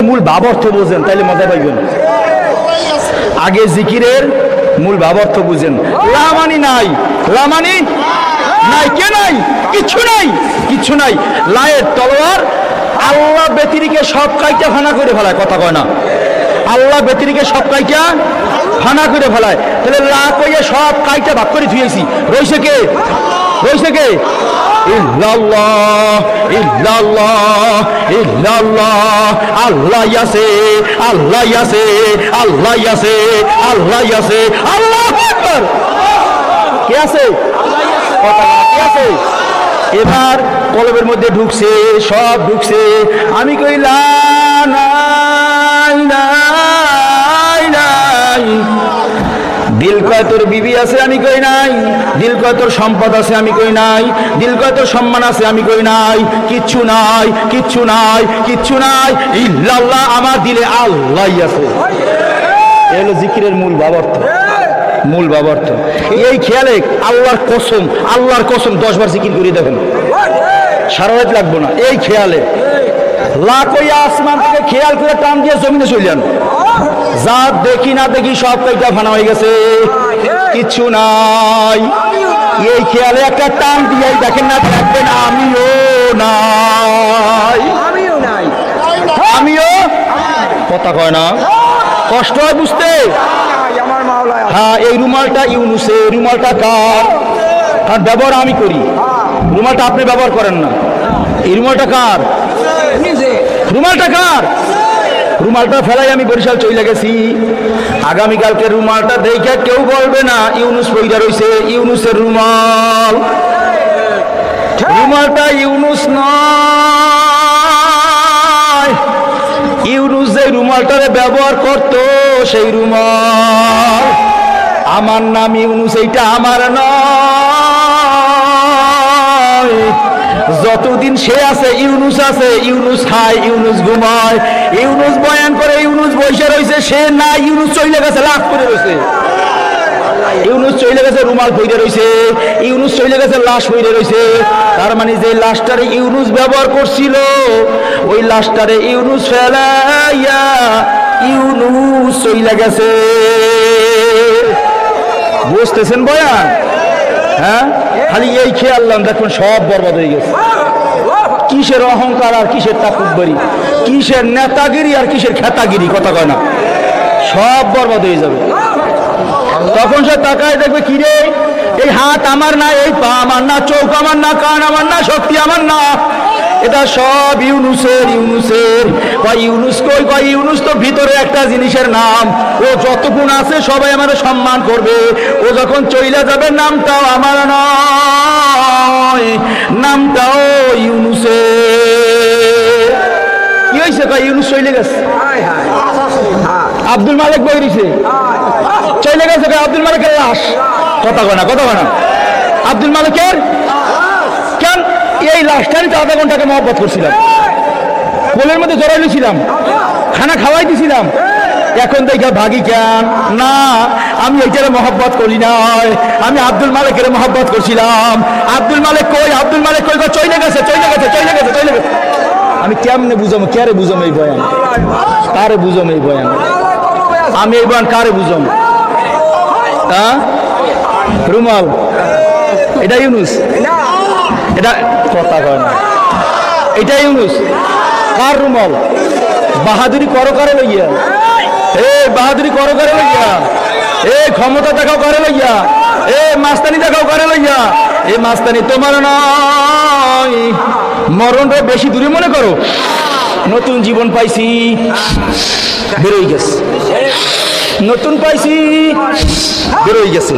মূল ভাবার্থ বোঝেন তাইলে মজা পাইবেন। আগে জিকিরের মূল ভাবার্থ বুঝেন। লামানি নাই, লামানি নাই, কে নাই? কিচ্ছু নাই, কিচ্ছু নাই। লায়ের তলোয়ার আল্লাহ ব্যতিরিকে সব কাইটা ফানা করে ফেলায়, কথা কয় না। আল্লাহ ব্যতিরিকে সব কাইটা ফানা করে ফেলায়। তাহলে লা কইয়ে সব কাইটা ভাগ করে ধুয়েছি, রইছে কে? রইছে কে? ইল্লাল্লাহ ইল্লাল্লাহ ইল্লাল্লাহ, আল্লাহ আছে, আল্লাহ আছে, আল্লাহ আছে, আল্লাহ আছে, আল্লাহু আকবার। কে আছে? কে আছে? এবার কলবের মধ্যে ঢুকছে, সব ঢুকছে। আমি কই লা নাই নাই নাই। দিল কয় তোর বিবি আছে, আমি কই নাই। দিল কয় তোর সম্পদ আছে, আমি কই নাই। দিল কয় তোর সম্মান আছে, আমি কই নাই। কিচ্ছু নাই, কিচ্ছু নাই, কিচ্ছু নাই। ইল্লাল্লাহ, আমার দিলে আল্লাহই আছে। এই হলো জিকিরের মূল ভাবার্থ, মূল ভাবার্থ। এই খেয়ালে আল্লাহর কসম, আল্লাহর কসম 10 বার জিকির করে দেখেন, সারা রাত লাগবো না। এই খেয়ালে লাকইয়া আসমান থেকে খেয়াল করে টান দিয়ে জমিনে চলে যা দেখি না দেখি সব কয়টা ফানা হয়ে গেছে, কিচ্ছু নাই। এই খেয়ালে একটা টান দিয়ে দেখেন না, দেখবেন আমিও নাই, আমিও। কথা কয় না, কষ্ট হয় বুঝতে। হ্যাঁ, এই রুমালটা ইউনুসের, রুমালটা কার? কারণ ব্যবহার আমি করি, রুমালটা আপনি ব্যবহার করেন না। এই রুমালটা কার? রুমালটা কার? রুমালটা ফেলাই আমি বরিশাল চলে গেছি। আগামীকালকে রুমালটা দেখে কেউ বলবে না ইউনুস পয়দা রইছে, ইউনুসের রুমাল। রুমালটা ইউনুস নয়, ইউনুস যে রুমালটারে ব্যবহার করতো সেই রুমাল। আমার নাম ইউনুস, এইটা আমার নয়। যতদিন সে আছে ইউনুস আছে। ইউনুস খায়, ইউনুস ঘুমায়, ইউনুস বয়ান করে, ইউনুস বসে রয়েছে। সে না, ইউনুস চলে গেছে, লাখ করে রয়েছে। ইউনুস চলে গেছে, রুমাল পইরে রয়েছে। ইউনুস চলে গেছে, লাশ পইরে রয়েছে। তার মানে যে লাশটারে ইউনুস ব্যবহার করছিল, ওই লাশটারে ইউনুস ফেলাইয়া ইউনুস চলে গেছে। বুঝতেছেন বয়ান? হ্যাঁ, খালি এই খেয়াল দেখুন সব বরবাদ হয়ে গেছে। কিসের অহংকার আর কিসের তাকুব্বরি, কিসের নেতাগিরি আর কিসের খেতাগিরি, কথা কয় না, সব বরবাদ হয়ে যাবে। তখন সে তাকায় দেখবে, কিরে এই হাত আমার না, এই পা আমার না, চোখ আমার না, কান আমার না, শক্তি আমার না, এটা সব ইউনুসের। ইউনুসের কয় ইউনুস কই? কয় ইউনুস তো ভিতরে একটা জিনিসের নাম। ও যতক্ষণ আছে সবাই আমার সম্মান করবে, ও যখন চইলা যাবে নামটাও আমার নয়, নামটাও ইউনুসের। কি হয়েছে? কয় ইউনুস চলে গেছে। আব্দুল মালিক বই দিছে, চলে গেছে। আব্দুল মালিকের লাশ। কথা কয় না, কথা কয় না। আব্দুল মালিকের কেন? এই লাশটারই তো আধা ঘন্টাকে মহব্বত করছিলাম, কোলের মধ্যে জড়াই নিয়েছিলাম, খানা খাওয়াই দিছিলাম। এখন দেখে ভাগি কেন? না, আমি এইটারে মহব্বত করি নাই, আমি আব্দুল মালিকের মহব্বত করছিলাম। আব্দুল মালিক কই? আব্দুল মালিক কই? চলে গেছে, চলে গেছে, চলে গেছে, চলে গেছে। আমি কেমনে বুঝাম? কারে বুঝাম এই বয়ান? কারে বুঝাম এই বয়ান? আমি এই বয়ান কারে বুঝাম? হ্যাঁ, রুমাল এটা ইউনুস, এটা কথা কয় না, এটা ইউনুস। কার রুমাল? বাহাদুরি করো কারে লইয়া, বাহাদুরি করো কারে লইয়া, ক্ষমতা দেখাও কারে লইয়া, মাস্তানি দেখাও কারে লইয়া। এই মাস্তানি তোমার নয়, মরণটা বেশি দূরে মনে করো। নতুন জীবন পাইছি, বেরোই গেছে। নতুন পাইছি, বেরোই গেছে।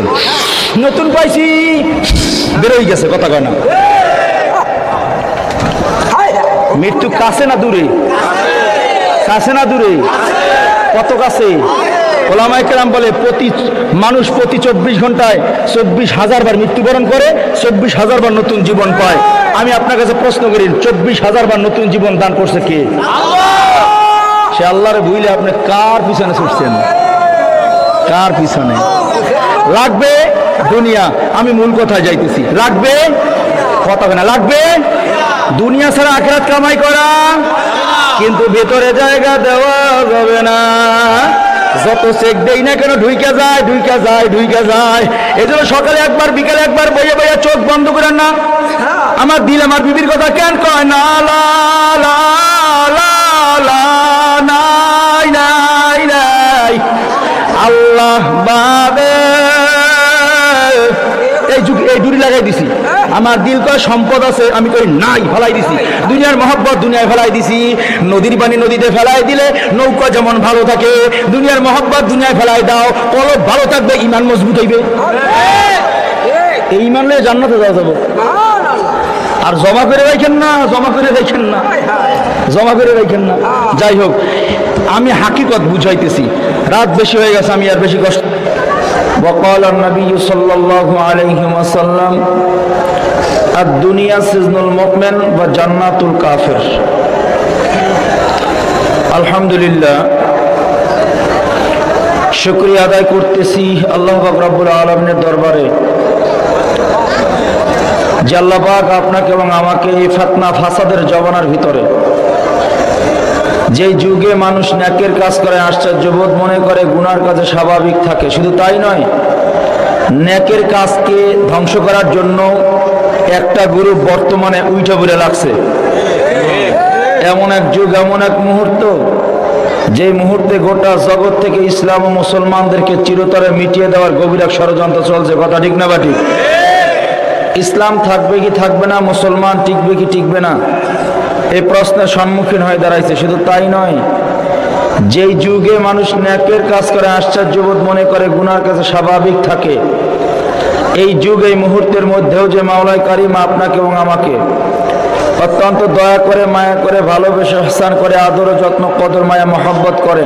নতুন পাইছি, বেরোই গেছে। কথা কয় না। মৃত্যু কাছে না দূরে? কাছে না দূরে? কত কাছে? ওলামায়ে কেরাম বলে মানুষ প্রতি 24 ঘন্টায় 24,000 বার মৃত্যুবরণ করে, 24,000 বার নতুন জীবন পায়। আমি আপনার কাছে প্রশ্ন করি, 24,000 বার নতুন জীবন দান করছে কে? সে আল্লাহরে ভুলে আপনি কার পিছনে ছুটছেন? কার পিছনে? লাগবে দুনিয়া। আমি মূল কথায় যাইতেছি, লাগবে কথা না, লাগবে দুনিয়া ছাড়া আখিরাত কামাই করা কিন্তু ভেতরে জায়গা দেওয়া যাবে না। যত চেক দেই না কেন ঢুইকা যায় ঢুইকা যায় ঢুইকা যায়। এই জন্য সকালে একবার বিকালে একবার বইয়ে বইয়ে চোখ বন্ধ করেন না। আমার দিল আমার বিবির কথা কেন কয় না? লা লা লা লা নাই নাই নাই আল্লাহ বাদে। এই ডুরি লাগাই দিছি। আমার দিল কয় সম্পদ আছে, আমি কই নাই, ফেলাই দিছি। দুনিয়ার মহব্বত দুনিয়ায় ফেলাই দিছি। নদীর পানি নদীতে ফেলাই দিলে নৌকা যেমন ভালো থাকে, দুনিয়ার মহব্বত দুনিয়ায় ফেলাই দাও, কলব ভালো থাকবে, ইমান মজবুত হইবে। এই ইমান নিয়ে জান্নাতে যাওয়া যাবে। আর জমা করে রাখেন না, জমা করে রাখেন না, জমা করে রাখেন না। যাই হোক, আমি হাকিকত বুঝাইতেছি। রাত বেশি হয়ে গেছে, আমি আর বেশি কষ্ট। وقال النبي صلى الله عليه وسلم الدنيا سجن المؤمن وجنة الكافر। আলহামদুলিল্লাহ, শুকরিয়া আদায় করতেছি আল্লাহ পাক রব্বুল আলামিনের দরবারে যে আল্লাহ পাক আপনাকে এবং আমাকে এই ফিতনা ফাসাদের জমানার ভিতরে, যে যুগে মানুষ নেকের কাজ করে আশ্চর্যবোধ মনে করে, গুনার কাজে স্বাভাবিক থাকে, শুধু তাই নয়, নেকের কাজকে ধ্বংস করার জন্য একটা গ্রুপ বর্তমানে উইটা বলে লাগছে। এমন এক যুগ, এমন এক মুহূর্ত, যে মুহূর্তে গোটা জগৎ থেকে ইসলাম ও মুসলমানদেরকে চিরতরে মিটিয়ে দেওয়ার গভীর এক ষড়যন্ত্র চলছে। কথা ঠিক না বাটি? ইসলাম থাকবে কি থাকবে না, মুসলমান টিকবে কি টিকবে না, এই প্রশ্নের সম্মুখীন হয়ে দাঁড়াইছে। শুধু তাই নয়, যেই যুগে মানুষ নেকের কাজ করে আশ্চর্যবোধ মনে করে, গুনার কাছে স্বাভাবিক থাকে, এই যুগ এই মুহূর্তের মধ্যেও যে মাওলাই কারিম আপনাকে এবং আমাকে অত্যন্ত দয়া করে, মায়া করে, ভালোবেসে, ইহসান করে, আদর ও যত্ন, কদর, মায়া, মহব্বত করে,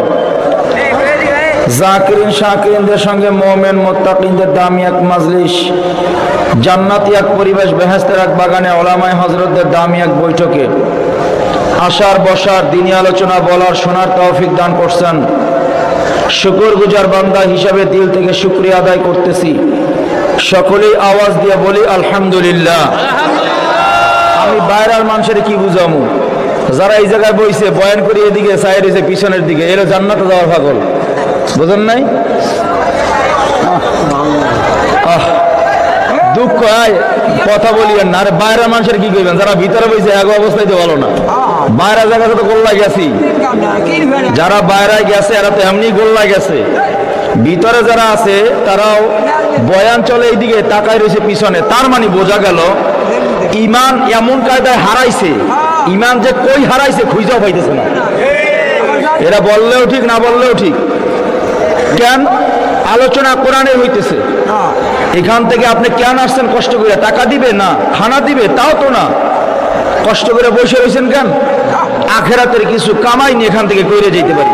জাকিরিন শাকিরিনদের সঙ্গে মুমিন মুত্তাকিনদের দামি এক মাজলিস, জান্নাতি এক পরিবেশ, বেহেশতের এক বাগানে, ওলামায়ে হযরতদের দামি এক বৈঠকে আসার বসার, দিনী আলোচনা বলার, শোনার তৌফিক দান করছেন। শুকরগুজার বান্দা হিসাবে দিল থেকে শুকরিয়া আদায় করতেছি। সকলেই আওয়াজ দিয়ে বলি আলহামদুলিল্লাহ। আমি বাইরের মানুষের কি বুঝামু? যারা এই জায়গায় বইছে বয়ান করি, এদিকে চাই রয়েছে পিছনের দিকে, এরা জান্নাতে যাওয়ার পাগল, বুঝেন নাই? দুঃখ হয়, কথা বলিয়েন না। আরে বাইরের মানুষের কি করবেন? যারা ভিতরে বইছে এক অবস্থায় তো ভালো না। বাইরের জায়গাতে তো গোল্লা গেছি, যারা বাইরে গেছে এরা তো এমনি গোল্লা গেছে। ভিতরে যারা আছে তারাও বয়ান চলে এইদিকে, তাকায় রয়েছে পিছনে। তার মানে বোঝা গেল ইমান এমন কায়দায় হারাইছে, ইমান যে কই হারাইছে খুঁজাও পাইতেছে না। এরা বললেও ঠিক, না বললেও ঠিক। কেন? আলোচনা কোরআনে হইতেছে। এখান থেকে আপনি কেন আসছেন? কষ্ট করে টাকা দিবে না, খানা দিবে, তাও তো না। কষ্ট করে বসে রয়েছেন কেন? আখেরাতের কিছু কামাই নিয়ে এখান থেকে কইরে যেতে পারি।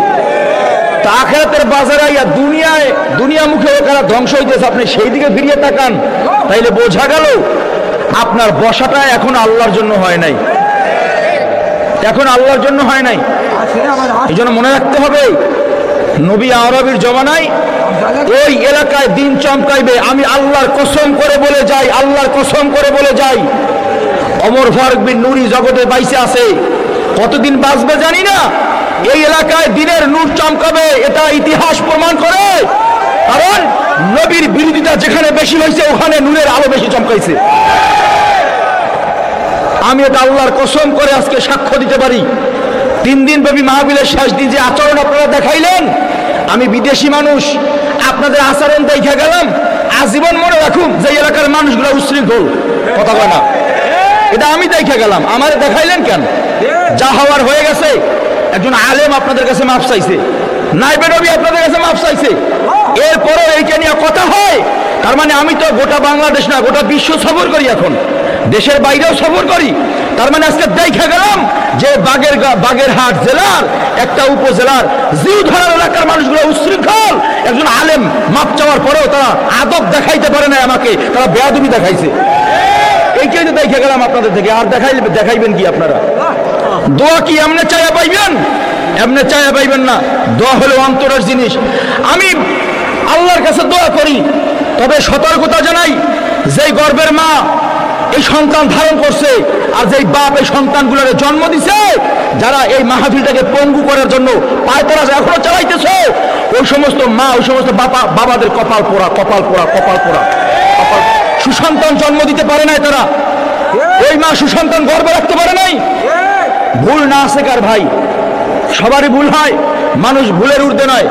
তা আখেরাতের বাজারে ইয়া দুনিয়ায়, দুনিয়া মুখে কারা ধ্বংস হইতেছে, আপনি সেই দিকে ফিরিয়ে তাকান, তাইলে বোঝা গেল আপনার বসাটা এখন আল্লাহর জন্য হয় নাই, এখন আল্লাহর জন্য হয় নাই। এই জন্য মনে রাখতে হবে, নবী আরবির জমানায় ওই এলাকায় দিন চমকাইবে। আমি আল্লাহর কসম করে বলে যাই, আল্লাহর কসম করে বলে যাই, ওমর ফারুক বিন নুরি জগতে বাইসে আছে, কতদিন বাঁচবে জানি না। এই এলাকায় দিনের নূর চমকাবে, এটা ইতিহাস প্রমাণ করে। কারণ নবীর বিরোধিতা যেখানে বেশি হয়েছে, ওখানে নূরের আলো বেশি চমকাইছে। আমি এটা আল্লাহর কসম করে আজকে সাক্ষ্য দিতে পারি। 3 দিন ব্যাপী মাহফিলের শেষ দিন যে আচরণ আপনারা দেখাইলেন, আমি বিদেশি মানুষ, আপনাদের আচরণ দেখা গেলাম, আজীবন মনে রাখুন যে এলাকার মানুষগুলো উশৃঙ্খল। কথা বলে না, এটা আমি দেখা গেলাম। আমার দেখাইলেন কেন? যা হওয়ার হয়ে গেছে। একজন আলেম আপনাদের কাছে মাফ চাইছে, নাইবে নবী আপনাদের কাছে মাফ চাইছে, এরপরও এইটা নিয়ে কথা হয়। তার মানে আমি তো গোটা বাংলাদেশ না, গোটা বিশ্ব সফর করি, এখন দেশের বাইরেও সফর করি। তার মানে আজকে দেখা গেলাম যে বাগেরহাট জেলার একটা উপজেলার জিউধরা এলাকার মানুষগুলো উশৃঙ্খল। একজন আলেম মাপ চাওয়ার পরেও তারা আদব দেখাইতে পারে না আমাকে, তারা বেয়াদবি দেখাইছে। এইটাই তো দেখা গেলাম আপনাদের থেকে। আর দেখাইবেন কি আপনারা? দোয়া কি এমনি চাইয়া পাইবেন? এমনি চাইয়া পাইবেন না। দোয়া হলো অন্তরের জিনিস। আমি আল্লাহর কাছে দোয়া করি, তবে সতর্কতা জানাই, যেই গর্ভের মা এই সন্তান ধারণ করছে আর যেই বাপ এই সন্তানগুলোর জন্ম দিছে, যারা এই মাহফিলটাকে পঙ্গু করার জন্য পায়তারা এখনো চালাইতেছ, ওই সমস্ত মা, ওই সমস্ত বাবাদের কপাল পোড়া, কপাল পোড়া, কপাল পোড়া। সুসন্তান জন্ম দিতে পারে নাই তারা, ওই মা সুসন্তান গর্ভে রাখতে পারে নাই। ভুল না আছে কার ভাই? সবারই ভুল হয়, মানুষ ভুলের ঊর্ধ্বে নয়।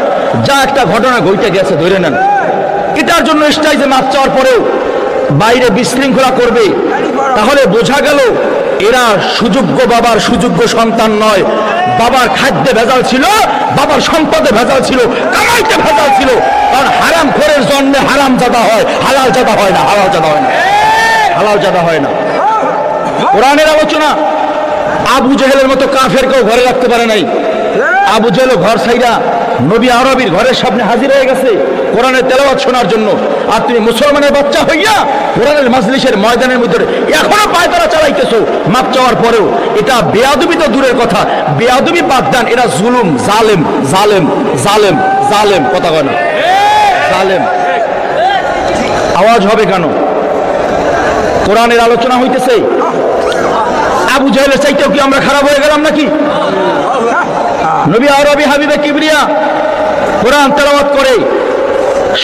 যা একটা ঘটনা ঘটে গেছে ধরে নেন, এটার জন্য স্টেজে মাপ চাওয়ার পরেও বাইরে বিশৃঙ্খলা করবে, তাহলে বোঝা গেল এরা সুযোগ্য বাবার সুযোগ্য সন্তান নয়। বাবার খাদ্যে ভেজাল ছিল, বাবার সম্পদে ভেজাল ছিল, কামাইতে ভেজাল ছিল। কারণ হারাম খোরের জন্মে হারাম জাদা হয়, হালাল জাদা হয় না, হালাল জাদা হয় না, হালাল জাদা হয় না। কোরআনের আলোচনা আবু জেহেলের মতো কাফের কেউ ঘরে রাখতে পারে নাই। আবু জেহেল ঘর ছাইরা নবী আরবির ঘরের সামনে হাজির হয়ে গেছে কোরআনের তেলাওয়াত শোনার জন্য। আর তুমি মুসলমানের বাচ্চা হইয়া কোরআনের মাজলিসের ময়দানের মধ্যে এখনো পায়তারা চালাইতেছো মাপ চাওয়ার পরেও। এটা বেয়াদবি তো দূরের কথা, বেয়াদবি বাদ দেন, এটা জুলুম, জালেম, জালেম, জালেম, জালেম। কথা কয় না? জালেম। আওয়াজ হবে কেন? কোরআনের আলোচনা হইতেছে। আবু জেহেলের চাইতেও কি আমরা খারাপ হয়ে গেলাম নাকি? নবী আরবি হাবিবে কিবরিয়া কোরআন তেলাওয়াত করে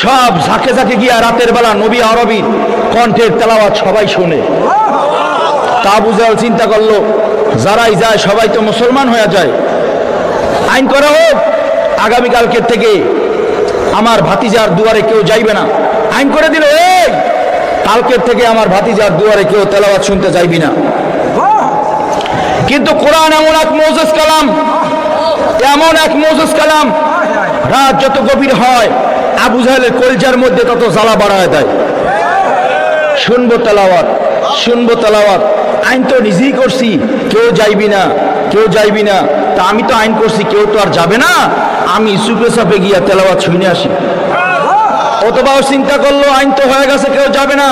সব ঝাঁকে ঝাঁকে গিয়া রাতের বেলা নবী আরবির কণ্ঠের তেলাওয়াত সবাই শোনে। তা আবু জেহেল চিন্তা করলো, যারাই যায় সবাই তো মুসলমান হয়ে যায়, আইন করা হোক আগামীকালকের থেকে আমার ভাতিজার দুয়ারে কেউ যাইবে না। আইন করে দিল, এই কালকের থেকে আমার ভাতিজার দুয়ারে কেউ তেলাওয়াত শুনতে যাইবি না। কিন্তু কোরআন এমন এক মুজিজ কালাম, এমন এক মুজিজ কালাম, রাত যত গভীর হয় আবু জাহেলের কলজার মধ্যে তত জ্বালা বাড়ায় দেয়। শুনবো তেলাওয়াত, শুনবো তেলাওয়াত। আইন তো নিজেই করছি, কেউ যাইবি না, কেউ যাইবি না। তা আমি তো আইন করছি, কেউ তো আর যাবে না, আমি চুপে চাপে গিয়া তেলাওয়াত শুনে আসি। অতবাও চিন্তা করলো আইন তো হয়ে গেছে, কেউ যাবে না,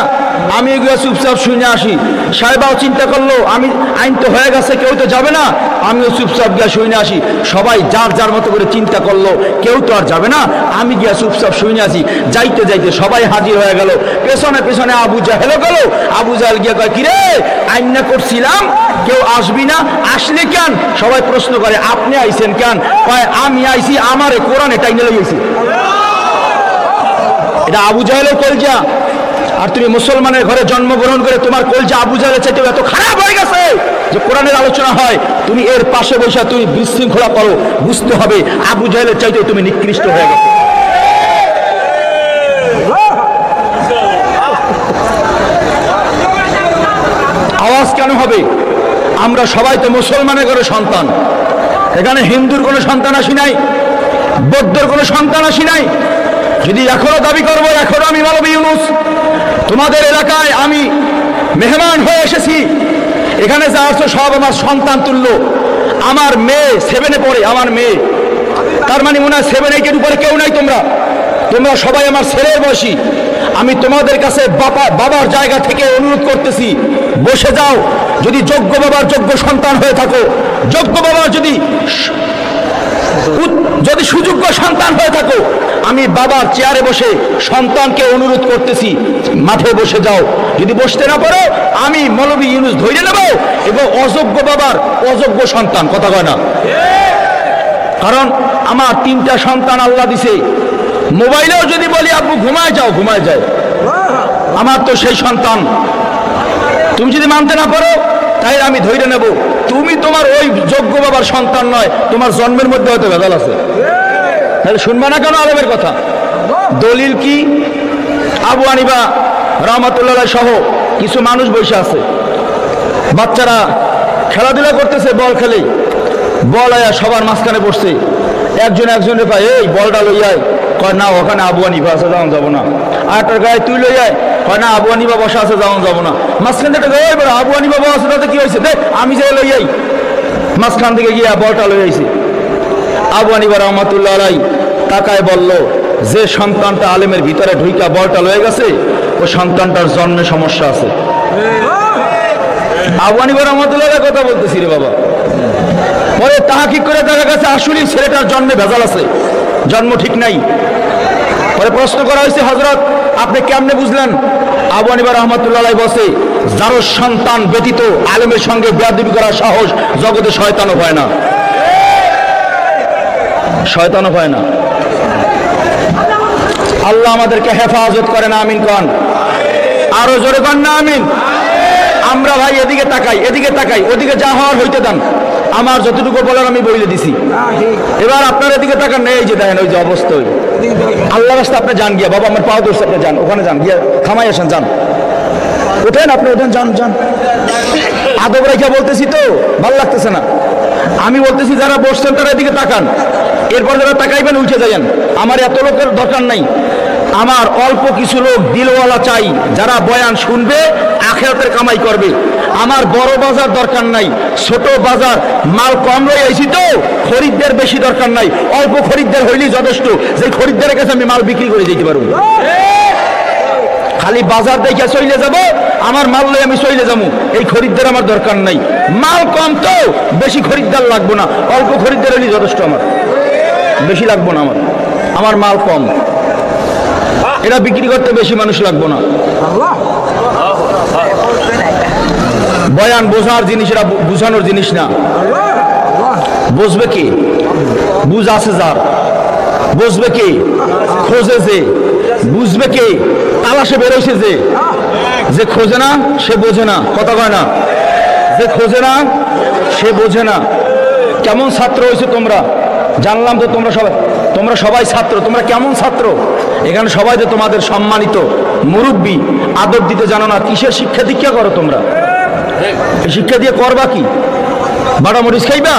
আমি এগুলো চুপচাপ শুনে আসি। সাহেবাও চিন্তা করলো আমি আইন তো হয়ে গেছে, কেউ তো যাবে না, আমিও চুপচাপ গিয়া শুনে আসি। সবাই যার যার মতো করে চিন্তা করলো, কেউ তো আর যাবে না, আমি গিয়া চুপচাপ শুনে আসি। যাইতে যাইতে সবাই হাজির হয়ে গেল, পেছনে পেছনে আবু জাহেল গেল। আবু জাহেল গিয়া কয়, কিরে আইন না করছিলাম, কেউ আসবি না, আসলে কেন? সবাই প্রশ্ন করে, আপনি আইছেন কেন? কয় আমি আইছি আমারে কোরআনে টাইনে লইছি। এটা আবু জাহেলের কলজা। আর তুমি মুসলমানের ঘরে জন্মগ্রহণ করে তোমার কলজা আবু জাহেলের চাইতে এত খারাপ হয়ে গেছে যে কোরআনের আলোচনা হয় তুমি এর পাশে বসে তুমি বিশৃঙ্খলা করো, বুঝতে হবে আবু জাহেলের চাইতে তুমি নিকৃষ্ট হয়ে গেছে। আওয়াজ কেন হবে? আমরা সবাই তো মুসলমানের ঘরে সন্তান। এখানে হিন্দুর কোনো সন্তান আসি নাই, বৌদ্ধর কোনো সন্তান আসি নাই। যদি এখনো দাবি করবো এখনো আমি মানবী ইউনুস, তোমাদের এলাকায় আমি মেহমান হয়ে এসেছি, এখানে যা আসছো সব আমার সন্তান তুল্য। আমার মেয়ে 7-এ পড়ে, আমার মেয়ে, তার মানে মনে হয় 7-8-এর উপরে কেউ নাই। তোমরা সবাই আমার ছেলের বয়সী। আমি তোমাদের কাছে বাবার জায়গা থেকে অনুরোধ করতেছি, বসে যাও। যদি যোগ্য বাবার যোগ্য সন্তান হয়ে থাকো, যোগ্য বাবার যদি সুযোগ্য সন্তান হয়ে থাকো, আমি বাবার চেয়ারে বসে সন্তানকে অনুরোধ করতেছি, মাঠে বসে যাও। যদি বসতে না পারো আমি মৌলভী ইউনুস ধরে নেব এবং অযোগ্য বাবার অযোগ্য সন্তান। কথা কয় না? কারণ আমার 3টা সন্তান আল্লাহ দিছে। মোবাইলেও যদি বলি আব্বু ঘুমায় যাও, ঘুমায় যায়। আমার তো সেই সন্তান। তুমি যদি মানতে না পারো তাই আমি ধরে নেব। তুমি তোমার ওই যোগ্য বাবার সন্তান নয়, তোমার জন্মের মধ্যে হয়তো ভেজাল আছে। তাহলে শুনবা না কেন আলেমের কথা? দলিল কি? আবু হানিফা রাহমাতুল্লাহ সহ কিছু মানুষ বসে আছে, বাচ্চারা খেলাধুলা করতেছে, বল খেলে, বল আয়া সবার মাঝখানে বসছে। একজনের পায়, এই বলটা লইয়ায়, কয় না ওখানে আবু হানিফা আছে, যাওয়া যাবো না। আর একটা গায়ে তুই লইয়ায়, কয় না আবু হানিফা বসা আছে, যাওয়া যাবো না। মাঝখান থেকে আবু হানিফা বসা আছে, তাতে কি হয়েছে? দেখ আমি যে লইয়াই, মাঝখান থেকে গিয়া বলটা লইয়াইছি। আবু হানিফা রাহমাতুল্লাহ আলাইহি তাকায় বলল, যে সন্তানটা আলেমের ভিতরে ঢুইকা বলটা লয়ে গেছে, ওই সন্তানটার জন্মে সমস্যা আছে। আবু হানিফা রাহমাতুল্লাহ আলাইহি কথা বলতেছি রে বাবা। পরে তাহাকিক করে দেখা গেছে আসলে ছেলেটার জন্মে ভেজাল আছে, জন্ম ঠিক নাই। পরে প্রশ্ন করা হয়েছে, হযরত আপনি কেমনে বুঝলেন? আবু হানিফা রাহমাতুল্লাহ আলাইহি বসে, যার সন্তান ব্যতীত আলেমের সঙ্গে বেয়াদবি করার সাহস জগতে শয়তানও হয় না, শয়তানও হয় না। আল্লাহ আমাদেরকে হেফাজত করেন, আমিন কন। আরো জোরে কন না আমিন। আমরা ভাই এদিকে তাকাই, এদিকে তাকাই, ওদিকে যা হওয়ার হইতে দেন। আমার যতটুকু বলার আমি বলে দিছি, এবার আপনার এদিকে তাকান। এই যে দেখেন ওই যে অবস্থা, আল্লাহ রাস্তা আপনি যান গিয়া, বাবা আমার পাও ধরছে, আপনি যান ওখানে, যান গিয়া থামাই আসেন, যান ওঠেন, আপনি ওঠেন, যান যান। আদব রেখা বলতেছি তো, ভালো লাগতেছে না। আমি বলতেছি যারা বসছেন তারা এদিকে তাকান, এরপর যারা তাকাইবেন উঠে যাবেন। আমার এত লোকের দরকার নাই, আমার অল্প কিছু লোক দিলওয়ালা চাই, যারা বয়ান শুনবে আখিরাতের কামাই করবে। আমার বড় বাজার দরকার নাই, ছোট বাজার, মাল কম রয়ে আইছি তো, খরিদ্দার বেশি দরকার নাই, অল্প খরিদ্দার হইলেই যথেষ্ট, যে খরিদ্দারের কাছে আমি মাল বিক্রি করে দিতে পারবো। খালি বাজার দেখে চলে যাব, আমার মাল লই আমি চলে যাবো, এই খরিদ্দার আমার দরকার নাই। মাল কম তো, বেশি খরিদ্দার লাগবো না, অল্প খরিদ্দার হইলেই যথেষ্ট, আমার বেশি লাগবো না, আমার মাল কম, এটা বিক্রি করতে বেশি মানুষ লাগবো না। বয়ান বোঝার জিনিস, এটা বুঝানোর জিনিস না। বুঝবে কি? বুঝ আছে যার, বুঝবে কি? খোঁজে যে, বুঝবে কি? তালাশে বেরোইছে যে, যে খোঁজে না সে বোঝে না, কথা কয় না, যে খোঁজে না সে বোঝে না। কেমন ছাত্র হয়েছে তোমরা? জানলাম তো তোমরা সবাই ছাত্র। তোমরা কেমন ছাত্র? এখানে সবাই তো তোমাদের সম্মানিত মুরব্বী, আদব দিতে জানো না। কিসের শিক্ষা দীক্ষা করো তোমরা? এই শিক্ষা দিয়ে করবা কি? বাড়া মরিচ খাইবা?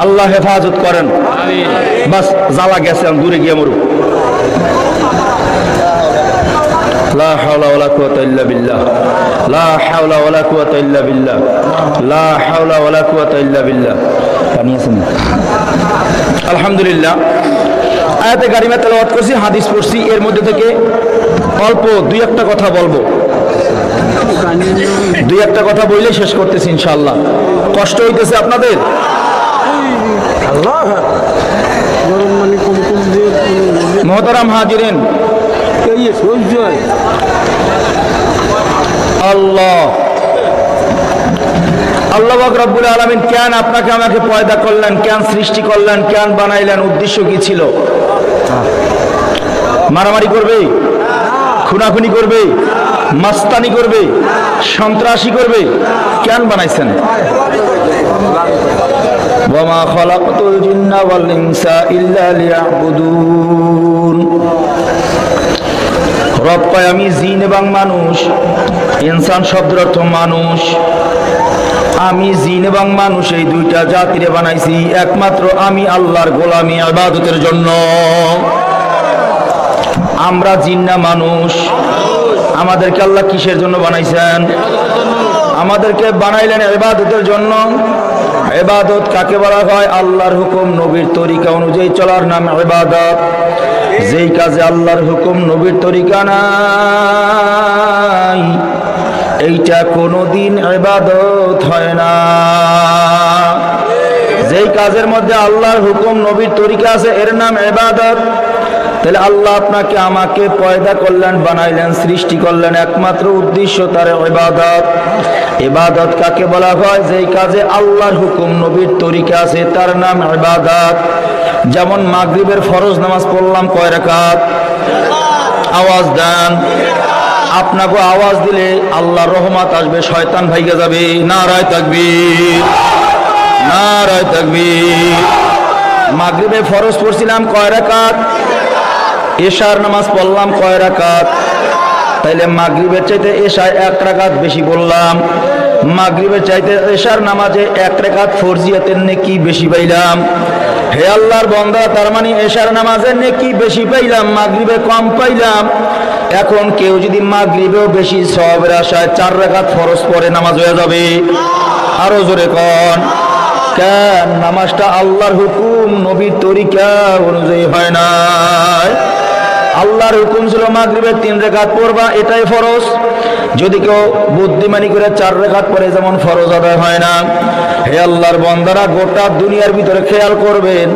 আল্লাহ হেফাজত করেন। বাস জ্বালা গেছে, দূরে গিয়ে মরু। লা হাওলা ওয়ালা কুওয়াতা ইল্লা বিল্লাহ, লা হাওলা ওয়ালা কুওয়াতা ইল্লা বিল্লাহ, লা হাওলা ওয়ালা কুওয়াতা ইল্লা বিল্লাহ। পানি আছে না? আলহামদুলিল্লাহ, আয়াতে কারিমা তেলাওয়াত করছি, হাদিস পড়ছি, এর মধ্যে থেকে অল্প দুই একটা কথা বলবো। দুই একটা কথা বললেই শেষ করতেছি ইনশাআল্লাহ। কষ্ট হইতেছে আপনাদের? মোহতারাম হাজিরিন, আল্লাহ আল্লাহ পাক রব্বুল আলামিন কেন আপনাকে আমাকে পয়দা করলেন, কেন সৃষ্টি করলেন, কেন বানাইলেন? উদ্দেশ্য কি ছিল? মারামারি করবে, খুনাখুনি করবে, মাস্তানি করবে, সন্ত্রাসী করবে? কেন বানাইছেন? ওয়ামা খালাকতুল জিন্না ওয়াল ইনসা ইল্লা লিয়াবুদুন। রব কয় আমি জিন এবং মানুষ, ইনসান শব্দের অর্থ মানুষ, আমি জিন এবং মানুষ এই দুইটা জাতিরে বানাইছি একমাত্র আমি আল্লাহর গোলামি ইবাদতের জন্য। আমরা জিন না মানুষ? আমাদেরকে আল্লাহ কিসের জন্য বানাইছেন? আমাদেরকে বানাইলেন ইবাদতের জন্য। ইবাদত কাকে বলা হয়? আল্লাহর হুকুম নবীর তরিকা অনুযায়ী চলার নাম ইবাদত। যেই কাজে আল্লাহর হুকুম নবীর তরিকা নাই, এইটা কোনোদিন ইবাদত হয় না। যেই কাজের মধ্যে আল্লাহর হুকুম নবীর তরিকা আছে এর নাম ইবাদত। তাহলে আল্লাহ আপনাকে আমাকে পয়দা করলেন, বানাইলেন, সৃষ্টি করলেন, একমাত্র উদ্দেশ্য তার ইবাদত। ইবাদত কাকে বলা হয়? যেই কাজে আল্লাহর হুকুম নবীর তরিকা আছে তার নাম ইবাদত। যেমন মাগরিবের ফরজ নামাজ পড়লাম কয় রাকাত? আওয়াজ দেন। আপনাকে আওয়াজ দিলে আল্লাহর রহমত আসবে, শয়তান ভাইগা যাবে। নারায়ে তাকবীর, নারায়ে তাকবীর। মাগরিবে ফরজ পড়ছিলাম কয় রাকাত? এশার নামাজ পড়লাম কয় রাকাত? তাইলে মাগরিবের চাইতে এশায় এক রাকাত বেশি বললাম। মাগরিবের চাইতে এশার নামাজে এক রাকাত ফরজিয়াতের নেকি বেশি পাইলাম। হে আল্লাহর বান্দা, তার মানে এশার নামাজের নেকি বেশি পাইলাম, মাগরিবে কম পাইলাম। এখন কেউ যদি মাগরিবেও বেশি সওয়াবের আশায় 4 রাকাত ফরজ পড়ে, নামাজ হয়ে যাবে? আরো জোরে কোন। কেন? নামাজটা আল্লাহর হুকুম নবীর তরিকা অনুযায়ী হয় না। আল্লাহর হুকুম ছিল মাগরিবে 3 রাকাত পড়বা, এটাই ফরজ। যদি কেউ বুদ্ধিমানি করে 4 রাকাত পড়ে, যেমন ফরজ আদায় হয় না। হে আল্লাহর বান্দারা, গোটা দুনিয়ার ভিতরে খেয়াল করবেন,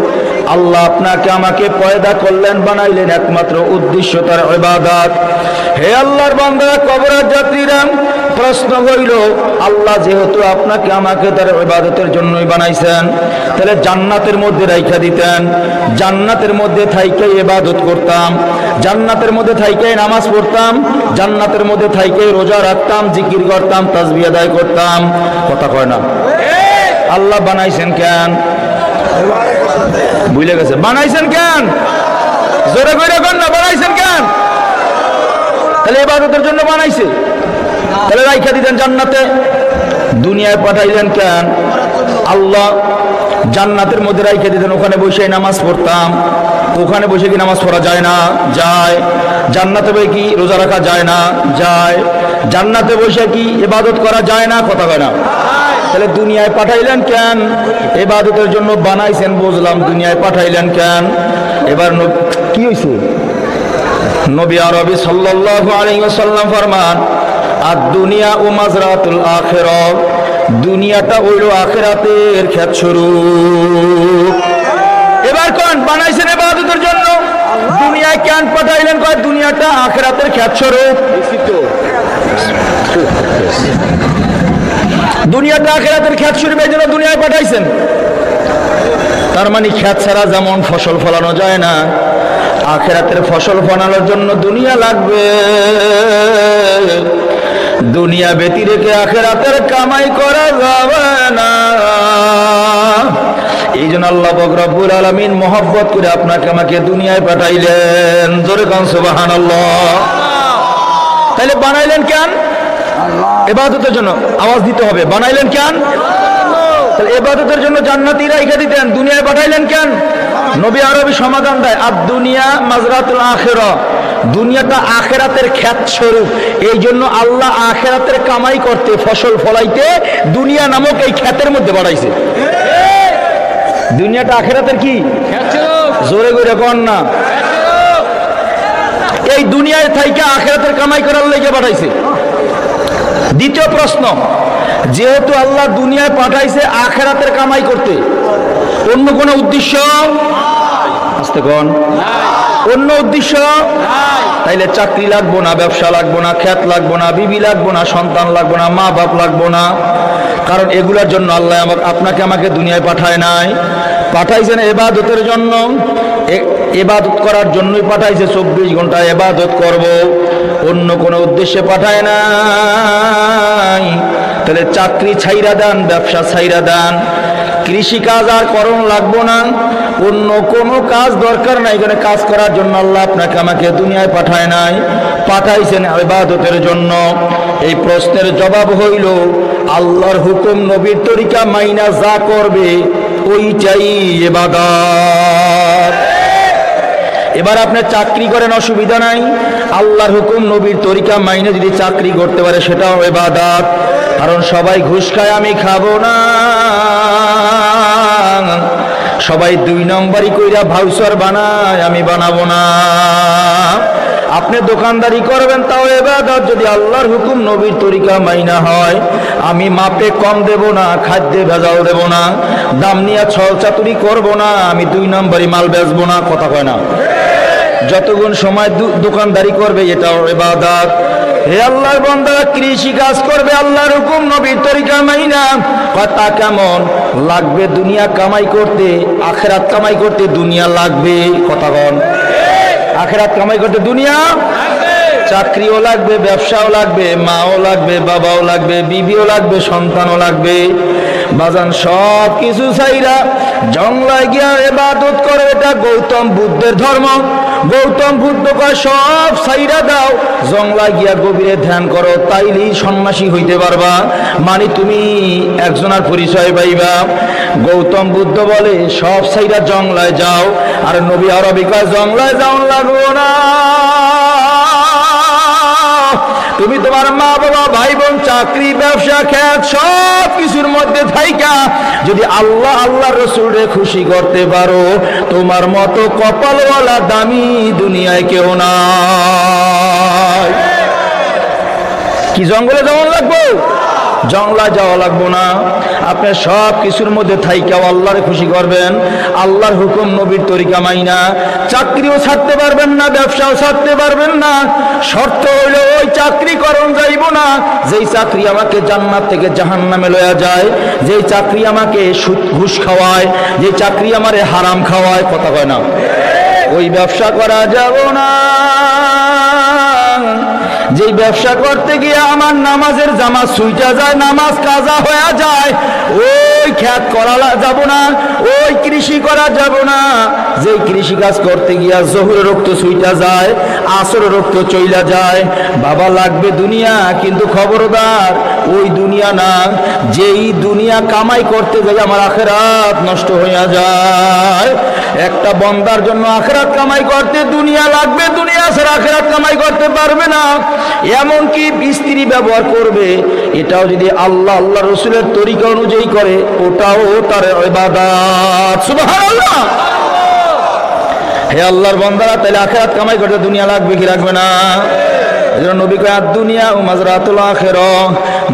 আল্লাহ আপনাকে আমাকে পয়দা করলেন, বানাইলেন একমাত্র উদ্দেশ্য তার ইবাদত। হে আল্লাহর বান্দারা, কবরের যাত্রীরা, প্রশ্ন হইল আল্লাহ যেহেতু আপনাকে আমাকে তার ইবাদতের জন্যই বানাইছেন, তাহলে জান্নাতের মধ্যে রাইখা দিতেন, জান্নাতের মধ্যে থাইকে ইবাদত করতাম, জান্নাতের মধ্যে থাইকে নামাজ পড়তাম, জান্নাতের মধ্যে থাইকে রোজা রাখতাম, জিকির করতাম, তাসবিহ আদায় করতাম। কথা কয় না? আল্লাহ বানাইছেন কেন? ভুলে গেছে। বানাইছেন কেন? জোরে করে কর না, বানাইছেন কেন? তাহলে ইবাদতের জন্য বানাইছে, তাহলে রাইখা দিতেন জান্নাতে। দুনিয়ায় পাঠাইলেন কেন? আল্লাহ জান্নাতের মধ্যে রাইখা দিতেন, ওখানে বসে নামাজ পড়তাম। ওখানে বসে কি নামাজ পড়া যায় না? যায়। জান্নাতে বসে কি রোজা রাখা যায় না? যায়। জান্নাতে বসে কি ইবাদত করা যায় না? কথা কয় না? তাহলে দুনিয়ায় পাঠাইলেন কেন? ইবাদতের জন্য বানাইছেন বুঝলাম, দুনিয়ায় পাঠাইলেন কেন? এবার কি হয়েছে? নবী আরবি সাল্লাল্লাহু আলাইহি ওয়াসাল্লাম ফরমান, আদ-দুনিয়া ও মাজরাতুল আখিরাহ, দুনিয়াটা হইল আখিরাতের ক্ষেত স্বরূপ। এবার কোন বানাইছেন ইবাদতের জন্য, দুনিয়ায় কেন পাঠাইলেন? কয় দুনিয়াটা আখিরাতের ক্ষেত স্বরূপ। দুনিয়াটা আখিরাতের ক্ষেত স্বরূপ, এই জন্য দুনিয়ায় পাঠাইছেন। তার মানে ক্ষেত ছাড়া যেমন ফসল ফলানো যায় না, আখিরাতের ফসল ফলানোর জন্য দুনিয়া লাগবে। দুনিয়া ব্যতি রেখে আখিরাতের কামাই করা যাবে না। এই জন্য আল্লাহ রব্বুল আলামিন মহব্বত করে আপনাকে আমাকে দুনিয়ায় পাঠাইলেন। জোরে কান সুবহানাল্লাহ। তাহলে বানাইলেন কেন? ইবাদতের জন্য। আওয়াজ দিতে হবে, বানাইলেন কেন? তাহলে ইবাদতের জন্য জান্নাতীরা রাইখা দিতেন, দুনিয়ায় পাঠাইলেন কেন? নবী আরবি সমাধান দেয়, আদ-দুনিয়া মাজরাতুল আখিরাহ, দুনিয়াটা আখিরাতের ক্ষেত স্বরূপ। এই জন্য আল্লাহ আখিরাতের কামাই করতে, ফসল ফলাইতে দুনিয়া নামক এই ক্ষেতের মধ্যে বাড়াইছে। দুনিয়াটা আখিরাতের কি ক্ষেত স্বরূপ? জোরে করে কোন না। এই দুনিয়ায় থাইকে আখিরাতের কামাই করার লেগে পাঠাইছে। দ্বিতীয় প্রশ্ন, যেহেতু আল্লাহ দুনিয়ায় পাঠাইছে আখিরাতের কামাই করতে, অন্য কোন উদ্দেশ্য? আস্তে কোন অন্য উদ্দেশ্য? তাইলে চাকরি লাগবো না, ব্যবসা লাগবো না, ক্ষেত লাগবো না, বিবি লাগবো না, সন্তান লাগবো না, মা বাপ লাগবো না। কারণ এগুলোর জন্য আল্লাহ আপনাকে আমাকে দুনিয়ায় পাঠায় নাই, পাঠাইছেন ইবাদতের জন্য। ইবাদত করার জন্যই পাঠাইছে, 24 ঘন্টা ইবাদত করব, অন্য কোনো উদ্দেশ্যে পাঠায় নাই। তাহলে চাকরি ছাইরা দেন, ব্যবসা ছাইরা দেন, কৃষি কাজ আর করণ লাগবো না, অন্য কোনো কাজ দরকার নাই। এখানে কাজ করার জন্য আল্লাহ আপনাকে আমাকে দুনিয়ায় পাঠায় নাই, পাঠাইছেন ইবাদতের জন্য। এই প্রশ্নের জবাব হইল আল্লাহর হুকুম নবীর তরিকা মাইনা যা করবে ওইটাই ইবাদত। এবার আপনি চাকরি করেন, অসুবিধা নাই, আল্লাহর হুকুম নবীর তরিকা মাইনে যদি চাকরি করতে পারে সেটাও ইবাদত। কারণ সবাই ঘুষ খায়, আমি খাবো না। সবাই 2 নম্বরই কইরা ভাউচার বানায়, আমি বানাবো না। আপনি দোকানদারি করবেন, তাও ইবাদত, যদি আল্লাহর হুকুম নবীর তরিকা মাইনা হয়। আমি মাপে কম দেব না, খাদ্যে ভেজাল দেব না, দাম নিয়ে ছল চাতুরি করবো না, আমি 2 নম্বরই মাল বেচবো না। কথা কয় না? যতক্ষণ সময় দোকানদারি করবে এটাও ইবাদত। হে আল্লাহর বান্দা, কৃষি কাজ করবে আল্লাহর হুকুম নবীর তরিকা মাইনা, কথা কেমন লাগবে? দুনিয়া কামাই করতে, আখিরাত কামাই করতে দুনিয়া লাগবে। কথা কন? আখিরাত কামাই করতে দুনিয়া চাকরিও লাগবে, ব্যবসাও লাগবে, মাও লাগবে, বাবাও লাগবে, বিবিও লাগবে, সন্তানও লাগবে। বাজান সব কিছু ছাইরা জঙ্গলায় গিয়া ইবাদত করে, এটা গৌতম বুদ্ধের ধর্ম। গৌতম বুদ্ধ কয় সব ছাইরা দাও, জঙ্গলায় গিয়া গভীরে ধ্যান করো, তাইলেই সন্ন্যাসী হইতে পারবা, মানে তুমি একজনের পরিচয় পাইবা। গৌতম বুদ্ধ বলে সব ছাইরা জঙ্গলায় যাও, আর নবী আরবি কয় জঙ্গলায় যাও লাগবো না। তুমি তোমার মা বাবা, ভাই বোন, চাকরি, ব্যবসা, ক্ষেত সব কিছুর মধ্যে থাইকা যদি আল্লাহ আল্লাহর রাসূলকে খুশি করতে পারো, তোমার মতো কপালওয়ালা দামি দুনিয়ায় কেউ নাই। কি জঙ্গলে যেমন লাগবো? জংলা যাওয়া লাগবো না। আপনি সব কিছুর মধ্যে থাইকাও আল্লাহরে খুশি করবেন, আল্লাহর হুকুম নবীর তরিকা মাইনা। চাকরিও ছাড়তে পারবেন না, ব্যবসাও ছাড়তে পারবেন না। শর্ত হইল ওই চাকরি করণ যাইব না যেই চাকরি আমাকে জান্নাত থেকে জাহান্নামে লয়া যায়, যেই চাকরি আমাকে সুদ ঘুষ খাওয়ায়, যে চাকরি আমারে হারাম খাওয়ায়। কথা কয় না? ওই ব্যবসা করা যাব না। যেই ব্যবসা করতে গিয়ে আমার নামাজের জামাত ছুইটা যায়, নামাজ কাজা হয়ে যায়, ওই খ্যাত করা যাব না, ওই কৃষি করা যাব না। যেই কৃষি কাজ করতে গিয়া জোহরের রক্ত ছুইটা যায়, আসরের রক্ত চইলা যায়। বাবা লাগবে দুনিয়া, কিন্তু খবরদার ওই দুনিয়া না যেই দুনিয়া কামাই করতে যাই আমার আখেরাত নষ্ট হইয়া যায়। একটা বন্দার জন্য আখেরাত কামাই করতে দুনিয়া লাগবে, দুনিয়া ছাড়া আখেরাত কামাই করতে পারবে না। এমনকি স্ত্রী ব্যবহার করবে, এটাও যদি আল্লাহ আল্লাহ রসুলের তরিকা অনুযায়ী করে, ওটাও তার ইবাদত। সুবহানাল্লাহ। হে আল্লাহর বান্দারা, তাহলে আখেরাত কামাই করতে দুনিয়া লাগবে কি লাগবে না? এজন্য নবী কয় দুনিয়া ও মাজরাতুল আখিরাহ,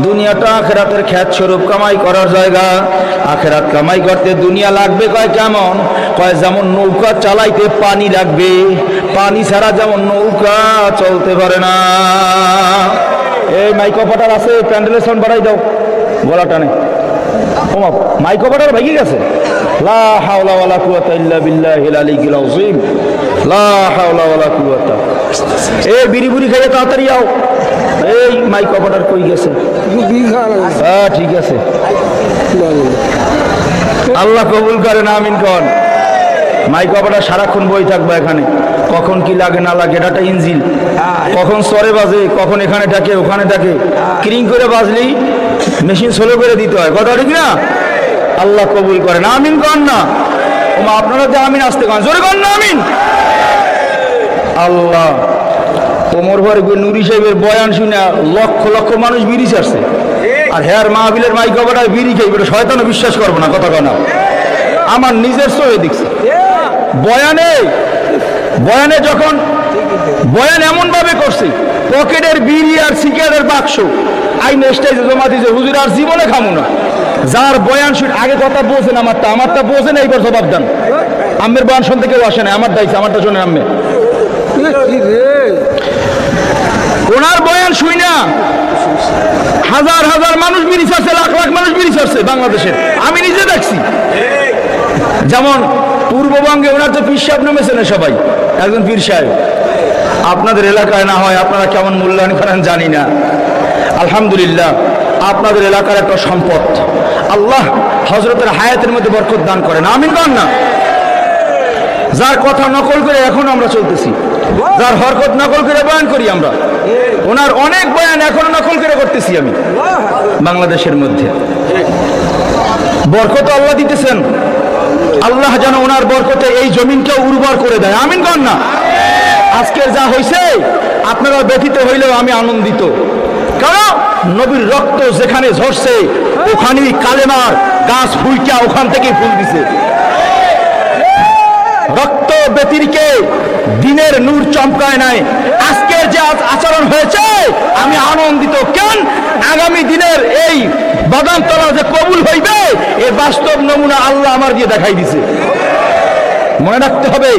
দুনিয়াটা আখেরাতের খ্যাত স্বরূপ কামাই করার জায়গা। আখেরাত কামাই করতে দুনিয়া লাগবে। কয় কেমন? কয় যেমন নৌকা চালাইতে পানি লাগবে, পানি ছাড়া যেমন নৌকা চলতে পারে না। এই মাইক্রোফোটার আছে, প্যান্ডেলের সাউন্ড বাড়াই দাও, গলা টানে। মাইক্রোফোটার ভেঙে গেছে। লা হাওলা ওয়ালা কুওয়াতা ইল্লা বিল্লাহিল আলিয়্যিল আযীম। লা হাওলা ওয়ালা কুওয়াতা। এই বিড়ি বুড়ি খাইয়ে তাড়াতাড়ি আও। এই মাইক্রোফোটার কই গেছে? হ্যাঁ ঠিক আছে, আল্লাহ কবুল করেন, আমিন কন। মাইক্রোফোটার সারাক্ষণ বই থাকবে এখানে, কখন কি লাগে না লাগে, এটা একটা ইঞ্জিল। কখন সরে বাজে, কখন এখানে ডাকে ওখানে ডাকে, ক্রিং করে বাজলেই মেশিন স্লো করে দিতে হয়। কথা ঠিক না? আল্লাহ কবুল করেন, আমিন কন না। আপনারা যে আমিন আসতে কন, জোরে কন না আমিন। আল্লাহ কোমর ভরে নুরি সাহেবের বয়ান শুনে লক্ষ লক্ষ মানুষ বিড়ি ছাড়ছে, আর হেয়ার মাহফিলের মাইক্রোফোটায় বিড়ি খাইবে, শয়তানও বিশ্বাস করবো না। কথা কনা আমার নিজের চোখে দেখছি। বয়ানে যখন বয়ান এমন ভাবে করছে, পকেটের বিড়ি আর সিগারেটের বাক্স আইন স্টেজে জমা দিয়েছে, হুজুর আর জীবনে খামু না। যার বয়ান শুনে আগে কথা বলছেন, আমারটা বলছেন, এইবার জবাব দেন। আম্মের বয়ান শুনতে কেউ আসে না, আমার দায়িত্ব, আমারটা শুনে আম্মে। ওনার বয়ান শুই না হাজার হাজার মানুষ বিড়ি ছাড়ছে, লাখ লাখ মানুষ বিড়ি ছাড়ছে বাংলাদেশের, আমি নিজে দেখছি। যেমন পূর্ববঙ্গে ওনার তো পীর সাহেব নেমেছে না, সবাই একজন পীর সাহেব। আপনাদের এলাকায় না হয়, আপনারা কেমন মূল্যায়ন করেন জানি না। আলহামদুলিল্লাহ, আপনাদের এলাকার একটা সম্পদ। আল্লাহ হযরতের হায়াতের মধ্যে বরকত দান করেন, আমিন করেন না। যার কথা নকল করে এখন আমরা চলতেছি, যার হরকত নকল করে বয়ান করি আমরা, ওনার অনেক বয়ান এখনো নকল করে করতেছি আমি বাংলাদেশের মধ্যে। বরকত আল্লাহ দিতেছেন, আল্লাহ যেন ওনার বরকতে এই জমিনকে উর্বর করে দেয়, আমিন করেন না। আজকের যা হয়েছে আপনারা ব্যথিত হইলেও আমি আনন্দিত, কারণ নবীর রক্ত যেখানে ঝরছে ওখানেই কালেমার গাছ ফুলটা ওখান থেকেই ফুল দিছে। রক্ত ব্যতিরিকে দিনের নূর চমকায় নাই। আজকের যে আচরণ হয়েছে আমি আনন্দিত, কেন আগামী দিনের এই বাদাম তলা যে কবুল হইবে এই বাস্তব নমুনা আল্লাহ আমার দিয়ে দেখাই দিছে। মনে রাখতে হবে,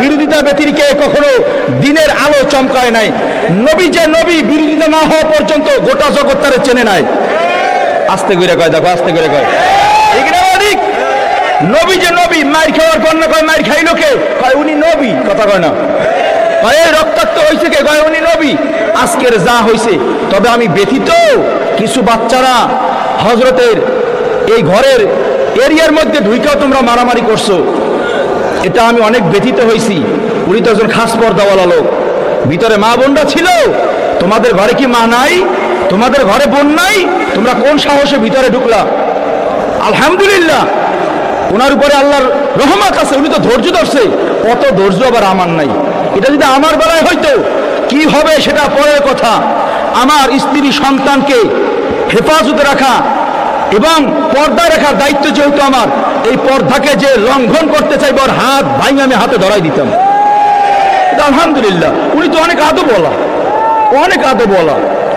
বিরোধিতা ব্যতিরিকে কখনো দিনের আলো চমকায় নাই। নবী যে নবী, বিরোধিতা না হওয়া পর্যন্ত গোটা জগৎ তারে চেনে নাই। আস্তে করে কয়, দেখো আস্তে করে কয়, ঠিক না ঠিক? নবী যে নবী, মার খাওয়ার পর না কয় মার খাইলো কে, কয় উনি নবী। কথা কয় না, কয় রক্তাক্ত হয়েছে কে, কয় উনি নবী। আজকের যা হয়েছে, তবে আমি ব্যথিত, কিছু বাচ্চারা হযরতের এই ঘরের এরিয়ার মধ্যে ঢুইকাও তোমরা মারামারি করছো, এটা আমি অনেক ব্যথিত হয়েছি। উনি তো একজন খাস পর্দাওয়ালা লোক, ভিতরে মা বোনরা ছিল। তোমাদের ঘরে কি মা নাই? তোমাদের ঘরে বোন নাই? তোমরা কোন সাহসে ভিতরে ঢুকলা? আলহামদুলিল্লাহ, ওনার উপরে আল্লাহর রহমত আছে, উনি তো ধৈর্য ধরছে। অত ধৈর্য আবার আমার নাই। এটা যদি আমার বেলায় হইতো কি হবে সেটা পরের কথা। আমার স্ত্রী সন্তানকে হেফাজতে রাখা এবং পর্দায় রাখার দায়িত্ব যেহেতু আমার, এই পর্দাকে যে লঙ্ঘন করতে চাইবে ওর হাত ভাঙে আমি হাতে ধরাই দিতাম। আলহামদুলিল্লাহ, উনি তো অনেক আদব বলা, অনেক আদব বলা।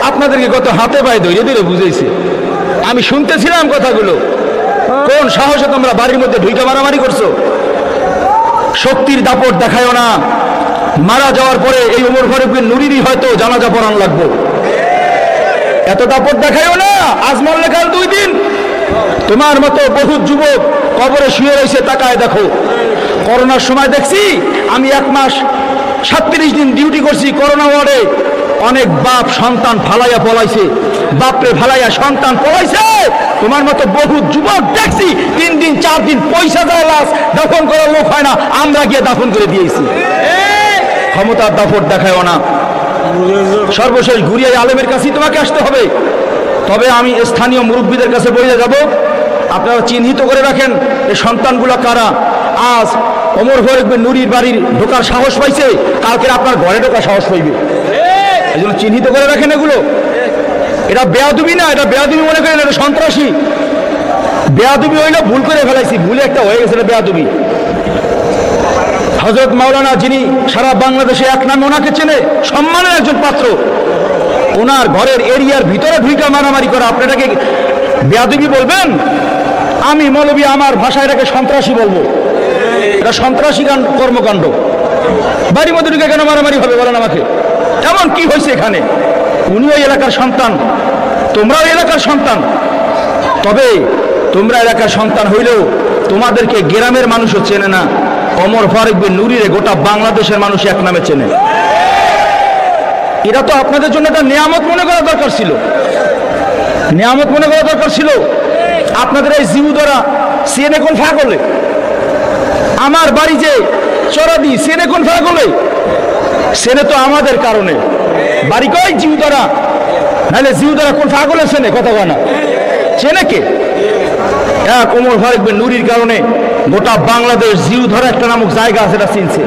আপনাদেরকে কত হাতে পায়ে ধরে ধরে বুঝেছে। আমি শুনতেছিলাম কথাগুলো। কোন সাহসে তোমরা বাড়ির মধ্যে ঢুইকা মারামারি করছো? শক্তির দাপট দেখায়ও না। মারা যাওয়ার পরে এই ওমর ফারুক নুরিরই হয়তো জানাজা পড়ান লাগবো। এত দাপট দেখায়ও না। আজ মরলে কাল 2 দিন। তোমার মতো বহু যুবক কবরে শুয়ে রয়েছে, তাকায় দেখো। করোনার সময় দেখছি আমি 1 মাস 37 দিন ডিউটি করছি করোনা ওয়ার্ডে। অনেক বাপ সন্তান ফালাইয়া পলাইছে, বাপরে ফালাইয়া সন্তান পলাইছে। তোমার মতো বহু যুবক দেখছি 3 দিন 4 দিন পয়সা দেওয়া লাশ দাফন করার লোক হয় না, আমরা গিয়ে দাফন করে দিয়েছি। ক্ষমতার দাপট দেখায়ও না। সর্বশেষ ঘুরিয়ে আলেমের কাছেই তোমাকে আসতে হবে। তবে আমি স্থানীয় মুরব্বীদের কাছে বলে যাব, আপনারা চিহ্নিত করে রাখেন এই সন্তানগুলো কারা। আজ ওমর ফারুক নুরির বাড়ির ঢোকার সাহস পাইছে, কালকে আপনার ঘরে ঢোকার সাহস পাইবে। এই জন্য চিহ্নিত করে রাখেন এগুলো। এটা বেয়াদবি না, এটা বেয়াদবি মনে করেন, এটা সন্ত্রাসী। বেয়াদবি হইলে ভুল করে ফেলাইছি, ভুলে একটা হয়ে গেছে, এটা বেয়াদবি। হযরত মাওলানা, যিনি সারা বাংলাদেশে এক নামে ওনাকে চেনে, সম্মানের একজন পাত্র, ওনার ঘরের এরিয়ার ভিতরে ঢুইকা মারামারি করা আপনি এটাকে বেয়াদবি বলবেন? আমি মৌলবী আমার ভাষায় এটাকে সন্ত্রাসী বলবো। এটা সন্ত্রাসী কর্মকাণ্ড। বাড়ির মধ্যে ঢুকে কেন মারামারি হবে বলেন আমাকে? এমন কি হয়েছে এখানে? উনিও এলাকার সন্তান, তোমরাও এলাকার সন্তান। তবে তোমরা এলাকার সন্তান হইলেও তোমাদেরকে গ্রামের মানুষও চেনে না। ওমর ফারুক নুরিরে গোটা বাংলাদেশের মানুষ এক নামে চেনে। এরা তো আপনাদের জন্য একটা নিয়ামত মনে করা দরকার ছিল, নিয়ামত মনে করা দরকার ছিল। আপনাদের এই জিউদরা সেনে কোন ফাগলে, আমার বাড়ি যে চরাদি সেনে কোন ফাগলে, সেনে তো আমাদের কারণে বাড়ি কয় জিউদরা, নাহলে জিউদরা কোন ফাগলে সেনে কথা কয় না, চেনে কে? এক ওমর ফারুক নুরির কারণে গোটা বাংলাদেশ জিউধরা একটা নামক জায়গা আছে, এটা চিনছে।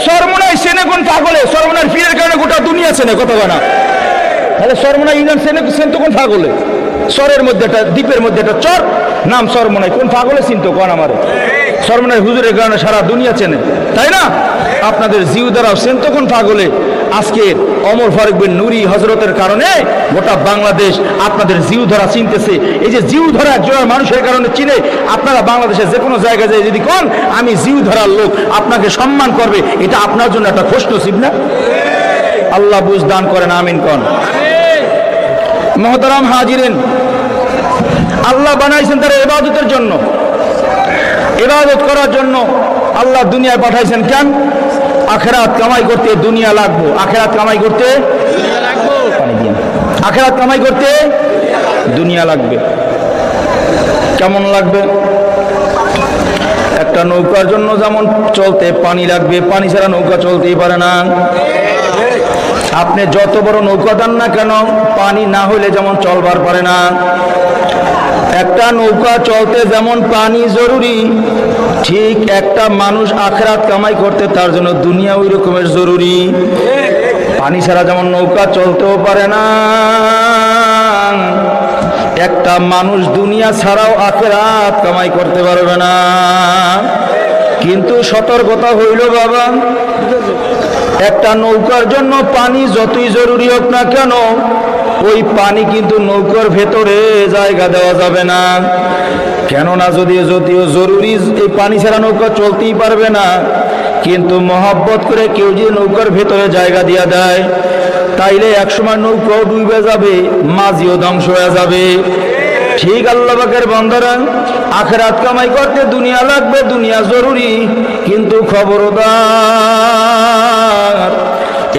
সরমনাই সেনে কোন ফাগলে, সরমনার পীরের কারণে গোটা দুনিয়া চেনে কথা কয় না। তাহলে সরমনা ইউনিয়ন সেন তো কোন ফাগলে? চরের মধ্যে একটা দ্বীপের মধ্যে একটা চর নাম সরমনাই, কোন ফাগলে চিনতো কোন আমার? সরমনাই হুজুরের কারণে সারা দুনিয়া চেনে, তাই না? আপনাদের জিউদারাও চেনতো কোন ফাগলে? আজকে ওমর ফারুক নুরি হযরতের কারণে গোটা বাংলাদেশ আপনাদের জিউধরা চিনতেছে। এই যে জিউধরা একজন মানুষের কারণে চিনে, আপনারা বাংলাদেশে যে কোনো জায়গায় যায় যদি কোন আমি জিউধরার লোক, আপনাকে সম্মান করবে। এটা আপনার জন্য একটা খুশনসিব না? আল্লাহ বুঝ দান করেন, আমিন কোন। মুহতারাম হাজিরিন, আল্লাহ বানাইছেন তার ইবাদতের জন্য, ইবাদত করার জন্য আল্লাহ দুনিয়ায় পাঠাইছেন। কেন? আখিরাত কামাই করতে দুনিয়া লাগবো, আখিরাত কামাই করতে আখিরাত কামাই করতে দুনিয়া লাগবে। কেমন লাগবে? একটা নৌকার জন্য যেমন চলতে পানি লাগবে, পানি ছাড়া নৌকা চলতেই পারে না। আপনি যত বড় নৌকা দেন না কেন, পানি না হলে যেমন চলবার পারে না। একটা নৌকা চলতে যেমন পানি জরুরি, ঠিক একটা মানুষ আখিরাত কামাই করতে তার জন্য দুনিয়া ওই রকমের জরুরি। পানি ছাড়া যেমন নৌকা চলতেও পারে না, একটা মানুষ দুনিয়া ছাড়াও আখিরাত কামাই করতে পারবে না। কিন্তু সতর্কতা হইল বাবা, একটা নৌকার জন্য পানি যতই জরুরি হোক না কেন, ওই পানি কিন্তু নৌকার ভেতরে জায়গা দেওয়া যাবে না। কেননা যদিও জরুরি, এই পানি ছাড়া নৌকা চলতেই পারবে না। কিন্তু মহব্বত করে কেউ যদি নৌকার ভেতরে জায়গা দিয়া দেয়, তাইলে একসময় নৌকাও ডুবে যাবে, মাঝিও ধ্বংস হয়ে যাবে। ঠিক আল্লাহ পাকের বান্দারা, আখিরাত কামাই করতে দুনিয়া লাগবে, দুনিয়া জরুরি, কিন্তু খবরদার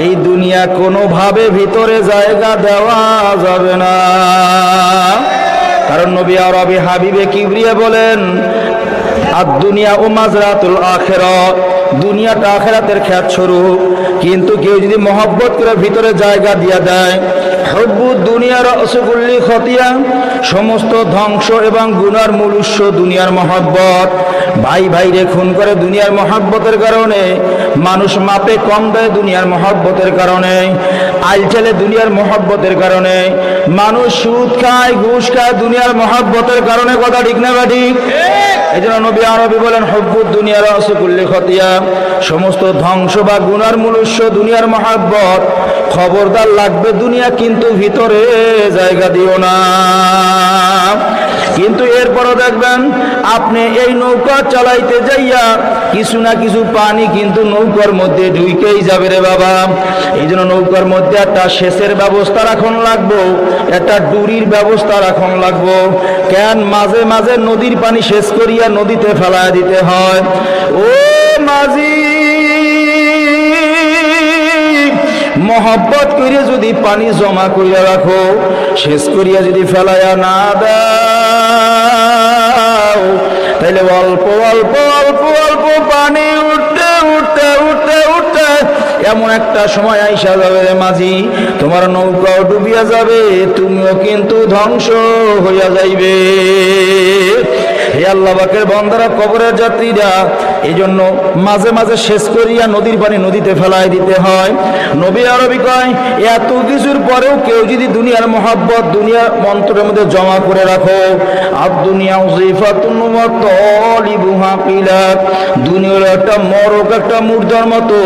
এই দুনিয়া কোনোভাবে ভিতরে জায়গা দেওয়া যাবে না। কারণ নবী আরবি হাবিবে কিবরিয়া বলেন, আদ-দুনিয়া ও মাজরাতুল আখিরাত, দুনিয়াটা আখিরাতের ক্ষেত স্বরূপ। কিন্তু কেউ যদি মহব্বত করে ভিতরে জায়গা দিয়া দেয়, হুব্বুদ দুনিয়া রাসু কুল্লি খতিয়া, সমস্ত ধ্বংস এবং গুনার মূল উৎস দুনিয়ার মহব্বত। ভাই ভাইরে খুন করে দুনিয়ার মহব্বতের কারণে, মানুষ মাপে কম দেয় দুনিয়ার মহব্বতের কারণে, আইল ঠেলে দুনিয়ার মহব্বতের কারণে, মানুষ সুদ খায় ঘুষ খায় দুনিয়ার মহব্বতের কারণে। কথা ঠিক না ঠিক? এই জন্য নবী আরবি বলেন, হুব্বুদ দুনিয়া রাসু কুল্লি খতিয়া, সমস্ত ধ্বংস বা গুনার মূল উৎস দুনিয়ার মহব্বত। খবরদার লাগবে দুনিয়া, কিন্তু ভিতরে জায়গা দিও না। কিন্তু এরপরও দেখবেন আপনি এই নৌকা চালাইতে যাইয়া কিছু না কিছু পানি কিন্তু নৌকার মধ্যে ঢুকেই যাবে রে বাবা। এই জন্য নৌকার মধ্যে একটা সেচের ব্যবস্থা রাখন লাগবো, একটা ডুরির ব্যবস্থা রাখন লাগবো। কেন মাঝে মাঝে নদীর পানি সেচ করিয়া নদীতে ফেলায় দিতে হয়। ও মাঝি, মহব্বত করিয়া যদি পানি জমা করিয়া রাখো, শেষ করিয়া যদি ফেলাইয়া না দাও, তাইলে অল্প অল্প অল্প অল্প পানি উঠতে উঠতে উঠতে উঠতে এমন একটা সময় আইসা যাবে রে মাঝি, তোমার নৌকাও ডুবিয়া যাবে, তুমিও কিন্তু ধ্বংস হইয়া যাইবে। হে আল্লাহ পাকের বান্দারা, কবরের যাত্রীরা, এই জন্য মাঝে মাঝে শেষ করিয়া নদীর পানি নদীতে ফেলাই দিতে হয়। নবী আরবি কয়, এত কিছুর পরেও কেউ যদি দুনিয়ার মহব্বত দুনিয়ার মন্ত্রের মধ্যে জমা করে রাখো, আর দুনিয়া উযিফাতুন ওয়া তালিবুহা কিলাত, দুনিয়া একটা মরক, একটা মুর্দার মতো।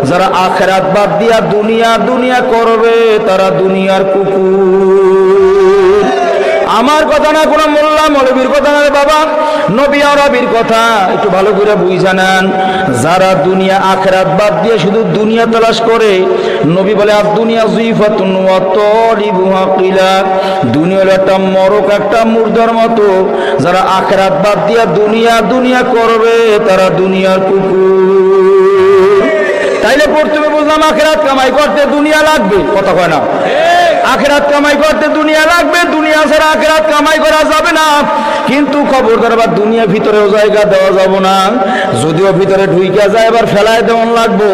যারা আখিরাত বাদ দিয়া দুনিয়া দুনিয়া করবে, তারা দুনিয়ার কুকুর। আমার কথা না, কোন মোল্লা মৌলবীর কথা না রে বাবা, নবী আরবির কথা একটু ভালো করে বুঝা নেন। যারা দুনিয়া আখিরাত বাদ দিয়ে শুধু দুনিয়া তালাশ করে, নবী বলে আর দুনিয়া যুইফাতুন ওয়া তালিবুহা কিলাত, দুনিয়া হলো একটা মরক, একটা মুর্দার মতো। যারা আখিরাত বাদ দিয়ে দুনিয়া দুনিয়া করবে, তারা দুনিয়ার কুকুর। তাইলে প্রথমে বুঝলাম আখিরাত কামাই করতে দুনিয়া লাগবে, কথা কয় না? আখিরাত কামাই করতে দুনিয়া লাগবে, দুনিয়া ছাড়া আখিরাত কামাই করা যাবে না। কিন্তু খবরদার আবার দুনিয়া ভিতরেও জায়গা দেওয়া যাবে না। যদিও ভিতরে ঢুইকা যায়, এবার ফেলায় দেওয়ান লাগবো।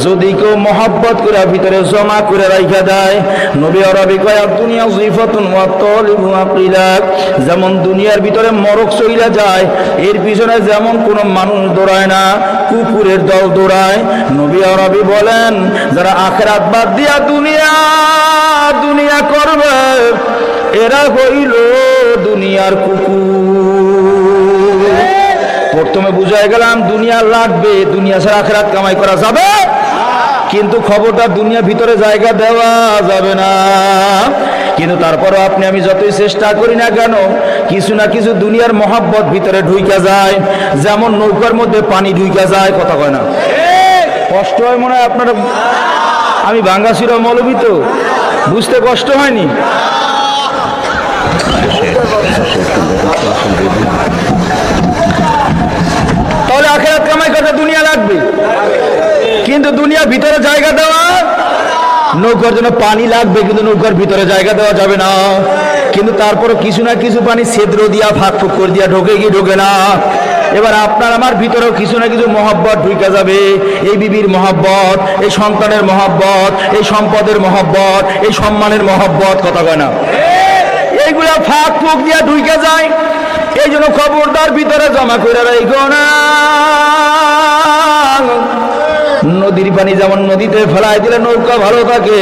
যদি কেউ মহব্বত করে ভিতরে জমা করে রাইখা দেয়, নবী আরবি কয় দুনিয়া যুইফাতুন ওয়া তালিবুহা কিলাত, যেমন দুনিয়ার ভিতরে মরক চইলা যায়, এর পিছনে যেমন কোনো মানুষ দৌড়ায় না, কুকুরের দল দৌড়ায়। নবী আরবি বলেন, যারা আখিরাত বাদ দিয়া দুনিয়া দুনিয়া করবে, এরা হইল দুনিয়ার কুকুর। প্রথমে বুঝাই গেলাম দুনিয়া লাগবে, দুনিয়া ছাড়া আখিরাত কামাই করা যাবে, কিন্তু খবরটা দুনিয়া ভিতরে জায়গা দেওয়া যাবে না। কিন্তু তারপরও আপনি আমি যতই চেষ্টা করি না কেন, কিছু না কিছু দুনিয়ার মহব্বত ভিতরে ঢুইকা যায়, যেমন নৌকার মধ্যে পানি ঢুইকা যায়, কথা কয় না? কষ্ট হয় মনে হয় আপনারা? আমি বাঙ্গাসিরা মৌলবী, তো বুঝতে কষ্ট হয়নি? তাহলে আখিরাত কামাই করতে দুনিয়া লাগবে, কিন্তু দুনিয়ার ভিতরে জায়গা দেওয়া, নৌকার জন্য পানি লাগবে, কিন্তু নৌকার ভিতরে জায়গা দেওয়া যাবে না। কিন্তু তারপরও কিছু না কিছু পানি ছিদ্র দিয়া ফাঁক ফুক করে দিয়া ঢোকে কি ঢোকে না? এবার আপনার আমার ভিতরেও কিছু না কিছু মহব্বত ঢুকে যাবে। এই বিবির মহব্বত, এই সন্তানের মহব্বত, এই সম্পদের মহব্বত, এই সম্মানের মহব্বত, কথা কয় না? এইগুলা ফাঁক ফুক দিয়া ঢুকে যায়। এই জন্য খবরদার ভিতরে জমা করে রাখো না। নদীর পানি যেমন নদীতে ফেলায় দিলে নৌকা ভালো থাকে,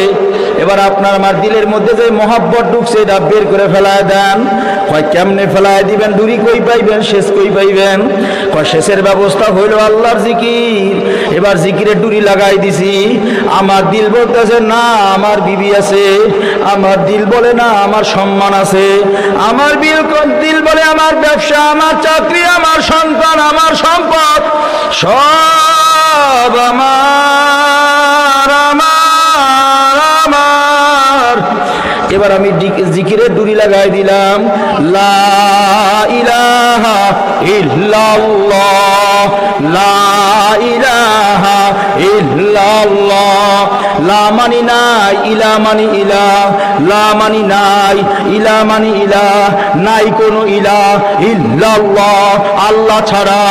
এবার আপনার আমার দিলের মধ্যে যে মহব্বত ঢুকছে এটা বের করে ফেলায় দেন। কয় কেমনে ফেলায় দিবেন? ডুরি কই পাইবেন, শেষ কই পাইবেন? কয় শেষের ব্যবস্থা হইল আল্লাহর জিকির। এবার জিকিরের ডুরি লাগাই দিছি। আমার দিল বলতেছে না আমার বিবি আছে, আমার দিল বলে না আমার সম্মান আছে, আমার দিল বলে আমার ব্যবসা, আমার চাকরি, আমার সন্তান, আমার সম্পদ সব আমার আমার আমার। এবার আমি জিকিরের ডুরি লাগাই দিলাম, লা ইলাহা ইল্লাল্লাহ, লা ইলাহা ইল্লাল্লাহ। লা মানি নাই, ইলা মানি ইলা, লা মানি নাই, ইলা মানি ইলা, নাই কোনো ইলা ইল্লাল্লাহ, আল্লাহ ছাড়া।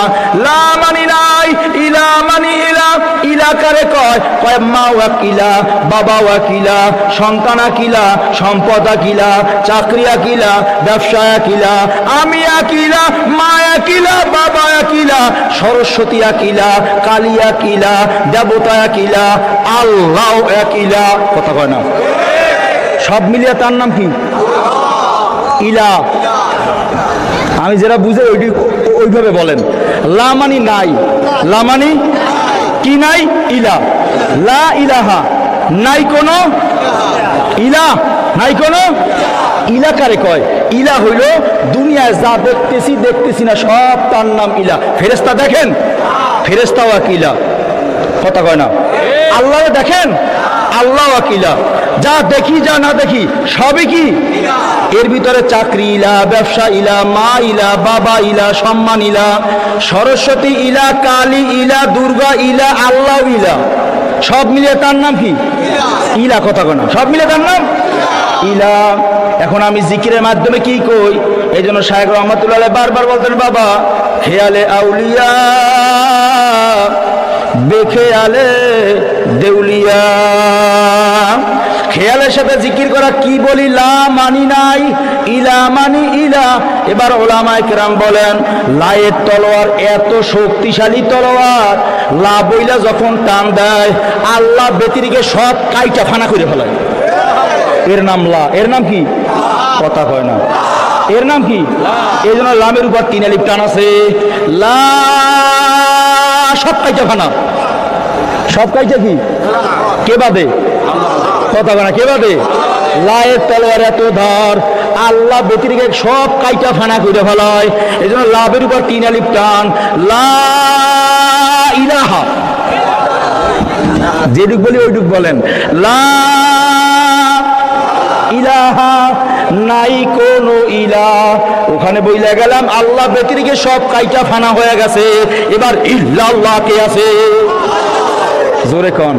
লা মানি নাই, ইলা মানি ইলা, ইলা কারে কয়? কয় মা ওয়াকিলা, বাবা ওয়াকিলা, সন্তান আকিলা, সম্পদ আকিলা, চাকরি আকিলা, ব্যবসা আকিলা, আমি আকিলা, মা আকিলা, বাবা আকিলা, সরস্বতী আকিলা, কালী আকিলা, দেবতা আকিলা, আল্লাহ আকিলা, কথা কয় না? সব মিলিয়ে তার নাম কি? ইলা। আমি যেটা বুঝে ওইভাবে বলেন। লা মানি নাই, লা মানি কি নাই? ইলা। লা ইলাহা নাই কোনো ইলা, নাই কোনো ইলা কারে কয়? ইলা হইল দুনিয়ায় যা দেখতেছি না সব তার নাম ইলা। ফেরেশতা দেখেন, ফেরেশতাও এক ইলা, কথা কয় না। আল্লাহ দেখেন, আল্লাহ এক ইলা। যা দেখি যা না দেখি সবই কি? এর ভিতরে চাকরি ইলা, ব্যবসা ইলা, মা ইলা, বাবা ইলা, সম্মান ইলা, সরস্বতী ইলা, কালী ইলা, দুর্গা ইলা, আল্লাহ ইলা, সব মিলিয়ে তার নাম কি? ইলা, কথা কয় না। সব মিলে তার নাম ইলা। এখন আমি জিকিরের মাধ্যমে কি কই? এই জন্য শায়েখ রহমাতুল্লাহ বারবার বলতেন, বাবা খেয়ালে আউলিয়া বেখেয়ালে দেউলিয়া। খেয়ালের সাথে জিকির করা কি বলি? লা মানি নাই, ইলা মানি ইলা। এবার ওলামায়ে কেরাম বলেন, লায়ের তলোয়ার এত শক্তিশালী তলোয়ার, লা বইলা যখন টান দেয় আল্লাহ ব্যতিরিকে সব কাইটা ফানা করে ফেলায়। এর নাম লা। এর নাম কি? কথা কয় না। এর নাম কি? এই জন্য লামের উপর 3 আলিফ টান আছে। লা সব কাইটা ফানা। সব কাইটা কি? কে বাদে? কথা কয় না। কে বাদে? লায়ের তলোয়ার এত ধার, আল্লাহ ব্যতিরিকে সব কাইটা ফানা করে ফেলায়। এই জন্য লাভের উপর 3 আলিফ টান। লা ইলাহা, যেটুক বলি ওইটুক বলেন। লা ইলাহা, নাই কোনো ইলা। ওখানে বইলা গেলাম আল্লাহ ব্যতিরিকে সব কাইটা ফানা হয়ে গেছে। এবার ইল্লাল্লাহ কে আছে? জোরে কন,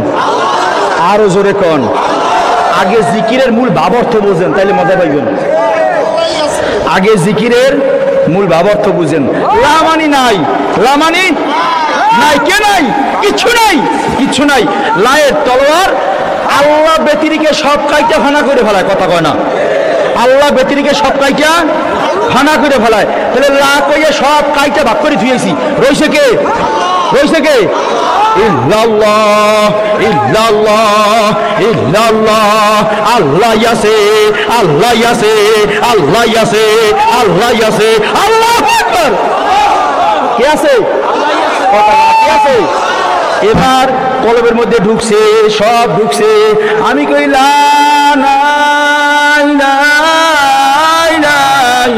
আরো জোরে কন। আগে জিকিরের মূল ভাবার্থ বুঝেন, তাইলে মজা পাইবেন। আগে জিকিরের মূল ভাবার্থ বুঝেন। লামানি নাই, লামানি নাই। কে নাই? কিচ্ছু নাই, কিচ্ছু নাই। লায়ের তলোয়ার আল্লাহ ব্যতিরিকে সব কাইটা ফানা করে ফেলায়। কথা কয় না। আল্লাহ ব্যতিরিকে সব কাইটা ফানা করে ফেলায়। তাহলে লা কইয়ে সব কাইটা ভাগ করে থুয়েছি। রইছে কে? রইছে কে? ইল্লাল্লাহ, ইল্লাল্লাহ, ইল্লাল্লাহ। আল্লাহ আছে, আল্লাহ আছে, আল্লাহ আছে, আল্লাহ আছে। আল্লাহু আকবার। কে আছে? কে আছে? এবার কলবের মধ্যে ঢুকছে, সব ঢুকছে। আমি কই লা নাই নাই নাই।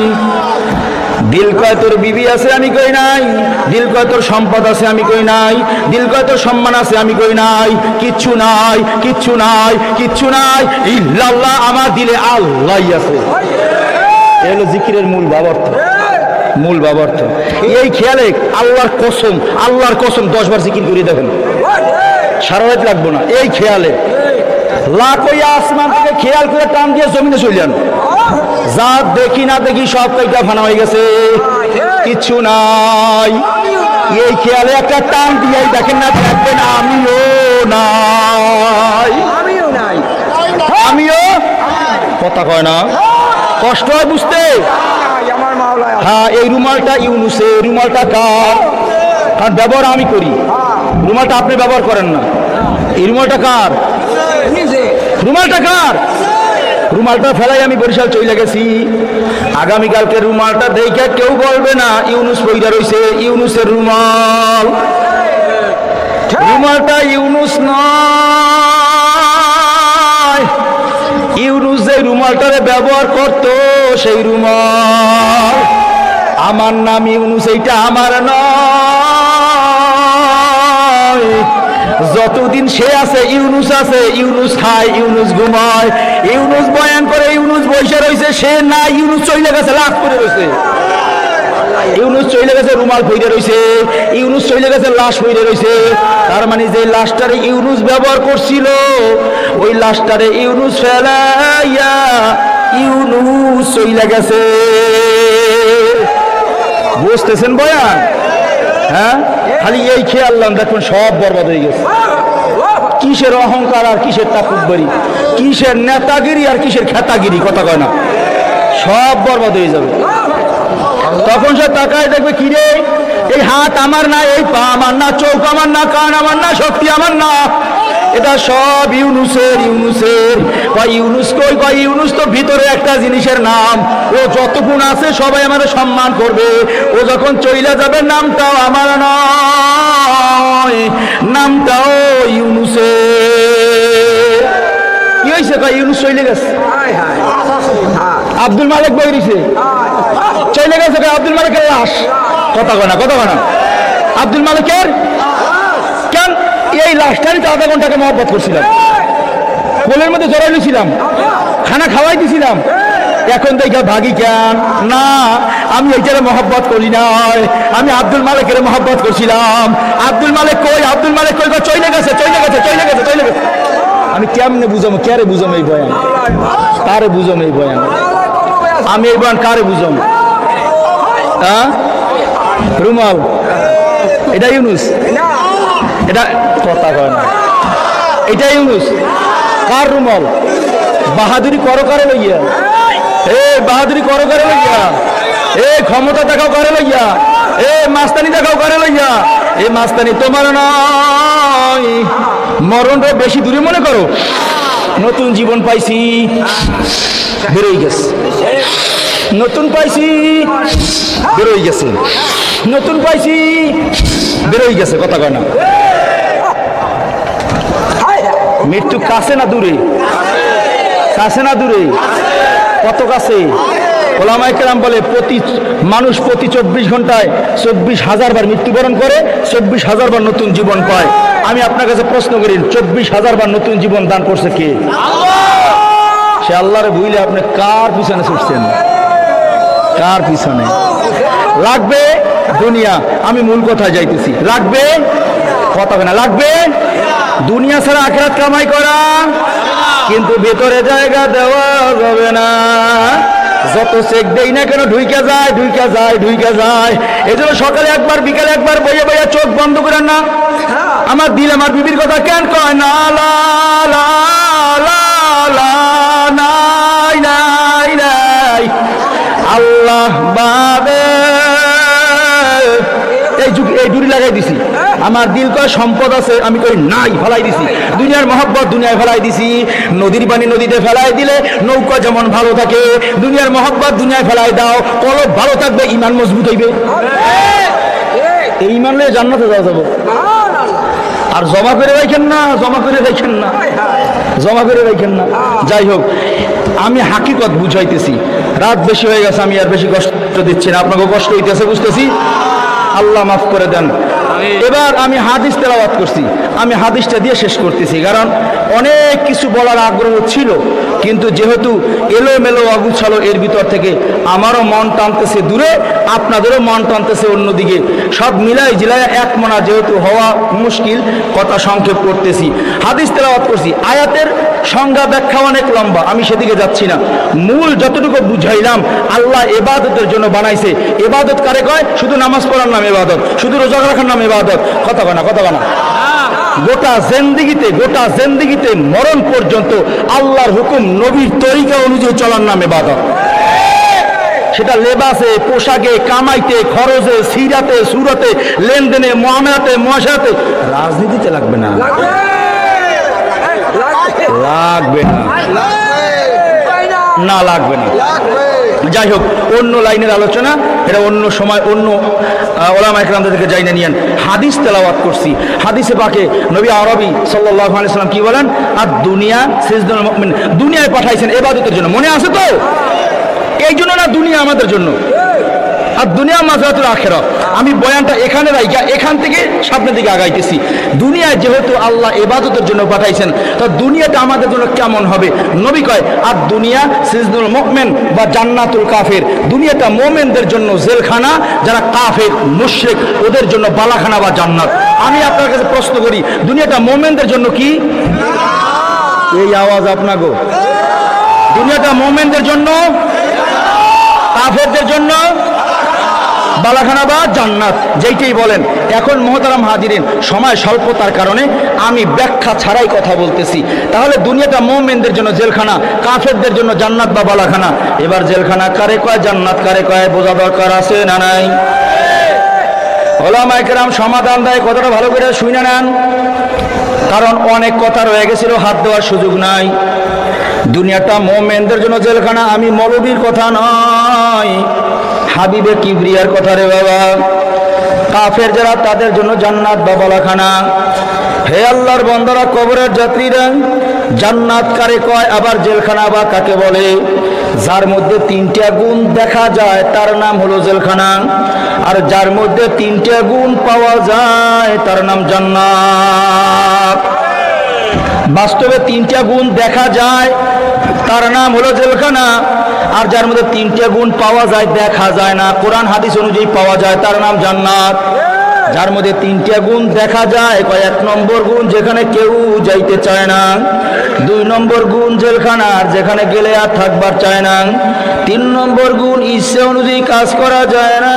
দিল কয় তোর বিবি আছে, আমি কই নাই। দিল কয় তোর সম্পদ আছে, আমি কই নাই। দিল কয় তোর সম্মান আছে, আমি কই নাই। কিচ্ছু নাই, কিচ্ছু নাই, কিচ্ছু নাই। ইল্লাল্লাহ, আমার দিলে আল্লাহই আছে। এই হলো জিকিরের মূল ভাবার্থ, মূল ভাবার্থ। এই খেয়ালে আল্লাহর কসম, আল্লাহর কসম 10 বার জিকির করে দেখেন, সারা রাত লাগবো না। এই খেয়ালে লা কইয়া আসমান থেকে খেয়াল করে টান দিয়ে জমিনে চলে যা দেখি না দেখি সব কাইটা ফানা হয়ে গেছে, কিচ্ছু নাই। এই খেয়ালে একটা টান দিয়ে দেখেন না, দেখবেন আমিও নাই, আমিও। কথা কয় না, কষ্ট হয় বুঝতে। হ্যাঁ, এই রুমালটা ইউনুসে, রুমালটা কার? কারণ ব্যবহার আমি করি, রুমালটা আপনি ব্যবহার করেন না। এই রুমালটা কার? রুমালটা কার? রুমালটা ফেলাই আমি বরিশাল চলে গেছি। আগামীকালকে রুমালটা দেখে কেউ বলবে না ইউনুস পইরা রইছে, ইউনুসের রুমাল। রুমালটা ইউনুস নয়, ইউনুস যে রুমালটারে ব্যবহার করতো সেই রুমাল। আমার নাম ইউনুস, এইটা আমার নয়। যতদিন সে আছে ইউনুস আছে। ইউনুস খায়, ইউনুস ঘুমায়, ইউনুস বয়ান করে, ইউনুস বসে রয়েছে। সে না, ইউনুস চলে গেছে, লাভ করে রয়েছে। ইউনুস চলে গেছে, রুমাল পইরে রয়েছে। ইউনুস চলে গেছে, লাশ পইরে রয়েছে। তার মানে যে লাশটারে ইউনুস ব্যবহার করছিল, ওই লাশটারে ইউনুস ফেলাইয়া ইউনুস চলে গেছে। বুঝতেছেন বয়ান? হ্যাঁ, খালি এই খেয়াল দেখুন সব বরবাদ হয়ে গেছে। কিসের অহংকার আর কিসের তাকুব্বরি, কিসের নেতাগিরি আর কিসের খেতাগিরি, কথা কয় না, সব বরবাদ হয়ে যাবে। তখন সে তাকায় দেখবে, কিরে এই হাত আমার না, এই পা আমার না, চোখ আমার না, কান আমার না, শক্তি আমার না, এটা সব ইউনুসের। ইউনুসের কয় ইউনুস কই? কয় ইউনুস তো ভিতরে একটা জিনিসের নাম। ও যতক্ষণ আছে সবাই আমাদের সম্মান করবে, ও যখন চইলা যাবে নামটাও আমার নয়, নামটাও ইউনুসের। কয় ইউনুস চলে গেছে, আব্দুল মালিক বই দিছে চলে গেছে, আব্দুল মালিকের লাশ। কথা কয় না, কথা কয় না। আব্দুল মালিকের কেন এই লাশটারই তো আধা ঘন্টাকে মহব্বত করছিলাম, কোলের মধ্যে জড়াই নিয়েছিলাম, খানা খাওয়াই দিছিলাম, এখন দেখে ভাগি কেন? না, আমি এইটারে মহব্বত করি নাই, আমি আব্দুল মালিকের মহব্বত করছিলাম। আব্দুল মালিক কই, আব্দুল মালিক কই? চলে গেছে, চলে গেছে, চলে গেছে, চলে গেছে। আমি কেমনে বুঝাবো, কারে বুঝাবো এই বয়ান? কারে বুঝাবো এই বয়ান? আমি এই বয়ান কারে বুঝাবো? হ্যাঁ, রুমাল এটা ইউনুস, এটা কথা কয় না, এটা ইউনুস। কার রুমাল? বাহাদুরি করো কারে লইয়া, বাহাদুরি করো করে লইয়া, ক্ষমতা দেখাও করে লইয়া, মাস্তানি দেখাও করে লইয়া। মাস্তানি তোমার নয়, মরণটা বেশি দূরে মনে করো। নতুন জীবন পাইছি, বেরোই গেছে, নতুন পাইছি, বেরোই গেছে, নতুন পাইছি, বেরোই গেছে। কথা কয় না। মৃত্যু কাছে না দূরে? কাছে না দূরে? কত কাছে? ওলামায়ে কেরাম বলে মানুষ প্রতি 24 ঘন্টায় 24,000 বার মৃত্যুবরণ করে, 24,000 বার নতুন জীবন পায়। আমি আপনার কাছে প্রশ্ন করি, 24,000 বার নতুন জীবন দান করছে কে? সে আল্লাহরে ভুলে আপনি কার পিছনে ছুটছেন? কার পিছনে? লাগবে দুনিয়া। আমি মূল কথায় যাইতেছি, লাগবে কথা না, লাগবে দুনিয়া ছাড়া আখিরাত কামাই করা, কিন্তু ভেতরে জায়গা দেওয়া যাবে না। যত চেক দেই না কেন ঢুইকা যায়, ঢুইকা যায়, ঢুইকা যায়। এই জন্য সকালে একবার বিকালে একবার বইয়া বইয়া চোখ বন্ধ করেন না। আমার দিল আমার বিবির কথা কেন কয় না? লা লা লা লা নাই নাই নাই আল্লাহ বাবে এই ডুরি লাগাই দিছি। আমার দিল কয় সম্পদ আছে, আমি কই নাই, ফেলাই দিছি। দুনিয়ার মহব্বত দুনিয়ায় ফেলাই দিছি। নদীর পানি নদীতে ফেলাই দিলে নৌকা যেমন ভালো থাকে, দুনিয়ার মহব্বত দুনিয়ায় ফেলাই দাও, কলব ভালো থাকবে, ইমান মজবুত হইবে। এই ইমান নিয়ে জান্নাতে যাওয়া যাবে। আর জমা করে রাখেন না, জমা করে রাখেন না, জমা করে রাখেন না। যাই হোক, আমি হাকিকত বুঝাইতেছি। রাত বেশি হয়ে গেছে, আমি আর বেশি কষ্ট দিচ্ছি না, আপনাকে কষ্ট হইতেছে বুঝতেছি, আল্লাহ মাফ করে দেন। এবার আমি হাদিস তেলাওয়াত করছি, আমি হাদিসটা দিয়ে শেষ করতেছি, কারণ অনেক কিছু বলার আগ্রহ ছিল, কিন্তু যেহেতু এলোমেলো অগুছালো এর ভিতর থেকে আমারও মন টানতেছে দূরে, আপনাদেরও মন টানতেছে অন্যদিকে, সব মিলাই জিলায় এক মনা যেহেতু হওয়া মুশকিল, কথা সংক্ষেপ করতেছি। হাদিস তেলাওয়াত করছি, আয়াতের সংজ্ঞা ব্যাখ্যা অনেক লম্বা, আমি সেদিকে যাচ্ছি না। মূল যতটুকু বুঝাইলাম, আল্লাহ ইবাদতের জন্য বানাইছে। ইবাদত কারে কয়? শুধু নামাজ পড়ার নাম ইবাদত, শুধু রোজা রাখার নাম ইবাদত। কথা কয় না, কথা কয় না। গোটা জিন্দেগিতে মরণ পর্যন্ত আল্লাহর হুকুম নবীর তরিকা অনুযায়ী চলার নাম ইবাদত। সেটা লেবাসে, পোশাকে, কামাইতে, খরচে, সিরাতে, সুরতে, লেনদেনে, মুআমালাতে, মুআশারাতে। রাজনীতিতে লাগবে না, লাগবে না, না লাগবে না। যাই হোক, অন্য লাইনের আলোচনা, এটা অন্য সময় অন্য ওলামায়ে কেরামদের থেকে যাই না নিয়েন। হাদিস তেলাওয়াত করছি, হাদিসে পাকে নবী আরবি সাল্লাল্লাহু আলাইহি ওয়াসাল্লাম কি বলেন? আর দুনিয়া সিজনুল মুমিন, দুনিয়ায় পাঠাইছেন ইবাদতের জন্য। মনে আছে তো? এই জন্য না দুনিয়া আমাদের জন্য, আর দুনিয়া মাযরাতুল আখিরাত। আমি বয়ানটা এখানে রাইখা এখান থেকে সামনের দিকে আগাইতেছি। দুনিয়ায় যেহেতু আল্লাহ ইবাদতের জন্য পাঠাইছেন, তো দুনিয়াটা আমাদের জন্য কেমন হবে? নবী কয়, আর দুনিয়া সিজনুল মুমিন বা জান্নাতুল কাফের। দুনিয়াটা মুমিনদের জন্য জেলখানা, যারা কাফের মুশরিক ওদের জন্য বালাখানা বা জান্নাত। আমি আপনার কাছে প্রশ্ন করি, দুনিয়াটা মুমিনদের জন্য কি? এই আওয়াজ আপনাগো। দুনিয়াটা মুমিনদের জন্য, কাফেরদের জন্য বালাখানা বা জান্নাত, যেইটাই বলেন। এখন মুহতারাম হাজিরিন, সময় স্বল্পতার কারণে আমি ব্যাখ্যা ছাড়াই কথা বলতেছি। তাহলে দুনিয়াটা মুমিনদের জন্য জেলখানা, কাফেরদের জন্য জান্নাত বা বালাখানা। এবার জেলখানা কারে কয়, জান্নাত কারে কয়, বোঝা দরকার আছে না নাই? ওলামায়ে কেরাম সমাধান দেয়, কথাটা ভালো করে শুনে নেন, কারণ অনেক কথা রয়ে গেছিল, হাত দেওয়ার সুযোগ নাই। দুনিয়াটা মুমিনদের জন্য জেলখানা, আমি মৌলবীর কথা নয়, হাবিবে কিবরিয়ার কথা রে বাবা। কাফের যারা, তাদের জন্য জান্নাত বা বালাখানা। হে আল্লাহর বান্দারা, কবরের যাত্রীরা, জান্নাত কারে কয়, আবার জেলখানা বা কাকে বলে? যার মধ্যে তিনটা গুণ দেখা যায় তার নাম হলো জেলখানা, আর যার মধ্যে তিনটা গুণ পাওয়া যায় তার নাম জান্নাত। বাস্তবে তিনটা গুণ দেখা যায় তার নাম হলো জেলখানা, আর যার মধ্যে তিনটা গুণ পাওয়া যায় দেখা যায় না, কোরআন হাদিস অনুযায়ী পাওয়া যায়, তার নাম জান্নাত। যার মধ্যে তিনটা গুণ দেখা যায়, এক নম্বর গুণ যেখানে কেউ যাইতে চায় না, 2 নম্বর গুণ জেলখানা আর যেখানে গেলে আর থাকবার চায় না, 3 নম্বর গুণ ইচ্ছে অনুযায়ী কাজ করা যায় না,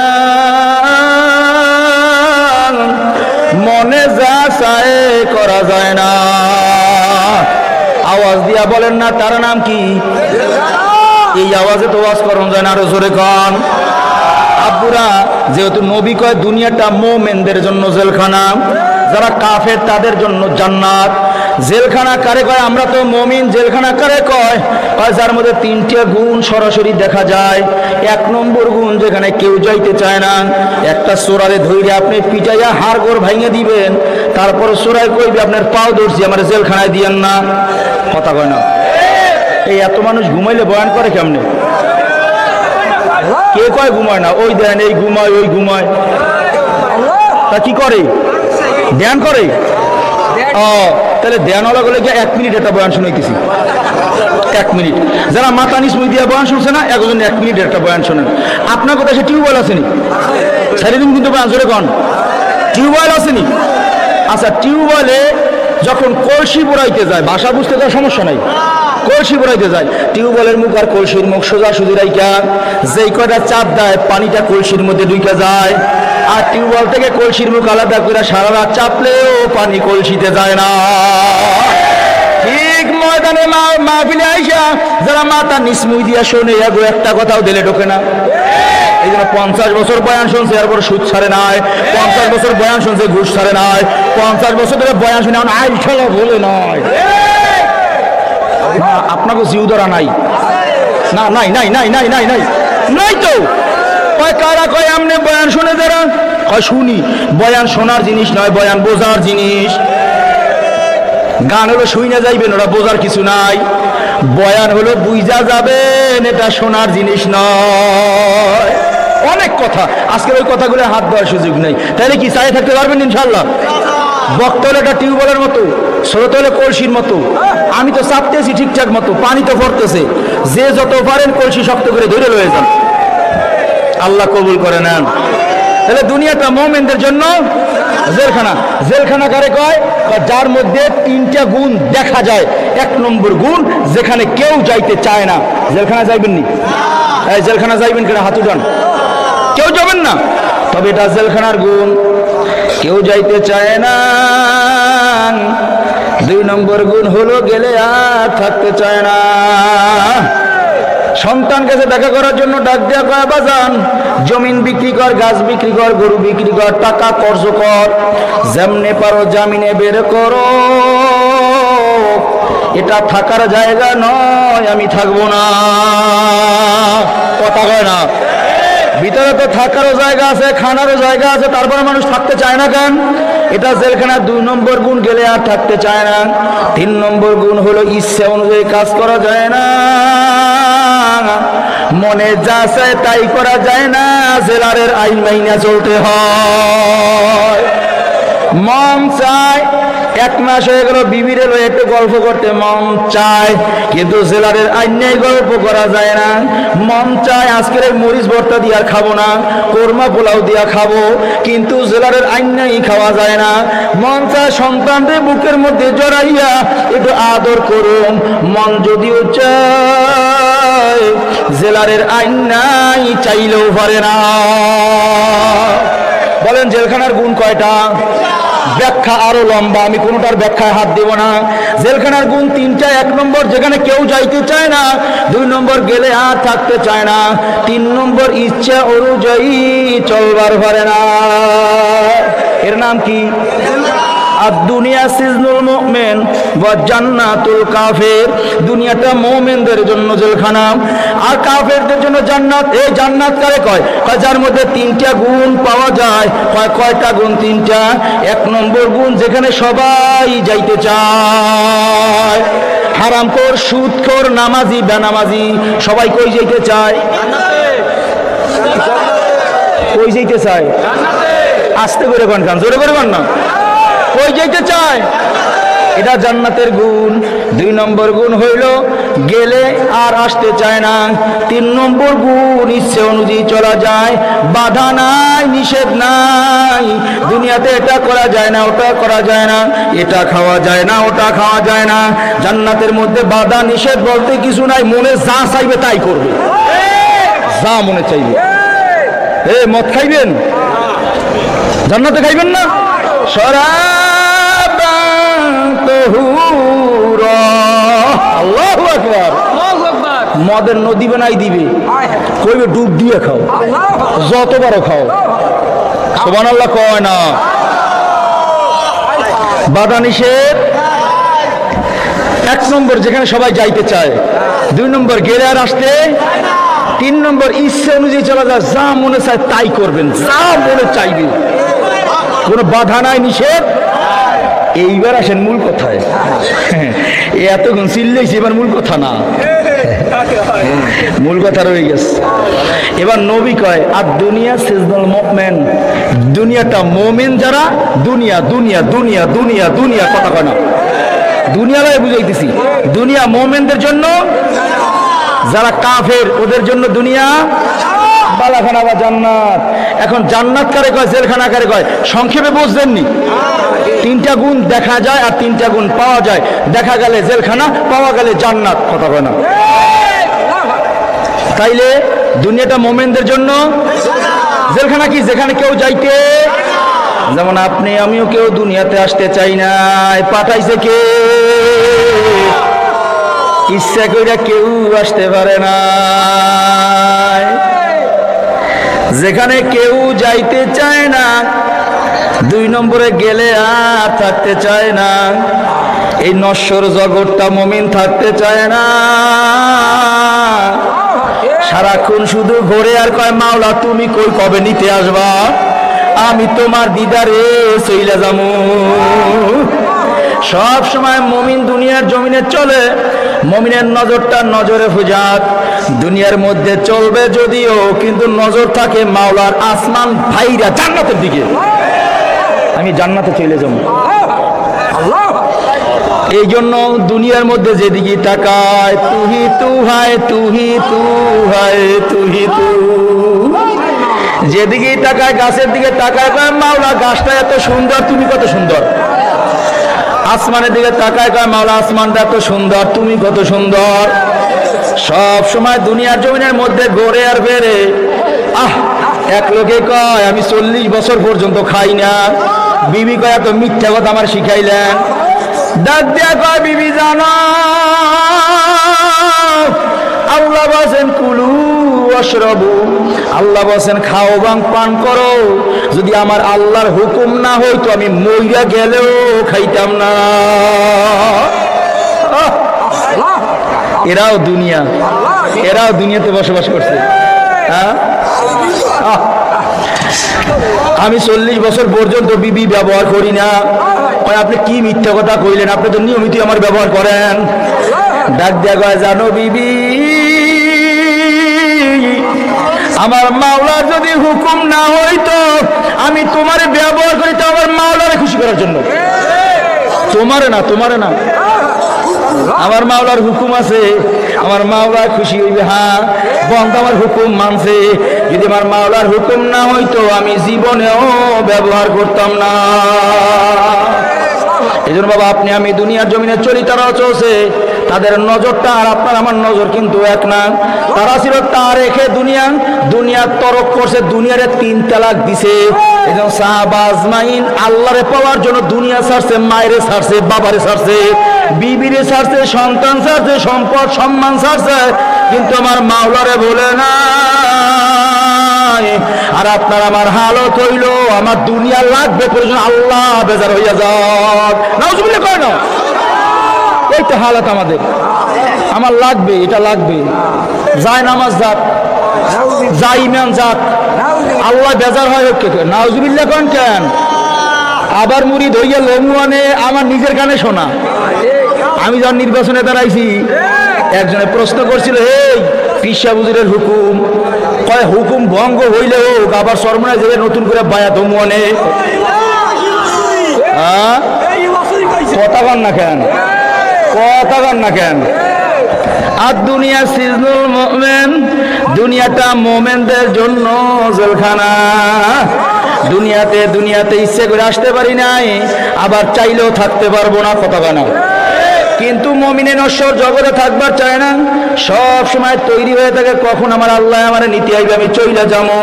মনে যা চায় করা যায় না। আওয়াজ দিয়া বলেন না তার নাম কি? এই আওয়াজে তো ওয়াজ করন যায় না, আরো জোরে কন। আব্বুরা, যেহেতু নবী কয় দুনিয়াটা মুমিনদের জন্য জেলখানা, যারা কাফের তাদের জন্য জান্নাত। জেলখানা কারে কয়? আমরা তো মুমিন। জেলখানা কারে কয়? যার মধ্যে তিনটা গুণ সরাসরি দেখা যায়। 1 নম্বর গুণ যেখানে কেউ যাইতে চায় না, একটা চোরারে ধইরে আপনি পিটাইয়া হাড়গোড় ভাঙিয়ে দিবেন, তারপর চোরাই কইবে আপনার পাও ধরছি, আমার জেলখানায় দিয়েন না। কথা কয় না? এই এত মানুষ ঘুমাইলে বয়ান করে কেমনে? কে কয় ঘুমায় না? ওই দেন, এই ঘুমায়, ওই ঘুমায়। তা কি করে? ধ্যান করে। তাহলে ধ্যানওয়ালা বলে গিয়ে 1 মিনিট একটা বয়ান শুনাইতেছি, 1 মিনিট। যারা মাথা নিচ মুই দিয়া বয়ান শুনছে না, একজন 1 মিনিট একটা বয়ান শোনেন। আপনার কথা সে টিউবওয়েল আসেনি, সারাদিন কিন্তু বয়ান জোরে কন। টিউবওয়েল আসেনি? আচ্ছা, টিউবওয়েলে যখন কলসি বোড়াইতে যায়, ভাষা বুঝতে তার সমস্যা নাই, কলসি বোড়াইতে যায়, টিউবওয়েলের মুখ আর কলসির মুখ সোজা সুজি রাইখা যেই কয়টা চাপ দেয় পানিটা কলসির মধ্যে ঢুকে যায়, আর টিউবওয়েল থেকে কলসির মুখ আলাদা করে সারা রাত চাপলেও পানি কলসিতে যায় না। ঠিক ময়দানে মাহফিলে আইসা যারা মাথা নিসমুই দিয়া শোনে, এগো একটা কথাও দিলে ঢোকে না। এই জন্য 50 বছর বয়ান শুনছে, এরপর সুদ ছাড়ে নাই, 50 বছর বয়ান শুনছে, ঘুষ ছাড়ে নাই, 50 বছর ধরে বয়ান শুনে এখন আইল খেলা বলে নয়। না, আপনাকে জিউ ধরা নাই, না, নাই নাই নাই নাই নাই নাই নাই তো। কয় কারা? কয় আমনে বয়ান শুনে যারা, কয় শুনি। বয়ান শোনার জিনিস নয়, বয়ান বোঝার জিনিস। গান হলো শুই না যাইবেন, ওরা বোঝার কিছু নাই। বয়ান হলো বুঝা যাবেন, এটা শোনার জিনিস নয়। অনেক কথা, আজকে ওই কথাগুলো হাত দেওয়ার সুযোগ নেই। তাহলে কি চাই থাকতে পারবেন ইনশাল্লাহ? বক্তা হলে একটা টিউবওয়েলের মতো, স্রোত হলে কলসির মতো। আমি তো চাপতেছি ঠিকঠাক মতো, পানি তো পড়তেছে, যে যত পারেন কলসি শক্ত করে ধরে লয়ে যান। আল্লাহ কবুল করে নেন। তাহলে দুনিয়াটা মুমিনদের জন্য জেলখানা। জেলখানা কারে কয়? যার মধ্যে তিনটা গুণ দেখা যায়। 1 নম্বর গুণ যেখানে কেউ যাইতে চায় না। জেলখানা যাইবেন নি? এই জেলখানা যাইবেন কিনা হাত উঠান। কেউ যাবেন না, তবে এটা জেলখানার গুণ। কেউ যাইতে চায় না। 2 নম্বর গুণ হলো গেলে আর থাকতে চায় না। সন্তান কাছে দেখা করার জন্য ডাক দেওয়া কয়, বাজান জমিন বিক্রি কর, গাছ বিক্রি কর, গরু বিক্রি কর, টাকা কর্জ কর, যেমনে পারো জামিনে বের করো, এটা থাকার জায়গা নয়, আমি থাকবো না। কথা কয় না? ভিতরে তো থাকারও জায়গা আছে, খানারও জায়গা আছে, তারপরে মানুষ থাকতে চায় না কেন? এটা জেলখানা। 2 নম্বর গুণ গেলে আর থাকতে চায় না। 3 নম্বর গুণ হলো ইচ্ছা অনুযায়ী কাজ করা যায় না, মনে যা চায় তাই করা যায় না, জেলারের আইন মাইনা চলতে হয়। মন চায়, 1 মাস হয়ে গেল বিবিরে লয়ে একটু গল্প করতে মন চায়, কিন্তু জেলারের আইন নেই, গল্প করা যায় না। মন চায় আজকের এই মরিচ ভর্তা দিয়া খাবো না, কোরমা পোলাও দিয়া খাবো, কিন্তু জেলারের আইন নেই, খাওয়া যায় না। মন চায় সন্তানদের বুকের মধ্যে জড়াইয়া একটু আদর করুন, মন যদিও চায়, জেলারের আইন নাই, চাইলেও পারে না। বলেন জেলখানার গুণ কয়টা? ব্যাখ্যা আরো লম্বা, আমি কোনোটার ব্যাখ্যায় হাত দেব না। জেলখানার গুণ 3টা। 1 নম্বর যেখানে কেউ যাইতে চায় না, 2 নম্বর গেলে আর থাকতে চায় না, 3 নম্বর ইচ্ছা অনুযায়ী চলবার পারে না। এর নাম কি? দুনিয়া সিজনুল মুমিন ওয়া জান্নাতুল কাফির। দুনিয়াটা মুমিনদের জন্য জেলখানা, আর কাফেরদের জন্য জান্নাত। এই জান্নাত কারে কয়? যার মধ্যে 3টা গুণ পাওয়া যায়। কয়টা গুণ? 3টা। 1 নম্বর গুণ যেখানে সবাই যাইতে চায়, হারামখোর, সুদখোর, নামাজি, বেনামাজি সবাই কই যেতে চায়? কই যেতে চায়? আস্তে করে কোন কান, জোরে করে কোন না, কই যেতে চায়? এটা জান্নাতের গুণ। 2 নম্বর গুণ হইল গেলে আর আসতে চায় না। 3 নম্বর গুণ ইচ্ছে অনুযায়ী চলা যায়, বাধা নাই, নিষেধ নাই। দুনিয়াতে এটা করা যায় না, ওটা করা যায় না, এটা খাওয়া যায় না, ওটা খাওয়া যায় না। জান্নাতের মধ্যে বাধা নিষেধ বলতে কিছু নাই, মনে যা চাইবে তাই করবে, যা মনে চাইবে। মদ খাইবেন? জান্নাতে খাইবেন না? আল্লাহু আকবার। মদের নদী বানাই দিবে, কইবে ডুব দিয়ে খাও, যত বড় খাও। সুবহানাল্লাহ কয় না? বাধা নিষেধ 1 নম্বর, যেখানে সবাই যাইতে চায়। 2 নম্বর গেলে আর আসতে। 3 নম্বর ইচ্ছে অনুযায়ী চলা যায়, যা মনে চায় তাই করবেন, যা মনে চাইবে, কোনো বাধা নাই, নিষেধ। এইবার আসেন মূল কথায়। এতক্ষণ চিল্লেছি, এবার মূল কথা না, মূল কথা রয়ে গেছে। এবার নবী কয় আর দুনিয়া সিজনাল মুমিন, দুনিয়াটা মুমিন যারা, দুনিয়া দুনিয়া দুনিয়া দুনিয়া দুনিয়া, কথা কয় না, দুনিয়া লাই বুঝাইতেছি। দুনিয়া মুমিনদের জন্য, যারা কাফের ওদের জন্য দুনিয়া বালাখানা বা জান্নাত। এখন জান্নাত কারে কয়, জেলখানা কারে কয়, সংক্ষেপে বুঝলেননি? 3টা গুণ দেখা যায় আর 3টা গুণ পাওয়া যায়। দেখা গেলে জেলখানা, পাওয়া গেলে জান্নাত, কথা কয় না? তাইলে দুনিয়াটা মুমিনদের জন্য, জেলখানা কি? যেখানে কেউ যাইতে, যেমন আপনি আমিও কেউ দুনিয়াতে আসতে চাই না, পাঠাইছে কে? ইচ্ছা কইরা কেউ আসতে পারে না। যেখানে কেউ যাইতে চায় না, 2 নম্বরে গেলে আর থাকতে চায় না। এই নশ্বর জগৎটা মুমিন থাকতে চায় না, সারাক্ষণ শুধু ঘুরে আর কয় মাওলা তুমি কই, কবে নিতে আসবা? আমি তোমার দিদারে চইলা যামু। সব সময় মুমিন দুনিয়ার জমিনে চলে, মুমিনের নজরটা নজরে ফুজাত। দুনিয়ার মধ্যে চলবে যদিও, কিন্তু নজর থাকে মাওলার আসমান ভাইরা জান্নাতের দিকে। আমি জান্নাতে চলে যাব। এই জন্য দুনিয়ার মধ্যে যেদিকে তাকায়, তুহি তু হায়, তুহি তু হায়, তুহি তু। যেদিকে তাকায়, গাছের দিকে তাকায়, কয় মাওলা গাছটা এত সুন্দর, তুমি কত সুন্দর। আসমানের দিকে তাকায়, কয় মাওলা আসমানটা এত সুন্দর, তুমি কত সুন্দর। সব সময় দুনিয়ার জমিনের মধ্যে গড়ে আর বেড়ে। এক লোকে কয় আমি 40 বছর পর্যন্ত খাই না। বিবি কয় এত মিথ্যা কথা আমার শিখাইলেন। ডাক দিয়া কয় বিবি জানো, আল্লাহ বলেন কুলু ওয়াশরাবু, আল্লাহ বলেন খাও এবং পান করো। যদি আমার আল্লাহর হুকুম না হইতো আমি মইরা গেলেও খাইতাম না। এরাও দুনিয়া, এরাও দুনিয়াতে বসবাস করছে। আমি 40 বছর পর্যন্ত বিবি ব্যবহার করি না। আপনি কি মিথ্যা কথা কইলেন? আপনি তো নিয়মিত আমার ব্যবহার করেন। ডাক দিয়া কয় জানো বিবি, আমার মাওলার যদি হুকুম না হইতো আমি তোমার ব্যবহার করি তো আমার মাওলারে খুশি করার জন্য, তোমারে না, তোমারে না। আমার মাওলার হুকুম আছে, আমার মাওলা খুশি হইবে। হ্যাঁ বন্ধ আমার হুকুম মানছে। যদি আমার মাওলার হুকুম না হইতো আমি জীবনেও ব্যবহার করতাম না। এই জন্য বাবা আপনি আমি দুনিয়ার জমিনে চলি, তারাও চলছে, তাদের নজরটা আর আপনার আমার নজর কিন্তু এক না। তারা ছিল তা রেখে দুনিয়ার তরক করছে, দুনিয়ারে 3 তালাক দিছে। এই জন্য সাহাবা আজমাইন আল্লাহরে পাওয়ার জন্য দুনিয়া ছাড়ছে, মায়েরে ছাড়ছে, বাবারে ছাড়ছে, বিবিরে ছাড়ছে, সন্তান ছাড়ছে, সম্পদ সম্মান ছাড়ছে, কিন্তু আমার মাওলারে বলে না। আর আপনার আমার হালত হইল আমার দুনিয়া লাগবে, প্রয়োজন আল্লাহ বেজার হইয়া যাক। নাউজুবিল্লাহ কয় না? এই তো হালত আমাদের, আমার লাগবে, এটা লাগবে। যায় নামাজ যাক, যাই ইমান যাক, আল্লাহ বেজার হয় হোক। নাউজুবিল্লাহ কন কেন? আবার মুড়ি ধইয়া লমু আনে আমার নিজের গানে শোনা। আমি যখন নির্বাচনে দাঁড়াইছি একজনে প্রশ্ন করছিল, এই পিসা হুজুরের হুকুম, কয় হুকুম ভঙ্গ হইলে হোক আবার সরমনায় যে নতুন করে বায়াত মনে কথা কন না কেন, কথা কন না কেন। আর দুনিয়া সিজনুল মুমিন, দুনিয়াটা মুমিনদের জন্য জেলখানা। দুনিয়াতে ইচ্ছে করে আসতে পারি নাই, আবার চাইলেও থাকতে পারবো না, কথা কন। কিন্তু মুমিনে নশ্বর জগতে থাকবার চায় না, সব সময় তৈরি হয়ে থাকে কখন আমার আল্লাহ আমার নীতি আইবে, আমি চইলা যাবো।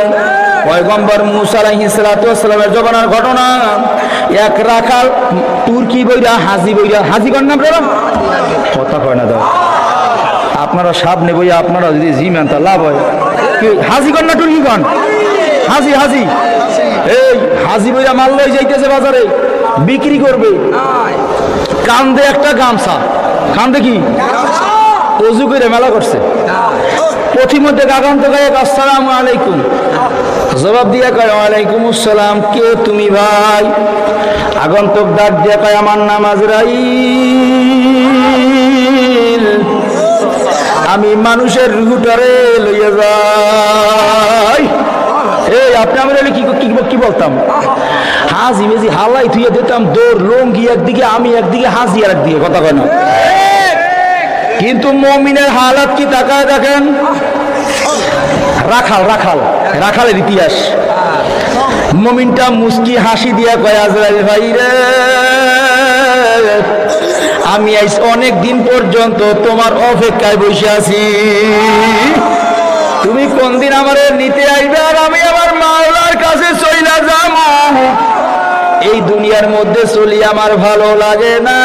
পয়গম্বর মুসা আলাইহিস সালাতু ওয়াস সালামের জমানার ঘটনা। এক রাখাল তুর্কি বইরা হাজি কর না আপনারা, কথা কয় না দাও আপনারা সামনে বইয়া আপনারা যদি জিমান তা লাভ হয়। কি হাজি কর না তুর্কি কন, হাজি এই হাজি বইরা মাল লই যাইতেছে বাজারে বিক্রি করবে, কান্দে একটা গামছা, কান্দে কি অজু করে মেলা করছে, পথিমধ্যে গাগান্ত গায়ে আসসালামু আলাইকুম, জবাব দিয়া কয় ওয়ালাইকুম আসসালাম, কে তুমি ভাই? আগন্তুক ডাক দিয়া কয় আমার নাম আজরাইল, আমি মানুষের রুহটারে লইয়া যাই। এই আপনি আমার কি বলতাম, হাজি মেজি হালাই তুই দিতাম দৌড়, লঙ্গি একদিকে আমি একদিকে, হাজি আর একদিকে, কথা কয় না। কিন্তু মুমিনের হালাত কি তাকায় দেখেন, রাখালের ইতিহাস। মুমিনটা মুস্কি হাসি দিয়া কয় আজরাইল ভাই রে, আমি আইস অনেক দিন পর্যন্ত তোমার অপেক্ষায় বসে আছি, তুমি কোন দিন আমার নিতে আইবে আর আমি আমার মাওলার কাছে চইলা যাব। এই দুনিয়ার মধ্যে চলি আমার ভালো লাগে না,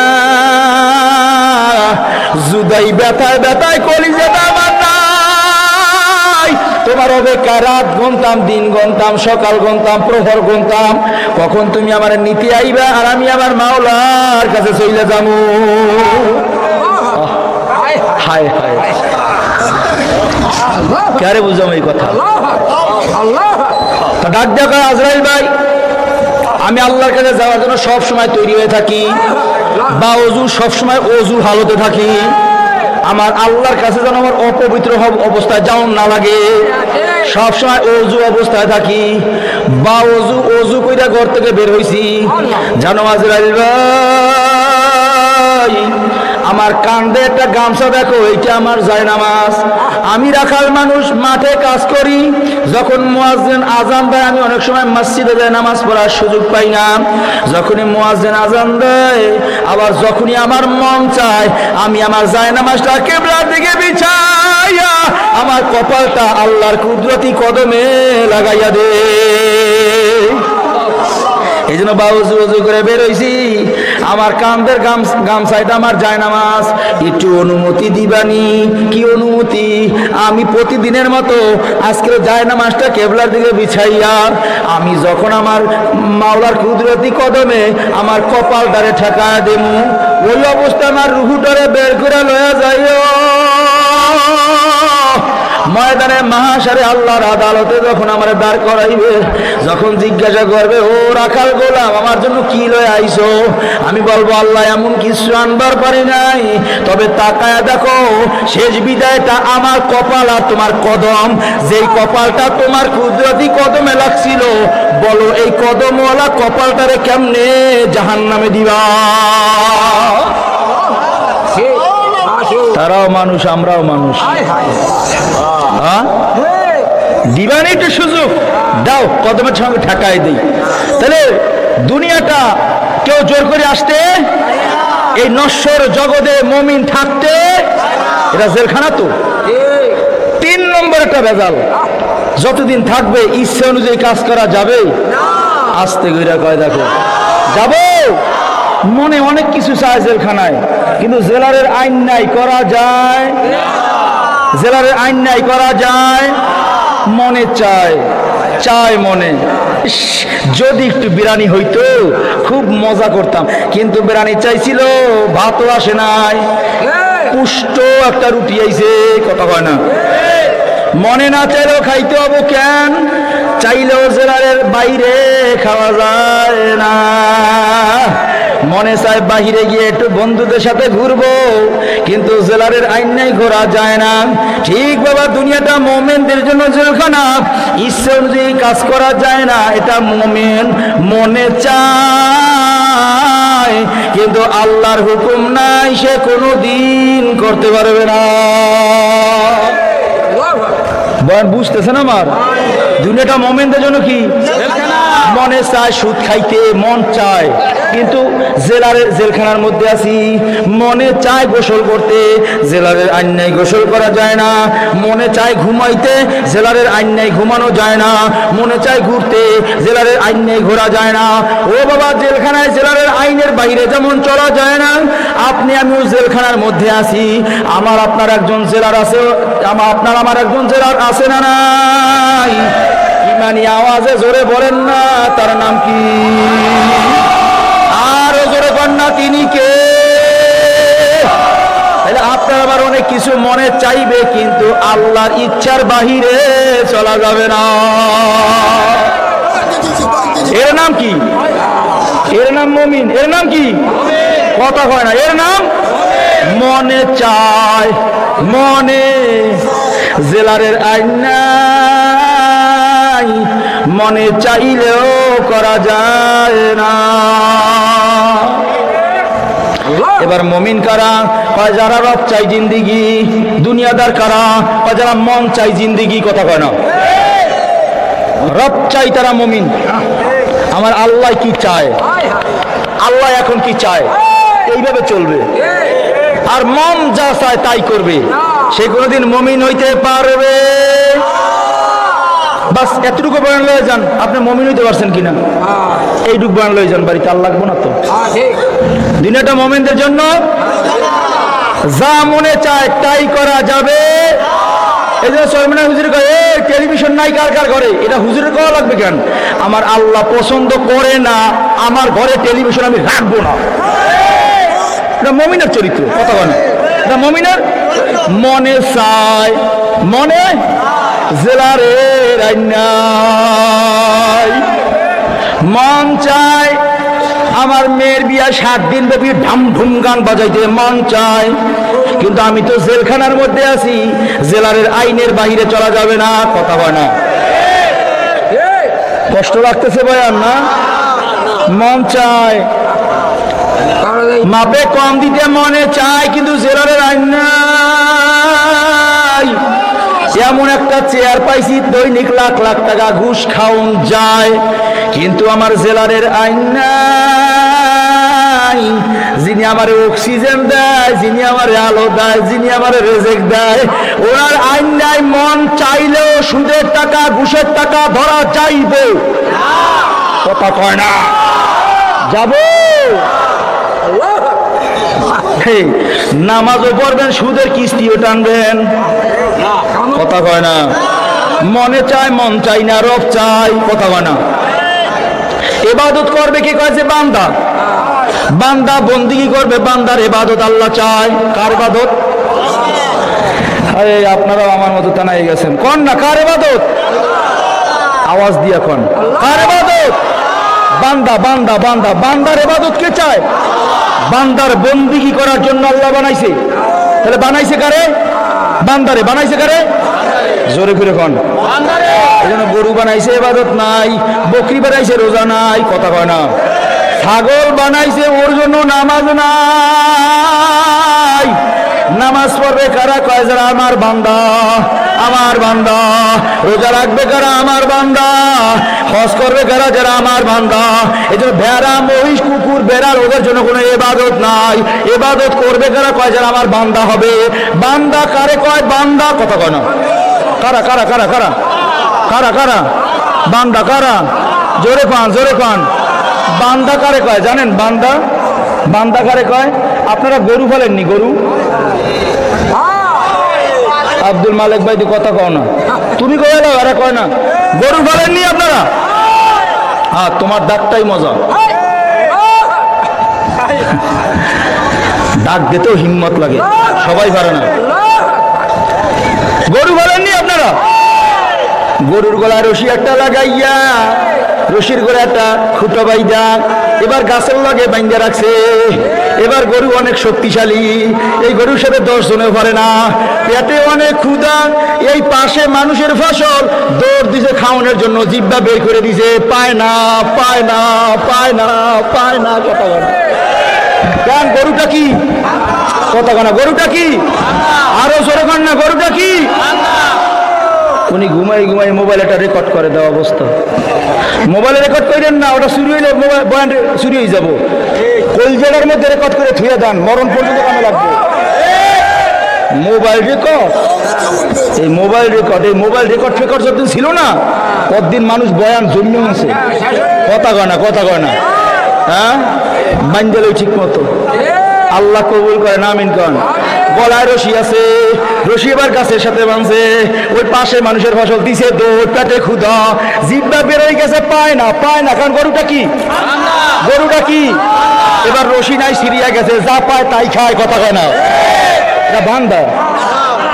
জুদাই ব্যথায় কলিজাটা আমার নাই। তোমার অপেক্ষা রাত গুনতাম, দিন গুনতাম, সকাল গুনতাম, প্রহর গুনতাম, কখন তুমি আমার নিতে আইবা আর আমি আমার মাওলার কাছে চইলা যাবো। হায় হায়, কারে বুঝাম এই কথা? ডাক ডাকা আজরাইল ভাই, আমি আল্লাহর কাছে যাওয়ার জন্য সব সময় তৈরি হয়ে থাকি, বা অজু সব সময় অজু হালতে থাকি, আমার আল্লাহর কাছে যেন আমার অপবিত্র অবস্থায় যাও না লাগে, সব সময় অজু অবস্থায় থাকি, বা অজু কইরা ঘর থেকে বের হইছি। জানো আজরাইল ভাই, আমার কান্দে একটা গামছা দেখো, এইটা আমার জায়নামাজ। আমি রাখাল মানুষ, মাঠে কাজ করি, যখন মুয়াজ্জিন আজান দেয় আমি অনেক সময় মসজিদে যাই, নামাজ পড়ার সুযোগ পাই না। যখনই মুয়াজ্জিন আজান দেয়, আবার যখনই আমার মন চায়, আমি আমার জায়নামাজটা কিবলার দিকে বিছাইয়া আমার কপালটা আল্লাহর কুদরতি কদমে লাগাইয়া দে। এই জন্য বাউজু করে বেরোইছি, আমার কান্দের গামছাইটা আমার জায়নামাজ, একটু অনুমতি দিবানি। কি অনুমতি? আমি প্রতিদিনের মতো আজকে জায়নামাজটা কেবলার দিকে বিছাইয়া আমি যখন আমার মাওলার কুদরতি কদমে আমার কপালটারে ঠেকায় দেবো, ওই অবস্থায় আমার রুহুটারে বের করে লয়া যাইও। ময়দানে মাহাশারে আল্লাহর আদালতে যখন আমার দাঁড় করাইবে, যখন জিজ্ঞাসা করবে ও রাখাল গোলাম আমার জন্য কি লয়ে আইছো, আমি বলবো আল্লাহ এমন কিছু আনবার পারি নাই, তবে তাকায় দেখো শেষ বিদায়টা আমার কপাল আর তোমার কদম, যেই কপালটা তোমার কুদরতি কদমে লাগছিল, বলো এই কদমওয়ালা কপালটারে কেমনে জাহান্নামে দিবা? তারাও মানুষ, আমরাও মানুষ, দিবানি একটু সুযোগ দাও, কদমের সঙ্গে ঠেকাই দিই। তাহলে দুনিয়াটা কেউ জোর করে আসতে, এই নশ্বর জগতে মুমিন থাকতে, এটা জেলখানা। তো 3 নম্বর একটা ভেজাল, যতদিন থাকবে ইচ্ছে অনুযায়ী কাজ করা যাবে? আস্তে কইরা কয় দেখো যাবো, মনে অনেক কিছু চায় জেলখানায়, কিন্তু জেলারের আইন নাই, করা যায়? জেলারের আইন নাই, করা যায়? মনে চায় মনে, যদি একটু বিরিয়ানি হইতো খুব মজা করতাম, কিন্তু বিরিয়ানি চাইছিল, ভাতও আসে নাই, পুষ্ট একটা রুটি আইছে, কথা হয় না। মনে না চাইলেও খাইতে হবো, কেন? চাইলেও জেলারের বাইরে খাওয়া যায় না। মনে চায় বাহিরে গিয়ে একটু বন্ধুদের সাথে ঘুরবো, কিন্তু জেলারের আইন নাই, ঘোরা যায় না। ঠিক বাবা, দুনিয়াটা মুমিনদের জন্য জেলখানা, ইচ্ছে অনুযায়ী কাজ করা যায় না। এটা মুমিন মনে চায়, কিন্তু আল্লাহর হুকুম নাই, সে কোনো দিন করতে পারবে না। বুঝতেছেন আমার? দুনিয়াটা মুমিনদের জন্য কি মনে চায় সুদ খাইতে, মন চায়, কিন্তু জেলখানার মধ্যে আছি। মনে চায় গোসল করতে, জেলারের আইন নাই, গোসল করা যায় না। মনে চায় ঘুমাইতে, জেলারের আইন নাই, ঘুমানো যায় না। মনে চায় ঘুরতে, জেলারের আইন নেই, ঘোরা যায় না। ও বাবা, জেলখানায় জেলারের আইনের বাইরে যেমন চলা যায় না, আপনি আমিও জেলখানার মধ্যে আছি। আমার আপনার একজন জেলার আছে, আপনার আমার একজন জেলার আছে না নাই? ইমানি আওয়াজে জোরে বলেন না, তার নাম কি? আরো জোরে বলেন না, তিনি কে? তাহলে আপনার আবার অনেক কিছু মনে চাইবে, কিন্তু আল্লাহর ইচ্ছার বাহিরে চলা যাবে না। এর নাম কি? এর নাম মুমিন। এর নাম কি? কথা হয় না, এর নাম মনে চায়। মনে জেলারের আইন নাই, মনে চাইলেও করা যায় না। এবার মুমিন কারা? যারা রব চাই জিন্দিগি। দুনিয়াদার কারা? যারা মন চাই জিন্দিগি। কথা কয় না, রব চাই তারা মুমিন। আমার আল্লাহ কি চায়, আল্লাহ এখন কি চায়, এইভাবে চলবে। আর মন যা চায় তাই করবে, সে কোনোদিন মুমিন হইতে পারবে? বাস এতটুকু বয়ান লয়ে যান, আপনি মুমিন হইতে পারছেন কিনা এইটুকু বয়ান লয়ে যান, বাড়িতে আর লাগবো না তো। দুনিয়াটা মুমিনদের জন্য, যা মনে চায় তাই করা যাবে। এই জন্য সরমিনা হুজুর কয়, টেলিভিশন নাই কার কার ঘরে? এটা হুজুরের করা লাগবে কেন? আমার আল্লাহ পছন্দ করে না, আমার ঘরে টেলিভিশন আমি রাখবো না। এটা মুমিনের চরিত্র। কথা বলে এটা মুমিনের মনে চায়, মনে জেলারের আইন নাই। মন চায় আমার মেয়ের বিয়া 7 দিন ব্যাপী ঢাম ঢুম গান বাজাইতে মন চায়, কিন্তু আমি তো জেলখানার মধ্যে আছি, জেলারের আইনের বাইরে চলা যাবে না। কথা হয় না? কষ্ট লাগতেছে বয়ান না? মন চায়, মাপে কম দিতে মনে চায়, কিন্তু জেলারের আইন নাই। এমন একটা চেয়ার পাইছি, দৈনিক লাখ লাখ টাকা ঘুষ খাওন যায়, কিন্তু আমার জেলারের আইন নাই। যিনি আমার অক্সিজেন দেয়, যিনি আমার আলো দেয়, যিনি আমার রেজেক দেয়, ওনার আইন নাই। মন চাইলেও সুদের টাকা ঘুষের টাকা ধরা চাইবে। কথা কয় না? যাব নামাজও পড়বেন, সুদের কিস্তিও টানবেন। কথা কয় না? মনে চায়, মন চাই না, রব চাই। কথা কয় না? ইবাদত করবে কে কয়েছে? বান্দা। বান্দা বন্দিগি করবে, বান্দার ইবাদত আল্লাহ চায়। কার ইবাদত? আপনারাও আমার মতো টানাই গেছেন। কোন না কার ইবাদত? আওয়াজ দিয়া কোন কার ইবাদত? বান্দা। বান্দা বান্দা বান্দার ইবাদত কে চায়? বান্দার বন্দিগি করার জন্য আল্লাহ বানাইছে। তাহলে বানাইছে কারে? বান্দারে। বানাইছে কারে? জোরে ফিরে কোন? এই জন্য গরু বানাইছে, ইবাদত নাই। বকরি বানাইছে, রোজা নাই। কথা কয় না? ছাগল বানাইছে, ওর জন্য নামাজ নাই। নামাজ পড়বে কারা? কয় যারা আমার বান্দা, আমার বান্দা। রোজা রাখবে কারা? আমার বান্দা। হজ করবে কারা? যারা আমার বান্দা। এই জন্য ভেড়া, মহিষ, কুকুর, বেড়াল, ওদের জন্য কোনো ইবাদত নাই। ইবাদত করবে কারা? কয় যারা আমার বান্দা হবে। বান্দা কারে কয়? বান্দা। কথা কয় না? কারা কারা কারা কারা কারা কারা? বান্দা কারা? জোরে পান, জোরে পান। বান্দা কারে কয় জানেন? বান্দা। বান্দা কারে কয়? আপনারা গরু ফেলেননি? গরু আব্দুল মালিক ভাই কথা কও না, তুমি কয়ে দাও, এরা কয় না। গরু ফেলেননি আপনারা? হ্যাঁ, তোমার ডাকটাই মজা। ডাক দিতেও হিম্মত লাগে, সবাই পারে না। গরু ফেলেননি আপনারা? গরুর গলায় রশি একটা লাগাইয়া, রশির গলায় একটা খুঁটো বাইদা এবার গাছের লগে বাইন্ধে রাখছে। এবার গরু অনেক শক্তিশালী, এই গরুর সাথে 10 জনে পারে না, পেটে অনেক ক্ষুধা, এই পাশে মানুষের ফসল, দৌড় দিছে খাওয়ানোর জন্য, জিব্বা বের করে দিছে, পায় না পায় না পায় না পায় না। কথা বলে কেন? গরুটা কি? কথা বলে গরুটা কি? আরো জোরে কর না, গরুটা কি? উনি ঘুমাই ঘুমাই মোবাইল একটা রেকর্ড করে দেওয়া অবস্থা। মোবাইলে রেকর্ড করেন না, ওটা চুরি হইলে মোবাইল বয়ান চুরি হয়ে যাবো। কলজেলার মধ্যে রেকর্ড করে থুয়ে দেন, মরণ পর্যন্ত কামে লাগবে। মোবাইল রেকর্ড, এই মোবাইল রেকর্ড, এই মোবাইল রেকর্ড ফেকর্ড যতদিন ছিল না, ততদিন মানুষ বয়ান জন্মেও আছে। কথা কয় না, কথা কয় না। হ্যাঁ, বাঞ্জাল ঠিক মতো। আল্লাহ কবুল করেন, আমিন করেন। গলায় রশি আছে, রশি এবার গাছের সাথে বাঁধছে, ওই পাশে মানুষের ফসল দিছে, দৌড়, পেটে ক্ষুধা, জিব্বা বেরোয় গেছে, পায় না পায় না। কারণ গরুটা কি? গরুটা কি? এবার রশি নাই, সিরিয়া গেছে, যা পায় তাই খায়। কথা কয় না, এটা বান্দা।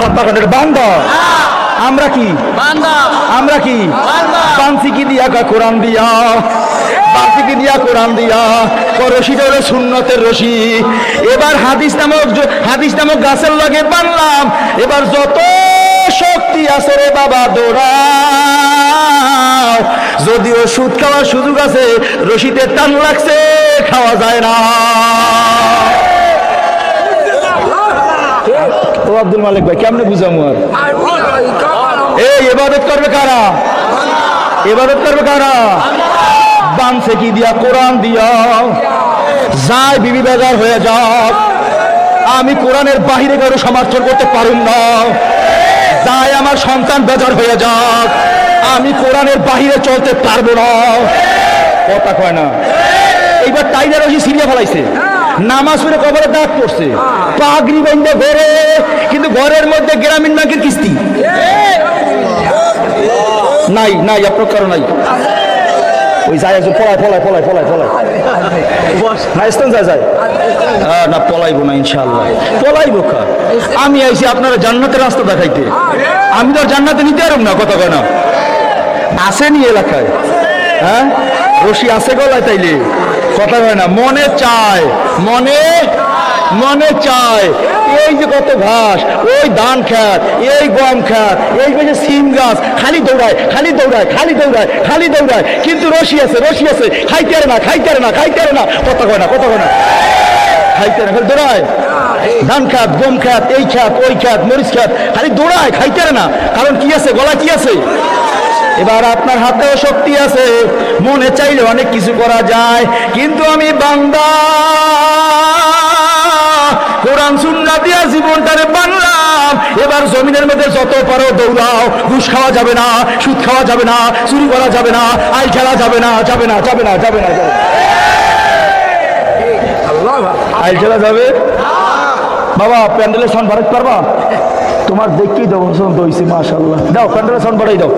কথা কয় না, এটা বান্দা। আমরা কি? আমরা কি? বানছি কি দিয়া? কোরআন দিয়া। বানছি কি দিয়া? কোরআন দিয়া। রশিটা হলো সুন্নতের রশি। এবার হাদিস নামক গাছের লগে বানলাম। এবার যত শক্তি আছে রে বাবা দৌড়াও। যদিও সুদ খাওয়ার সুযোগ আছে, রশিতে টান লাগছে, খাওয়া যায় না। ও আব্দুল মালিক ভাই, কেমনে বুঝামু? আর এই ইবাদত করবে কারা? ইবাদত করবে কারা? বানছে কি দিয়া? কোরআন দিয়া। যায় বিবি বেজার হয়ে যাক, আমি কোরআনের বাহিরে কারো সমর্থন করতে পারুম না। যায় আমার সন্তান বেজার হয়ে যাক, আমি কোরআনের বাহিরে চলতে পারবো না। কথা কয় না। এইবার টাইগার রশি সিরিয়া ফেলাইছে, নামাজ পড়ে কবরে দাগ পড়ছে, পাগড়ি বান্ধে ঘরে, কিন্তু ঘরের মধ্যে গ্রামীণ ব্যাংকের কিস্তি নাই। নাই, আপনার কারণ নাই। ওই যায় পলায় পলায় পলায় পলায় পলায় না, স্থান যায় যায় না, পলাইবো না ইনশাআল্লাহ। পলাইবো কা? আমি আইছি আপনারা জান্নাতের রাস্তা দেখাইতে, আমি তো আর জান্নাতে নিতে পারব না। কথা কয় না। আসেনি এলাকায়? হ্যাঁ, রশি আছে গলায়, তাইলে কথা কয় না। মনে চায়, মনে মনে চায়। এই যে কত ঘাস, ওই ধান খেত, এই গম খেত, এই যে সিম গাছ, খালি দৌড়ায় খালি দৌড়ায় খালি দৌড়ায় খালি দৌড়ায়, কিন্তু রশি আছে রশি আছে, খাইতে পারে না খাইতে পারে না খাইতে পারে না। কথা কয় না, কথা কয় না। খাইতে না, খালি দৌড়ায়। ধান খেত, গম খেত, এই খেত, ওই খেত, মরিচ খেত, খালি দৌড়ায়, খাইতে পারে না। কারণ কি আছে? গলা কি আছে? এবার আপনার হাতেও শক্তি আছে, মনে চাইলে অনেক কিছু করা যায়, কিন্তু আমি বান্দা, কোরআন সুন্নাহ দিয়া জীবনটারে বানলাম। এবার জমিনের মধ্যে যত পারো দৌড়াও, ঘুষ খাওয়া যাবে না, সুদ খাওয়া যাবে না, চুরি করা যাবে না, আই খেলা যাবে না, যাবে না যাবে না যাবে না। আই খেলা যাবে? বাবা প্যান্ডেলের সাউন্ড বাড়াতে পারবা? তোমার দেখেই দেবো পছন্দ হয়েছে, মাশাআল্লাহ। দাও প্যান্ডেলের সাউন্ড বাড়াই দাও।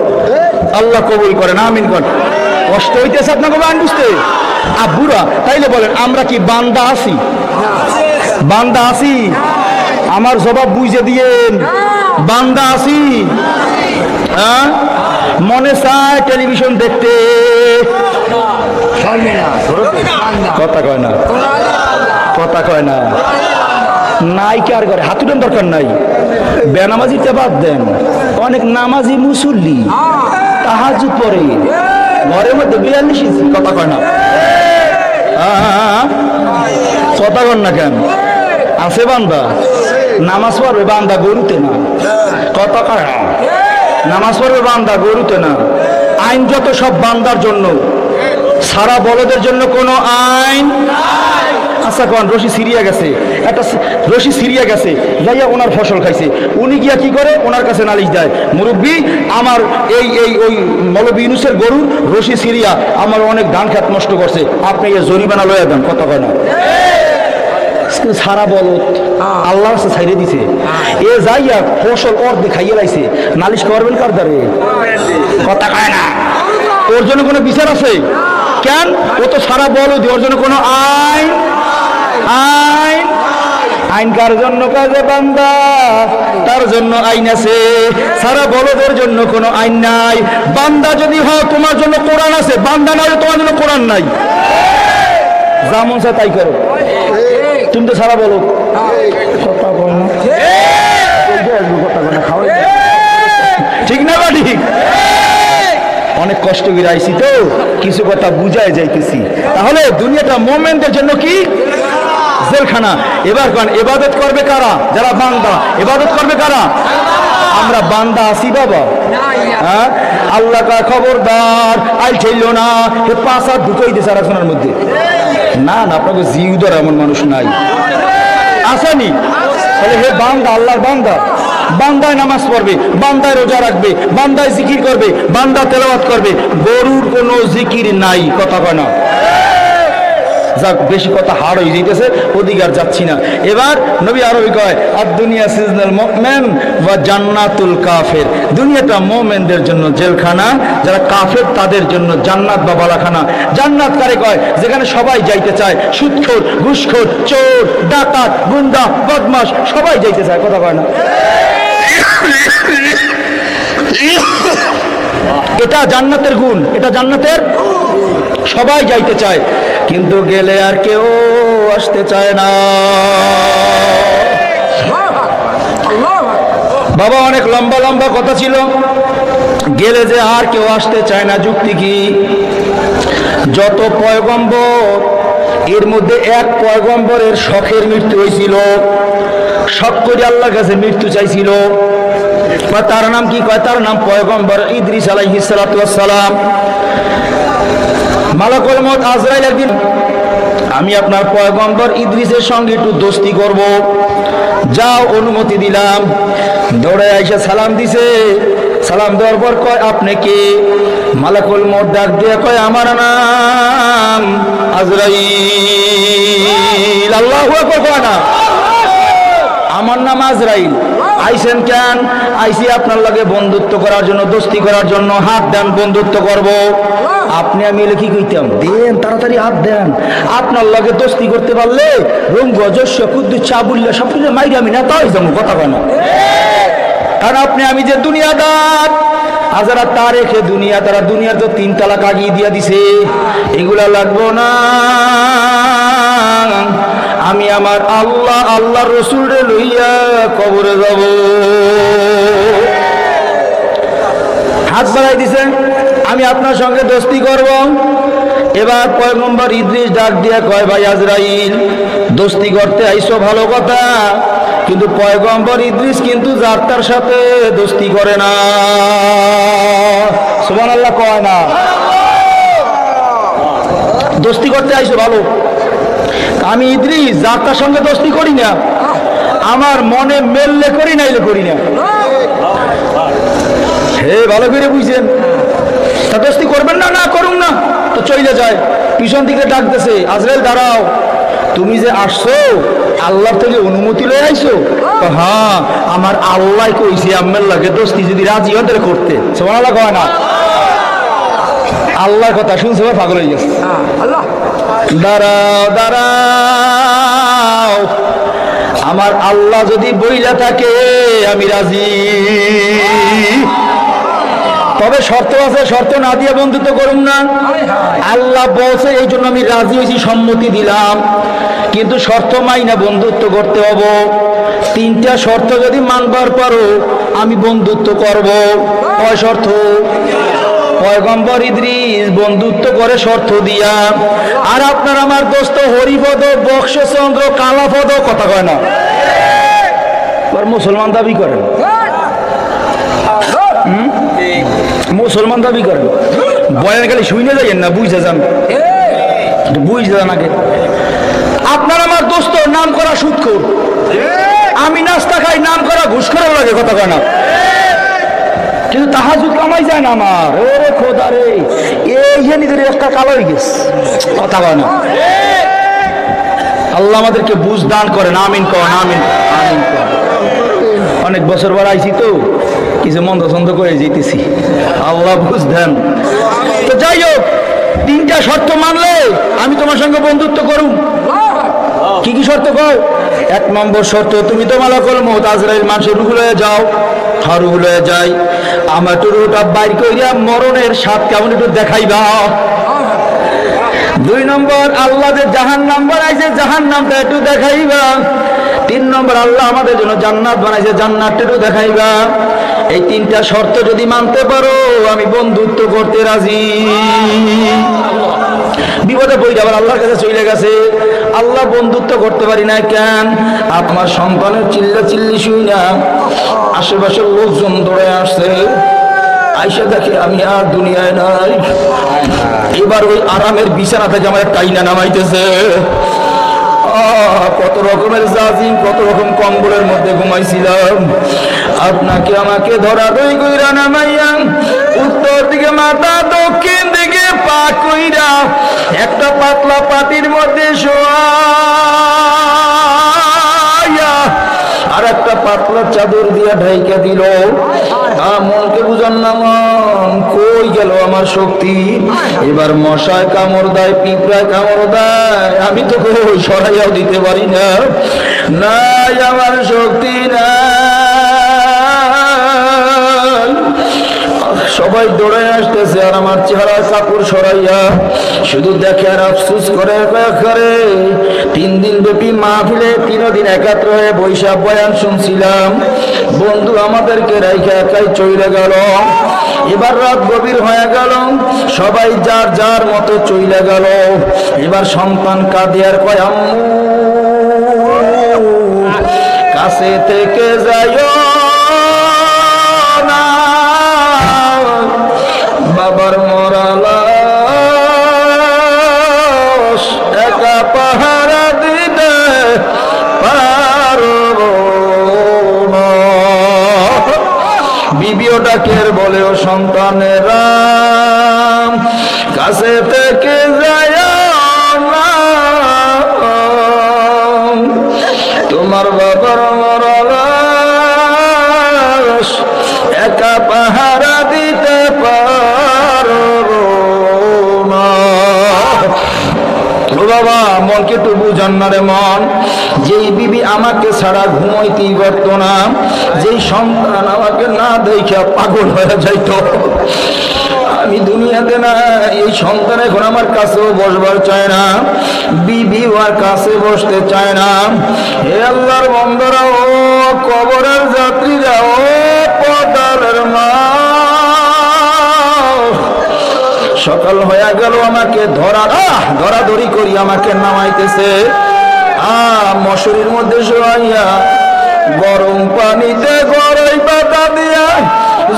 আল্লাহ কবুল করেন, আমিন করেন। কষ্ট হইতেছে আপনাকে গান বুঝতে? আব্বুরা তাইলে বলেন, আমরা কি বান্দা আছি? বান্দা আছি? আমার জবাব বুঝে দিয়েন, বান্দা আছি? হ্যাঁ, মনে চায় টেলিভিশন দেখতে, কথা কয় না, কথা কয় না। নাই কার ঘরে হাতুটান দরকার নাই, বেনামাজিটা বাদ দেন। অনেক নামাজি মুসল্লি তাহাজ্জুদ পড়ে, ঘরের মধ্যে 42 ইঞ্চি। কথা কয় না, কথা কন না কেন? আছে বান্দা, নামাজ পড়বে বান্দা, গরুতে না। কথা কয় না, নামাজ পড়বে বান্দা, গরুতে না। আইন যত সব বান্দার জন্য, সারা বলদের জন্য কোনো আইন। আচ্ছা কোন রশি সিরিয়া গেছে, একটা রশি সিরিয়া গেছে, যাইয়া ওনার ফসল খাইছে, উনি গিয়া কি করে? ওনার কাছে নালিশ দেয়, মুরব্বী আমার এই এই ওই মৌলবী ইউনূসের গরু রশি সিরিয়া আমার অনেক ধান খেত নষ্ট করছে, আপনি এ জরিমানা লইয়া দেন। কথা কয় না। সারা বলদ আল্লাহর কাছে ছাইড়ে দিছে, এ যাইয়া ফসল অর্ধেক খাইয়ে লাইছে, নালিশ করবেন কার দ্বারে? কথা কয় না। ওর জন্য কোনো বিচার আছে? কেন? ও তো সারা বলদ, ওর জন্য কোনো আইন। আইন আইন কার জন্য? কাজে বান্দা, তার জন্য আইন আছে। সারা বলদের জন্য কোনো আইন নাই। বান্দা যদি হয় তোমার জন্য কোরআন আছে, বান্দা না হলে তোমার জন্য কোরআন নাই। যা মন চায় তাই করো। তুমি তো সারা বলো কথা বল না, ঠিক না বা ঠিক? অনেক কষ্ট করে আইছি তো কিছু কথা বুঝায় যাইতেছি। তাহলে দুনিয়াটা মোমেনদের জন্য কি জেলখানা। এবার কারণ ইবাদত করবে কারা? যারা বান্দা। ইবাদত করবে কারা? আমরা বান্দা আছি বাবা। হ্যাঁ, আল্লাহ কা খবরদার আই ছিল না হে পাঁচ হাত ঢুকাই দিয়েছে সারাক্ষণের মধ্যে। না না, আপনাকে জিউদার এমন মানুষ নাই, আসেনি। তাহলে হে বান্দা, আল্লাহর বান্দা, বান্দায় নামাজ পড়বে, বান্দায় রোজা রাখবে, বান্দায় জিকির করবে, বান্দা তেলাওয়াত করবে। গরুর কোনো জিকির নাই, কথা কয় না। যাক, বেশি কথা হাড় হয়ে যাইতেছে, ওদিকে আর যাচ্ছি না। এবার নবী আরবি কয় আর দুনিয়া সিজনাল মুমিন ওয়া জান্নাতুল কাফের। দুনিয়াটা মুমিনদের জন্য জেলখানা, যারা কাফের তাদের জন্য জান্নাত বা বালাখানা। জান্নাত কারে কয়? যেখানে সবাই যাইতে চায়। সুদখোর, ঘুষখোর, চোর, ডাকাত, গুন্ডা, বদমাশ সবাই যাইতে চায়, কথা কয় না। এটা জান্নাতের গুণ, এটা জান্নাতের, সবাই যাইতে চায় কিন্তু গেলে আর কেউ আসতে চায় না। বাবা অনেক লম্বা লম্বা কথা ছিল, গেলে যে আর কেউ আসতে চায় না। যুক্তি কি? যত পয়গম্বর, এর মধ্যে এক পয়গম্বরের শখের মৃত্যু হয়েছিল, শখ করে আল্লাহর কাছে মৃত্যু চাইছিল। তার নাম কি কয়? তার নাম পয়গম্বর ইদ্রিস আলাইহিস সালাতু ওয়াস সালাম। মালাকুল মউত আজরাইল একদিন, আমি আপনার পয়গম্বর ইদ্রিসের সঙ্গে একটু দোস্তি করব, যাও অনুমতি দিলাম। দৌড়ে আইসা সালাম দিছে। সালাম দেওয়ার পর কয় আপনি কে? মালাকুল মউত ডাক দিয়ে কয় আমার নাম আজরাইল। আল্লাহু আকবার কয় না, আমার নাম আজরাইল। আইসেন কেন? আইসি আপনার লগে বন্ধুত্ব করার জন্য, দোস্তি করার জন্য। হাত দেন, বন্ধুত্ব করব। আপনি আমি এলে কি কইতাম? দেন, তাড়াতাড়ি হাত দেন। আপনার লগে দোস্তি করতে পারলে রঙ্গ যশ্য কুদ্দুস চাবুল্লা সব কিছু মাইরে আমি না তাই যাবো, কথা কয় না। কারণ আপনি আমি যে দুনিয়াদার, আর যারা তা রেখে দুনিয়া, তারা দুনিয়ার তো 3 তালাক আগিয়ে দিয়া দিছে, এগুলা লাগবো না। আমি আমার আল্লাহ, আল্লাহ রসুলরে লইয়া কবরে যাব। হাত বাড়াই দিছে, আমি আপনার সঙ্গে দোস্তি করব। এবার পয়গম্বর ইদ্রিস ডাক দিয়া কয় ভাই আজরাইল, দোস্তি করতে আইসো ভালো কথা, কিন্তু পয়গম্বর ইদ্রিস কিন্তু যার তার সাথে দোস্তি করে না। সুবহানাল্লাহ কয় না? দোস্তি করতে আইসো ভালো, আমি ইদ্রিস যার তার সঙ্গে দোস্তি করি না, আমার মনে মেললে করি নাইলে করি না। হে ভালো করে বুঝছেন, তা দোস্তি করবেন না? না করুন না তো চলে যায়। পিছন দিকে ডাকতেছে আজরাইল দাঁড়াও, তুমি যে আসছো আল্লাহ থেকে অনুমতি লয়ে আইছো? হ্যাঁ, আমার আল্লাহ কইছে আম্মের লাগে দোস্তি যদি রাজি হন তাহলে করতে। সুবহানাল্লাহ কয় না? আল্লাহর কথা শুনছে পাগল হয়ে গেছে। দাঁড়াও দাঁড়াও, আমার আল্লাহ যদি বইলা থাকে আমি রাজি, তবে শর্ত আছে, শর্ত না দিয়ে বন্ধুত্ব করুন না। আল্লাহ বলছে এই জন্য আমি রাজি হয়েছি, সম্মতি দিলাম, কিন্তু শর্ত মাইনা বন্ধুত্ব করতে হবে। 3টা শর্ত যদি মানবার পারো আমি বন্ধুত্ব করব। কয় শর্ত? পয়গম্বর ইদ্রিস বন্ধুত্ব করে শর্ত দিয়া। আর আপনার আমার দোস্ত হরিপদ, বক্সচন্দ্র, কালাপদ, কথা কয় না, মুসলমান দাবি করেন, মুসলমান দাবি করেন। বয়ান খালি শুনে যাইয়েন না, বুঝে যান, বুঝে যান আগে। আপনার আমার দোস্ত নাম করা সুদখোর, আমি নাস্তা খাই নাম করা ঘুষখোর লাগে, কথা কয় না, কিন্তু তাহাজুদ কামাই যায় না আমার। ওরে খোদা রে, এই যে নিজের একটা কালো হয়ে গেছে, কথা কয় না। আল্লাহ আমাদেরকে বুঝ দান করেন, আমিন করেন, আমিন আমিন করেন। অনেক বছর পর আইছি তো কিছু মন্দ ছন্দ করে যেতেছি, আল্লাহ বুঝ দেন। তো যাই হোক, 3টা শর্ত মানলে আমি তোমার সঙ্গে বন্ধুত্ব করুন। কি কি শর্ত কও? 1 নম্বর শর্ত, তুমি তো মালাকুল মউত আজরাইল মানুষের রূহ লয়ে যাও। রূহ লয়ে যাই, আমার একটু রূহটা বাইর কইরা মরণের স্বাদ কেমন একটু দেখাইবা। 2 নম্বর আল্লাহ যে জাহান্নাম বানাইছে জাহান্নামটা একটু দেখাইবা। 3 নম্বর আল্লাহ আমাদের জন্য জান্নাত বানাইছে জান্নাতটা একটু দেখাইবা। এই 3টা শর্ত যদি মানতে পারো আমি বন্ধুত্ব করতে রাজি। বিপদে পড়ে আবার আল্লাহর কাছে চলে গেছে, আল্লাহ বন্ধুত্ব করতে পারি না কেন? আমার সন্তানের চিল্লা চিল্লি শুই না, আশেপাশের লোকজন দৌড়ে আসছে, আইসা দেখে আমি আর দুনিয়ায় নাই। এবার ওই আরামের বিছানা থেকে আমার টাইনা নামাইতেছে। কত রকমের জাজিম, কত রকম কম্বলের মধ্যে ঘুমাইছিলাম, আপনাকে আমাকে ধরাধরি কইরা নামাইয়া উত্তর দিকে মাথা, দক্ষিণ দিকে পা কইরা একটা পাতলা পাটির মধ্যে শোয়া আর একটা পাতলা চাদর দিয়া ঢাইকা দিল। মনকে বুঝান না, মন কই গেল আমার শক্তি? এবার মশায় কামড় দেয়, পিঁপড়ায় কামড় দেয়, আমি তো কই সরাইয়াও দিতে পারি না, নাই আমার শক্তি না। সবাই দৌড়ে আসতেছে আর আমার চেহারা কাপড় সরাইয়া শুধু দেখে আর আফসুস করে। 3 দিন ব্যাপী মাহফিলে 3 দিন একাত্র হয়ে বৈশাখ বয়ান শুনছিলাম, বন্ধু আমাদেরকে রাইখা একাই চলে গেল। এবার রাত গভীর হয়ে গেল, সবাই যার যার মতো চলে গেল। এবার সন্তান কাঁদে আর কয়, আম্মু কাছে থেকে যাইও না, বাবার মরা লাশ একা পাহারা দিতে পারব না। বিবিও ডাকের বলে, ও সন্তানেরা কাছে থেকে যায় না, তোমার বাবার মরা লাশ একা পাহারা দিতে পারব না। ও বাবা, মনকে তো বুঝান না রে মন। যেই বিবি আমাকে ছাড়া ঘুমাইতেই পারত না, যেই সন্তান আমাকে না দেখা পাগল হয়ে যাইত, আমি দুনিয়াতে না, এই সন্তান এখন আমার কাছেও বসবার চায় না, বিবিও আর কাছে বসতে চায় না। হে আল্লাহর বান্দারা, ও কবরের যাত্রীরা, ও পদালের মা, সকাল হয়ে গেল, আমাকে ধরাধরি করি আমাকে নামাইতেছে। মশারির মধ্যে শোয়াইয়া গরম পানিতে গরই পাতা দিয়া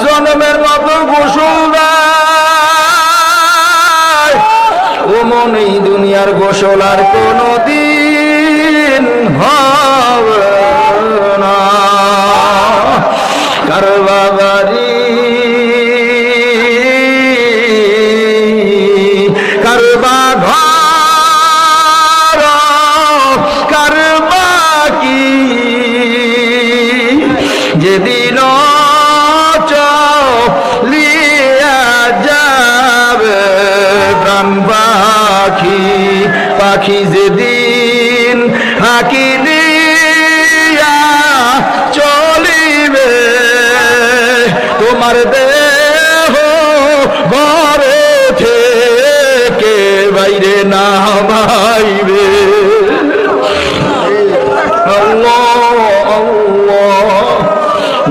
জনমের মতো গোসল দেয়। ও মন, এই দুনিয়ার গোসল আর কোনদিন হবে না। কার বাবারি যেদিন চলিয়া যাবে প্রাণ পাখি, পাখি যেদিন হাঁকি দিয়া চলিবে, তোমার দেহ ঘরে থেকে বাইরে না বাইবে।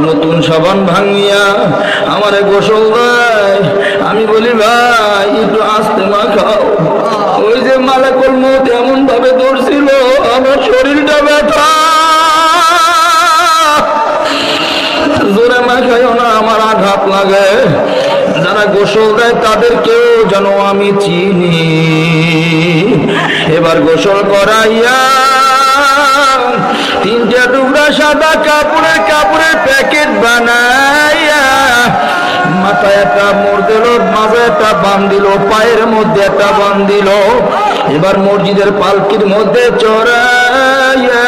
নতুন সাবান ভাঙিয়া আমারে গোসল দেয়, আমি বলি ভাই একটু আস্তে মাখাও। ওই যে মালাকুল মউত এমন ভাবে ধরছিল, আমার শরীরটা ব্যথা, জোরে মাখাইও না, আমার আঘাত লাগে। যারা গোসল দেয় তাদেরকেও যেন আমি চিনি। এবার গোসল করাইয়া 3টা টুকরা সাদা কাপড়ের প্যাকেট বানাইয়া মাথায় একটা মোড় দিল, মাঝে একটা বান দিল, পায়ের মধ্যে একটা বান দিল। এবার মসজিদের পালকির মধ্যে চড়াইয়া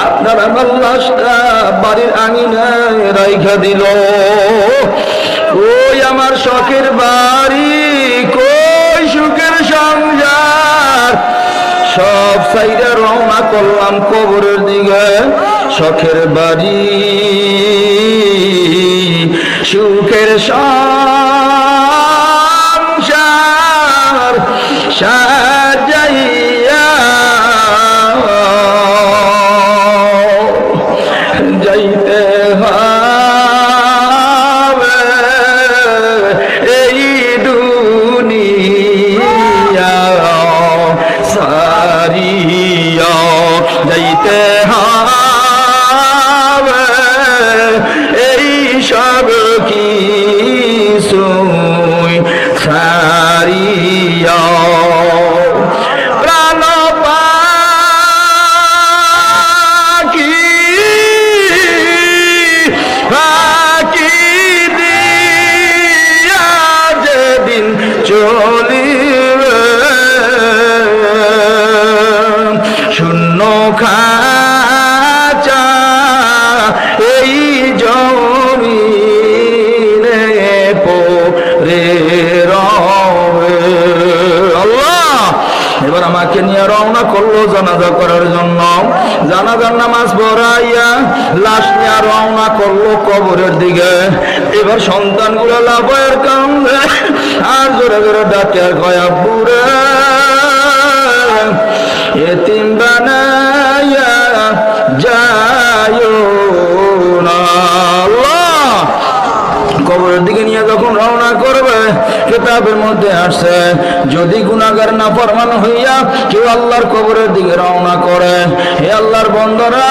আপনার আমার লাশটা বাড়ির আঙিনায় রাইখা দিল। ওই আমার শখের বাড়ি, কই সুখের সংসার, সব সাইডে রওনা করলাম কবরের দিকে। শখের বাড়ি, সুখের সংসার, ছাড়িয়া যাইতে হবে এই সব কিছুই ছাড়িয়া প্রাণ পাখি পাখি দিয়া যেদিন চলিবে শূন্য খাঁচা এই জমিনে পড়ে রবে। আল্লাহ এবার আমাকে নিয়ে রওনা করলো জানাজা করার জন্য। জানাজার নামাজ পড়াইয়া লাশ নিয়ে রওনা করলো কবরের দিকে। এবার সন্তানগুলো লাফায়ের কান্দে আর জোরে জোরে ডাকে আর কয় আব্বু রে এতিম বানাইয়া যায়ো না। আল্লাহ কবরের দিকে নিয়ে যখন রওনা করবে কিতাবের মধ্যে আসছে যদি গুনাহগার নাফরমান হইয়া কেউ আল্লাহর কবরের দিকে রওনা করে, হে আল্লাহর বান্দারা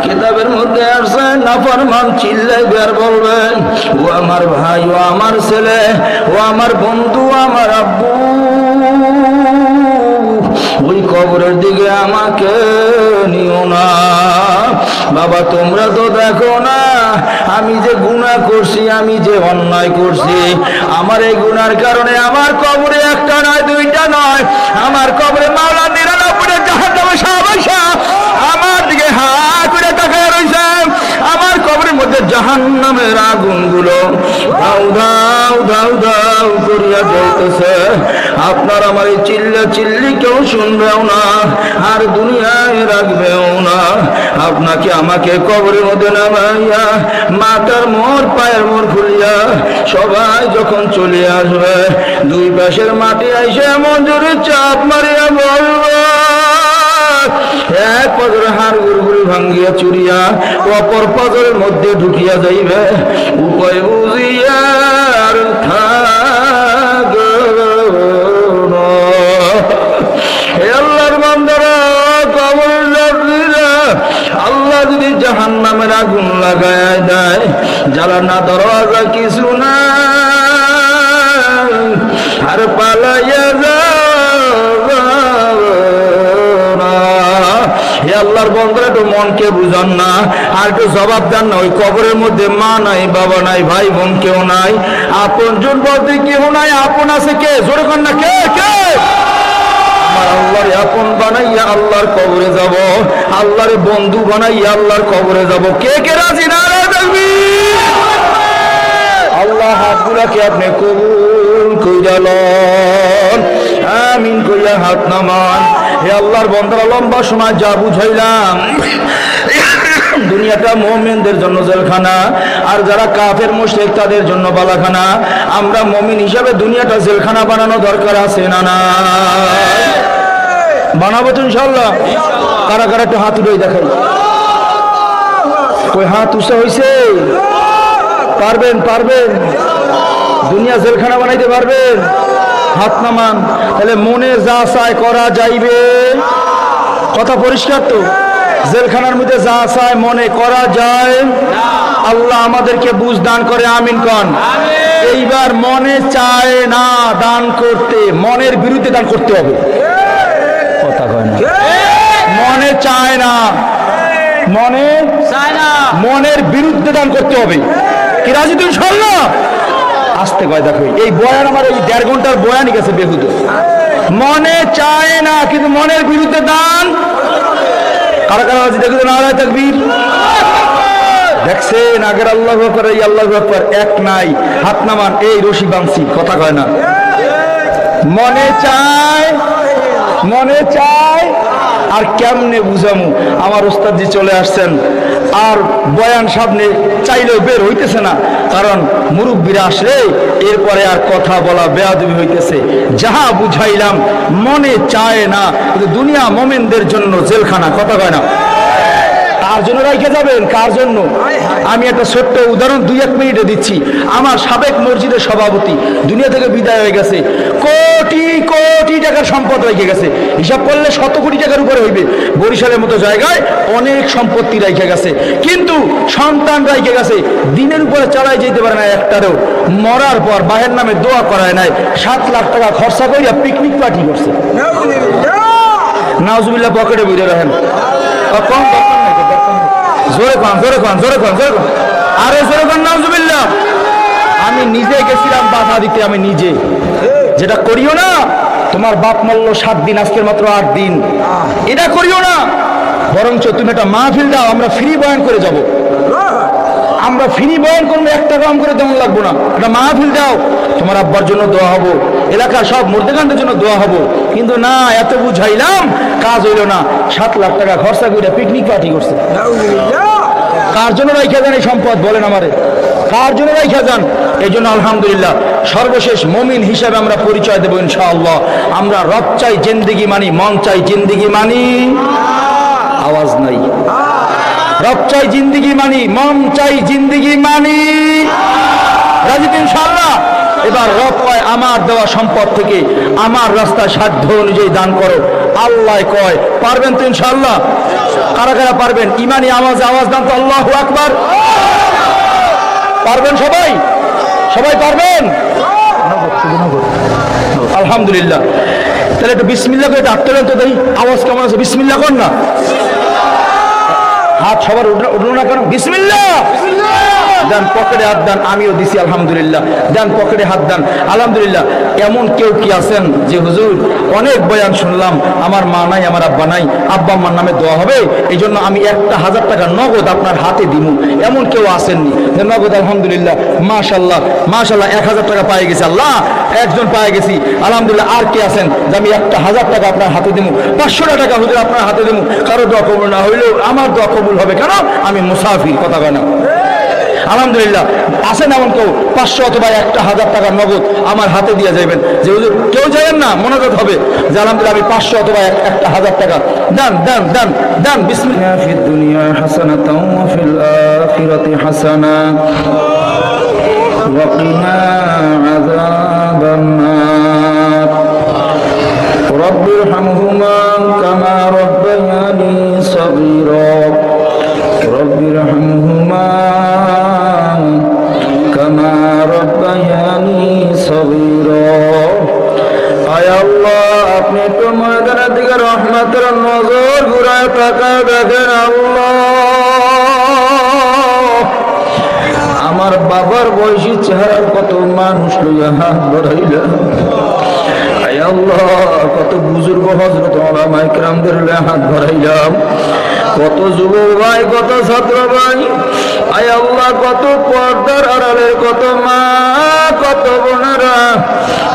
কিতাবের মধ্যে আসছে নাফরমান চিল্লাইবে আর বলবে ও আমার ভাই, ও আমার ছেলে, ও আমার বন্ধু, আমার আব্বু, ওই কবরের দিকে আমাকে নিও না। বাবা তোমরা তো দেখো না আমি যে গুনাহ করছি, আমি যে অন্যায় করছি, আমার এই গুনার কারণে আমার কবরে একটা নয় দুইটা নয়, আমার কবরে মাওলা 99 জাহান্নামে সাবাইসা আমার দিকে হাত করে তাকায় রইছে। আমার কবরের মধ্যে জাহান্নামের আগুনগুলো দাউ দাউ দাউ দাউ করিয়া জ্বলতেছে। আপনার আমার এই চিল্লা চিল্লি কেউ শুনবেও না আর দুনিয়ায় রাখবেও না। আপনাকে আমাকে কবরের মধ্যে নামাইয়া মাথার মোর পায়ের মোর খুলিয়া সবাই যখন চলে আসবে দুই পাশের মাটি আইসে মঞ্জুরি চাপ মারিয়া বলবে এক পাজরের হাড় গুড়গুড়ি ভাঙ্গিয়া চুরিয়া অপর পাজরের মধ্যে ঢুকিয়া যাইবে। উপায় বুঝিয়া আর আল্লাহর বান্দারা কবরের যাত্রীরা আল্লাহ যদি জাহান্নামের আগুন লাগায় দেয় জ্বালানা দরওয়াজা কিছু না আর পালাইয়া হে আল্লাহর বান্দারা একটু মনকে বুঝান না আর একটু জবাব দেন না। ওই কবরের মধ্যে মা নাই, বাবা নাই, ভাই বোন কেউ নাই, আপন জন বলতে কেউ নাই। আপন আছে কে? জোরে কর না কে? কে? আল্লাহর আপন বানাইয়া আল্লাহর কবরে যাব, আল্লাহর বন্ধু বানাইয়া আল্লাহর কবরে যাব। কে কে রাজি? নারে তাকবীর। আল্লাহ হাতগুলাকে আপনি কবুল কইরা লন, আমিন কইয়া হাত নামান। হে আল্লাহর বান্দারা লম্বা সময় যা বুঝাইলাম দুনিয়াটা মুমিনদের জন্য জেলখানা আর যারা কাফের মুশরিক তাদের জন্য বালাখানা। আমরা মুমিন হিসাবে দুনিয়াটা জেলখানা বানানো দরকার আছে না না? বানাবো তো ইনশাআল্লাহ। কারা কারা একটু হাত উঠে দেখাই। কই হাত উঠা হইছে? পারবেন? পারবেন? দুনিয়া জেলখানা বানাইতে পারবেন? হাত নামান। তাহলে মনে যা চায় করা যাইবে। কথা পরিষ্কার তো? জেলখানার মধ্যে যা চায় মনে করা যায়। আল্লাহ আমাদেরকে বুঝ দান করে, আমিন কন। এইবার মনে চায় না দান করতে, মনের বিরুদ্ধে দান করতে হবে। কথা কয় না। মনে চায় না, মনে চায় না, মনের বিরুদ্ধে দান করতে হবে। কি রাজি তুমি? শুনলো আসতে কয় দেখো এই বয়ান আমার এই 1.5 ঘন্টার বয়ানই গেছে বেহুদো। মনে চায় না কিন্তু মনের বিরুদ্ধে দান। কারা কারা রাজি দেখো? নারায়ে তাকবীর। দেখছেন আগের আল্লাহু আকবার এই আল্লাহু আকবার এক নাই। হাত নামান। এই রশি বাঁধছি। কথা কয় না। মনে চায়, মনে চায়। আর কেমনে বুঝামু? আমার ওস্তাদজি চলে আসছেন আর বয়ান সামনে চাইলেও বের হইতেছে না, কারণ মুরব্বীরা আসলে এরপরে আর কথা বলা বেয়াদবি হইতেছে। যাহা বুঝাইলাম মনে চায় না কিন্তু দুনিয়া মোমেনদের জন্য জেলখানা। কথা কয় না? কার জন্য রাইখে যাবেন, কার জন্য? আমি একটা ছোট্ট উদাহরণ 2-1 মিনিটে দিচ্ছি। আমার সাবেক মসজিদের সভাপতি দুনিয়া থেকে বিদায় হয়ে গেছে, কোটি কোটি টাকার সম্পদ রেখে গেছে, হিসাব করলে 100 কোটি টাকার উপরে হইবে। বরিশালের মতো জায়গায় অনেক সম্পত্তি রেখে গেছে, কিন্তু সন্তান রেখে গেছে, দিনের উপরে চালাই যেতে পারে না একটারও। মরার পর বাহের নামে দোয়া করায় নাই, 7 লাখ টাকা খরচা করিয়া পিকনিক পার্টি করছে। নাউজুবিল্লাহ, পকেটে বুঝে রাখেন। জোরে খান, জোরে খান, জোরে খান, জোরে খান, আরে জোরে খান, নাউজুবিল্লাহ। আমি নিজে গেছিলাম বাধা দিতে, আমি নিজে। যেটা করিও না, তোমার বাপ মল্ল 7 দিন, আজকের মাত্র 8 দিন, এটা করিও না। বরঞ্চ তুমি একটা মাহফিল দাও, আমরা ফ্রি বয়ান করে যাব, আমরা ফ্রি বয়ান করবো, 1 টাকা করে তেমন লাগবো না। একটা মাহফিল দাও, তোমার আব্বার জন্য দোয়া হবো, এলাকার সব মুর্দেগানদের জন্য দোয়া হবো। কিন্তু না, এত বুঝাইলাম, কাজ হইল না। 7 লাখ টাকা খরচা করে পিকনিক পার্টি করছে। কার জন্য রাইখা যান এই সম্পদ, বলেন আমারে, কার জন্য রাইখা যান? এই জন্য আলহামদুলিল্লাহ সর্বশেষ মমিন হিসাবে আমরা পরিচয় দেবো ইনশাআল্লাহ। আমরা রব চাই জিন্দিগি মানি, মন চাই জিন্দিগি মানি, আওয়াজ নাই। রব চাই জিন্দিগি মানি, মন চাই জিন্দিগি মানি, রাজি ইনশাআল্লাহ। এবার রব কয় আমার দেওয়া সম্পদ থেকে আমার রাস্তায় সাধ্য অনুযায়ী দান করো। আল্লাহ কয় পারবেন তো ইনশাআল্লাহ? কারা কারা পারবেন? ইমানি আওয়াজে আওয়াজ দান তো আল্লাহু আকবার। পারবেন সবাই? সবাই পারবেন? আলহামদুলিল্লাহ। তাহলে একটু বিসমিল্লাহ করে ডাকতে তো দেই, আওয়াজ কেমন আছে? বিসমিল্লাহ কর না, হাত সবার উঠলো না কেন? বিসমিল্লাহ দেন, পকেটে হাত দেন, আমিও দিছি আলহামদুলিল্লাহ। দেন পকেটে হাত দেন আলহামদুলিল্লাহ। এমন কেউ কি আছেন যে হুজুর অনেক বয়ান শুনলাম, আমার মা নাই, আমার আব্বা নাই, আব্বা আম্মার নামে দোয়া হবে, এই জন্য আমি 1000 টাকা নগদ আপনার হাতে দিব, এমন কেউ আসেননি? নগদ আলহামদুলিল্লাহ, মাশাল্লাহ মাশাল্লাহ, 1000 টাকা পাই গেছি, আল্লাহ একজন পাই গেছি আলহামদুলিল্লাহ। আর কে আছেন যে আমি 1000 টাকা আপনার হাতে দেবো, 500 টাকা হুজুর আপনার হাতে দেবো? কারো দোয়া কবুল না হইলেও আমার দোয়া কবুল হবে, কেন? আমি মুসাফির, কথা বলে না। আলহামদুলিল্লাহ আসেন এমন কেউ 500 অথবা 1000 টাকা নগদ আমার হাতে দিয়ে যাবেন, যে হুজুর কেউ যাবেন না, মনোযোগ হবে যে আলহামদুলিল্লাহ আমি 500 অথবা 1000 টাকা দান দান দান দান। বিসমিল্লাহ। ফিদ দুনিয়া হাসানাতাও ওয়া ফিল আখিরাতি হাসানা ওয়া কিনা আযাবান নার। রব্বিরহামহুমা কামা রাব্বায়ানি সাগীরা। রব্বিরহামহুমা কামা রাব্বায়ানি সাগীরা। আয় আল্লাহ, আপনি তো ময়দানের দিকে রহমতের নজর ঘুরায় তাকায় দেখেন আল্লাহ। আমার বাবার বয়সী চেহারার কত মানুষ লইয়া হাত বাড়াইলাম, আয় আল্লাহ কত বুজুর্গ হযরত উলামায়ে কিরামদের লইয়া হাত বাড়াইলাম, কত যুবক ভাই, কত ছাত্র ভাই, আয় আল্লাহ কত পর্দার আড়ালের কত মা, কত বোনেরা,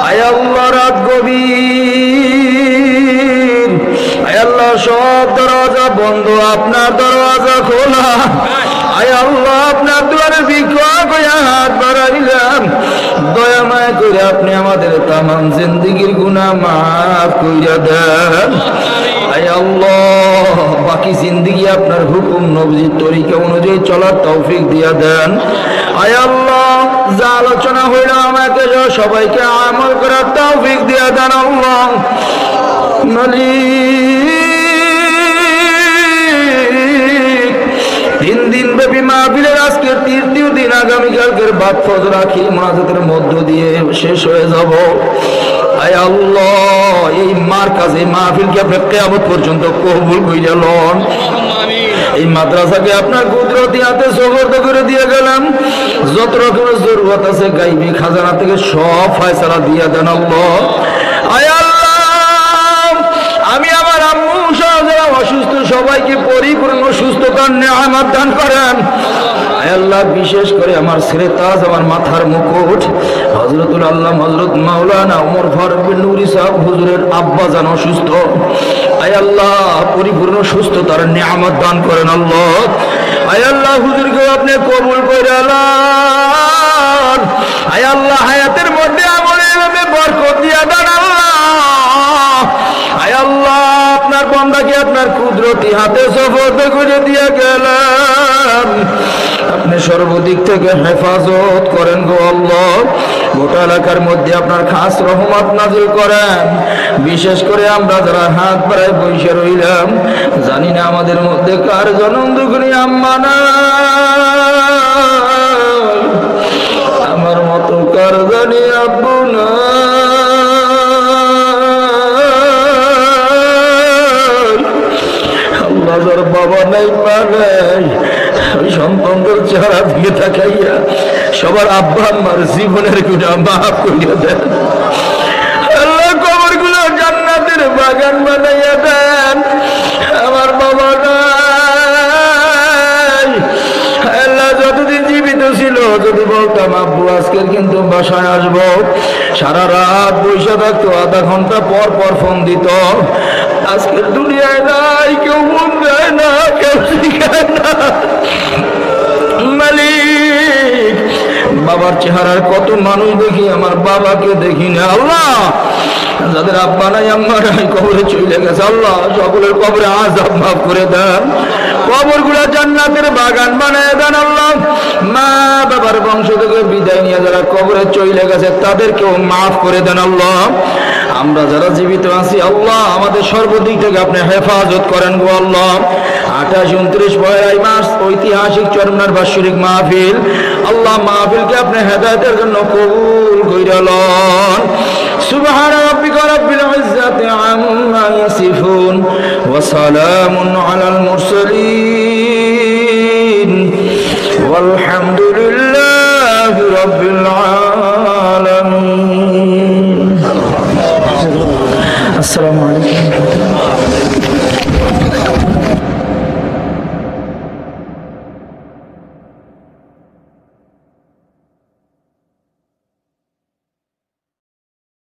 আয় আল্লাহ রাত গভীর, আয় আল্লাহ সব দরজা বন্ধ, আপনার দরজা খোলা, আয় আল্লাহ আপনার দুয়ারে ভিক্ষা কইরা হাত বাড়াইলাম, দয়া মায়া করে আপনি আমাদের তামাম জিন্দেগির গুনাহ মাফ কইরা দেন। আয় আল্লাহ বাকি জিন্দেগি আপনার হুকুম নবীর তরিকা অনুযায়ী চলার তৌফিক দিয়া দেন। আয় আল্লাহ যা আলোচনা হইল আমাকে সবাইকে আমল করার তৌফিক দিয়া দেন। আল্লাহ তিন দিন ব্যাপী মাহফিলের আজকের 3য় দিন, আগামীকালকের বাদ ফজর আখির মুনাজাতের মধ্য দিয়ে শেষ হয়ে যাব। আয় আল্লাহ এই মারকাজে মাহফিলকে আপনি কিয়ামত পর্যন্ত কবুল কইরা লন। এই মাদ্রাসাকে আপনার কুদরতি হাতে সুপর্দ করে দিয়ে গেলাম, যত রকমের জরুরত আছে গাইবি খাজানা থেকে সব ফয়সালা দিয়ে দেন আল্লাহ। আয় আল্লাহ আমি আমার আম্মু সহ যারা অসুস্থ সবাইকে পরিপূর্ণ সুস্থতার নেয়ামত দান করেন। আয় আল্লাহ বিশেষ করে আমার ছেলে তাজ, আমার মাথার মুকুট হযরতুল আল্লাহ হযরত মাওলানা ওমর ফারুক বিন নুরি সাহেব হুজুরের আব্বা জান অসুস্থ, আয় আল্লাহ পরিপূর্ণ সুস্থতার নেয়ামত দান করেন আল্লাহ। আয় আল্লাহ হুজুরকে আপনি কবুল করে আল্লাহ। আয় আল্লাহ হায়াতের মধ্যে আমলের বরকত দিয়া দেন আল্লাহ। আয় আল্লাহ আপনার আপনার বান্দাকে আপনার কুদরতি হাতে সুপুর্দ করে দিয়ে গেলাম। আপনি সর্বদিক থেকে হেফাজত করেন গো আল্লাহ। গোটা এলাকার মধ্যে আপনার খাস রহমত নাজিল করেন। বিশেষ করে আমরা যারা হাত বাড়ায় বসে রইলাম, জানি না আমাদের মধ্যে কার জনম দুঃখী আম্মা নাই, আমার মতো কার জানি আব্বু নাই। আল্লাহ যার বাবা নাই মা নাই, ওই সন্তানদের চেহারা দিকে তাকাইয়া সবার আব্বা আম্মার জীবনের গুনাহ মাফ করিয়া দেন। আল্লাহ কবরগুলো জান্নাতের বাগান বানাইয়া দেন। আমার বাবা নাই, আল্লাহ যতদিন জীবিত ছিল যদি বলতাম আব্বু আজকের কিন্তু বাসায় আসবো, সারা রাত বসে থাকতো, আধা ঘন্টা পর পর ফোন দিত। আজকের দুনিয়ায় নাই, কেউ ফোন দেয় না, কেউ শিখায় না। মালিক, বাবার চেহারার কত মানুষ দেখি, আমার বাবাকে দেখি না। আল্লাহ যাদের আব্বা নাই আম্মা নাই কবরে চলে গেছে, আল্লাহ সকলের কবরে আযাব মাফ করে দেন, কবরগুলা জান্নাতের বাগান বানায় দেন। আল্লাহ মা বাবার বংশ থেকে বিদায় নিয়ে যারা কবরে চলে গেছে তাদেরকেও মাফ করে দেন। আল্লাহ আমরা যারা জীবিত আছি আল্লাহ আমাদের সর্বদিক থেকে আপনি হেফাজত করেন গো আল্লাহ। 28-29 পয়লা মাস ঐতিহাসিক চরমনার বাৎসরিক মাহফিল, আল্লাহ মাহফিলকে আপনি হেদায়েতের জন্য কবুল কইরা লন। সুবহান রাব্বিকা রাব্বিল ইজ্জাতি আম্মা ইয়াসিফুন ওয়া সালামুন আলাল মুরসালিন ওয়ালহামদুলিল্লাহি রাব্বিল আলামিন। আসসালামু আলাইকুম।